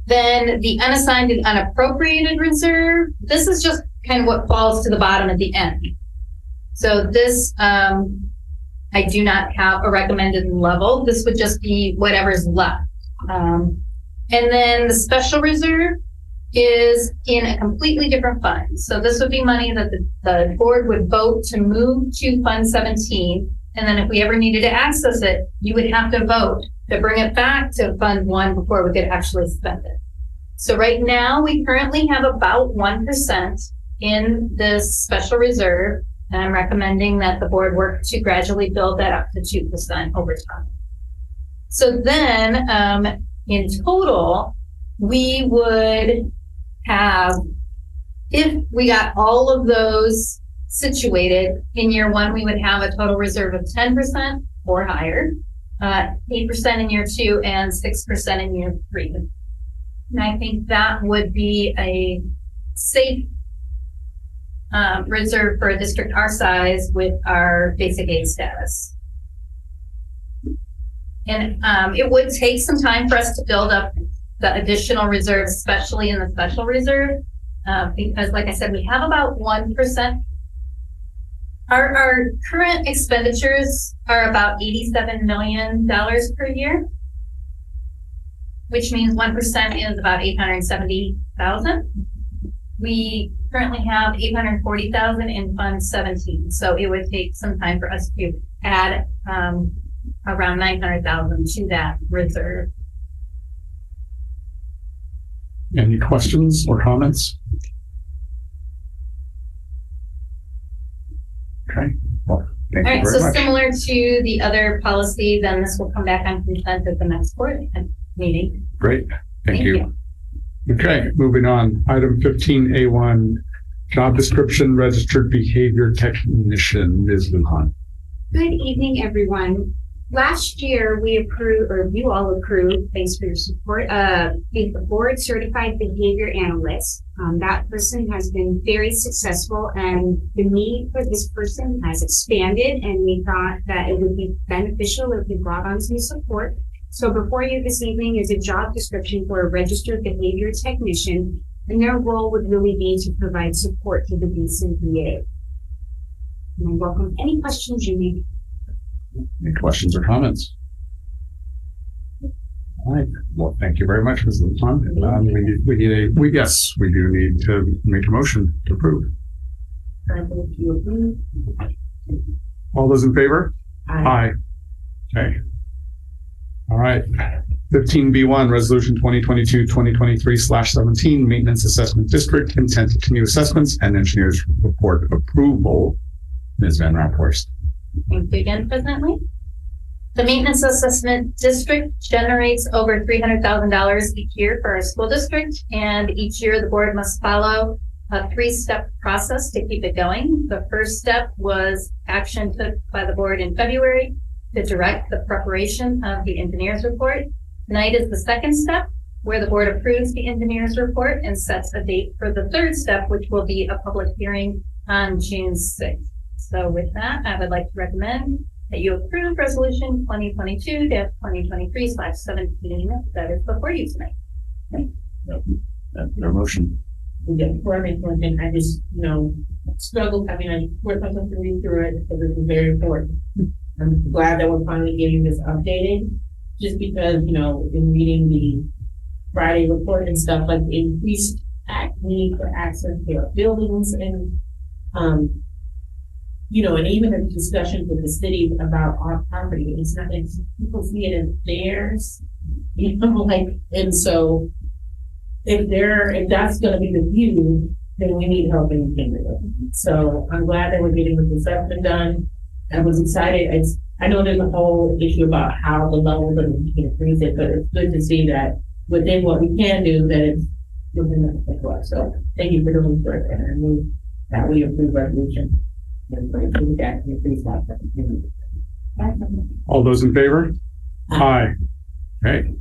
Then the unassigned and unappropriated reserve, this is just kind of what falls to the bottom at the end. So this, I do not have a recommended level. This would just be whatever's left. And then the special reserve is in a completely different fund. So this would be money that the board would vote to move to Fund 17. And then if we ever needed to access it, you would have to vote to bring it back to Fund 1 before we could actually spend it. So right now, we currently have about 1% in this special reserve. And I'm recommending that the board work to gradually build that up to 2% over time. So then, in total, we would have, if we got all of those situated in year 1, we would have a total reserve of 10% or higher, 8% in year 2, and 6% in year 3. And I think that would be a safe reserve for a district our size with our basic aid status. And it would take some time for us to build up the additional reserves, especially in the special reserve. because like I said, we have about 1%. Our current expenditures are about $87 million per year, which means 1% is about 870,000. We currently have 840,000 in Fund 17, so it would take some time for us to add around 900,000 to that reserve. Any questions or comments? Okay. Well, thank All you right, very so much. similar to the other policy, then this will come back on consent at the next board meeting. Great. Thank you. Okay, moving on. Item 15A1, job description, registered behavior technician, Ms. Lujan. Good evening, everyone. Last year, we approved, or you all approved, thanks for your support, a board certified behavior analyst. That person has been very successful, and the need for this person has expanded, and we thought that it would be beneficial if we brought on some support. So before you this evening is a job description for a registered behavior technician, and their role would really be to provide support to the BCBA. And I welcome any questions you may have. Any questions or comments? All right. Well, thank you very much, Ms. Lujan. We do need to make a motion to approve. All those in favor? Aye. Okay. All right. 15B1, Resolution 2022-2023/17, Maintenance Assessment District, Intent to Continue Assessments and Engineers Report Approval. Ms. Van Raaphorst. Thank you again, President Lee. The Maintenance Assessment District generates over $300,000 each year for our school district, and each year the board must follow a 3-step process to keep it going. The first step was action took by the board in February to direct the preparation of the engineer's report. Tonight is the second step, where the board approves the engineer's report and sets a date for the third step, which will be a public hearing on June 6th. So with that, I would like to recommend that you approve resolution 2022-2023/17 that is before you tonight. No motion. Yeah, before I make one thing, I just, struggled. I mean, I worked myself to read through it because it was very important. I'm glad that we're finally getting this updated, just because, in reading the Friday report and stuff, like increased need for access to our buildings and, and even in discussions with the city about our property, it's not, people see it as theirs, and so if that's going to be the view, then we need help in it. So I'm glad that we're getting this assessment done. I was excited. I know there's a whole issue about how the levels and we can freeze it, but it's good to see that within what we can do, that it's within that as well. So thank you for doing this work, and I move that we approve resolution. All those in favor? Aye. Okay.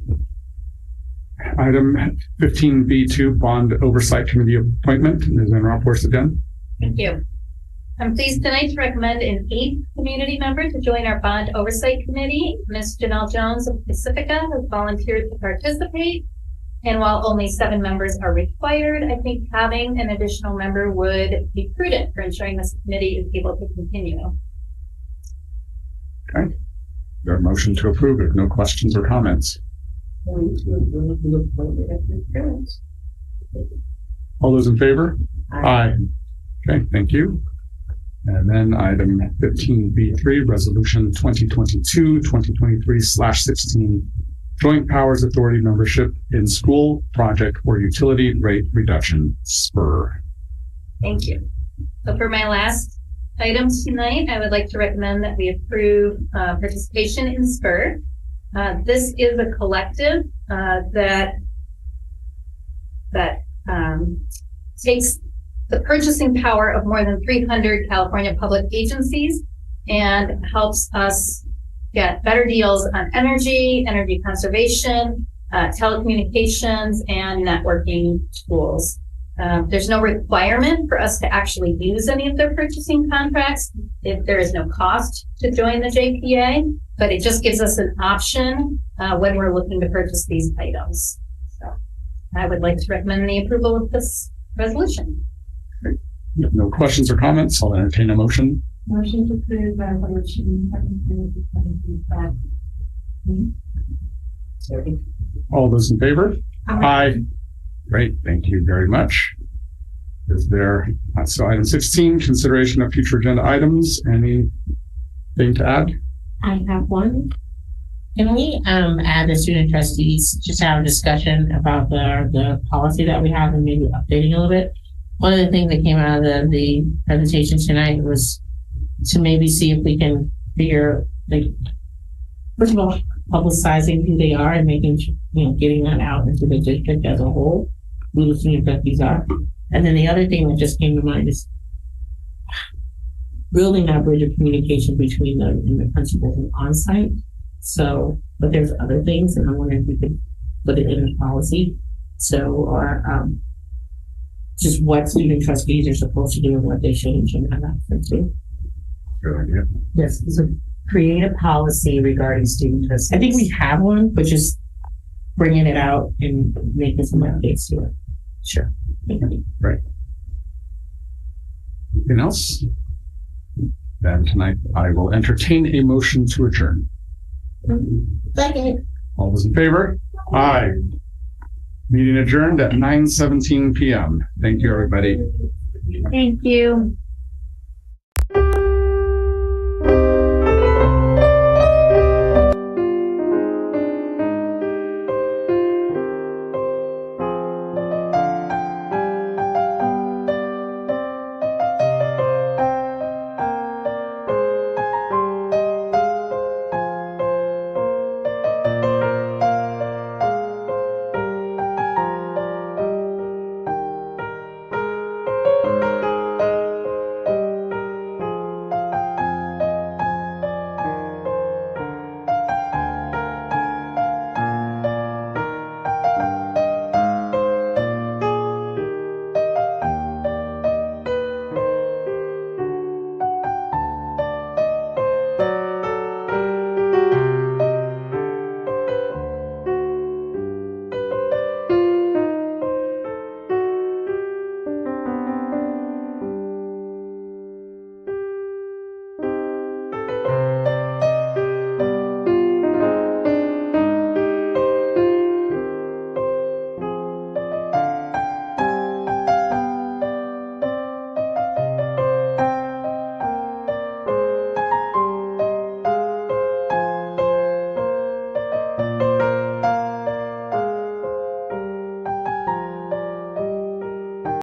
Item 15B2, Bond Oversight Committee appointment. Ms. Van Raaphorst again. Thank you. I'm pleased tonight to recommend an 8th community member to join our Bond Oversight Committee. Ms. Janelle Jones of Pacifica has volunteered to participate. And while only 7 members are required, I think having an additional member would be prudent for ensuring this committee is able to continue. Okay. Your motion to approve it. No questions or comments. All those in favor? Aye. Okay, thank you. And then item 15B3, Resolution 2022-2023/16, Joint Powers Authority membership in school project or utility rate reduction, SPUR. Thank you. So for my last items tonight, I would like to recommend that we approve participation in SPUR. This is a collective that takes the purchasing power of more than 300 California public agencies and helps us get better deals on energy conservation, telecommunications, and networking tools. There's no requirement for us to actually use any of their purchasing contracts if there is no cost to join the JPA, but it just gives us an option when we're looking to purchase these items. So I would like to recommend the approval of this resolution. If no questions or comments, I'll entertain a motion. Motion to approve resolution 1725. All those in favor? Aye. Great, thank you very much. Is there, so item 16, consideration of future agenda items. Anything to add? I have one. Can we add the student trustees, just have a discussion about the policy that we have and maybe updating a little bit? One of the things that came out of the presentation tonight was to maybe see if we can figure, like, first of all, publicizing who they are and making, getting that out into the district as a whole, who the student trustees are. And then the other thing that just came to mind is building that bridge of communication between them and the principals and on-site. So, but there's other things, and I'm wondering if we could put it in the policy. So, or just what student trustees are supposed to do and what they should and shouldn't have access to. Good idea. Yes, so create a policy regarding student trustees. I think we have one, but just bringing it out and making some updates to it. Sure. Right. Anything else? Then tonight I will entertain a motion to adjourn. Second. All those in favor? Aye. Meeting adjourned at 9:17 p.m. Thank you, everybody. Thank you.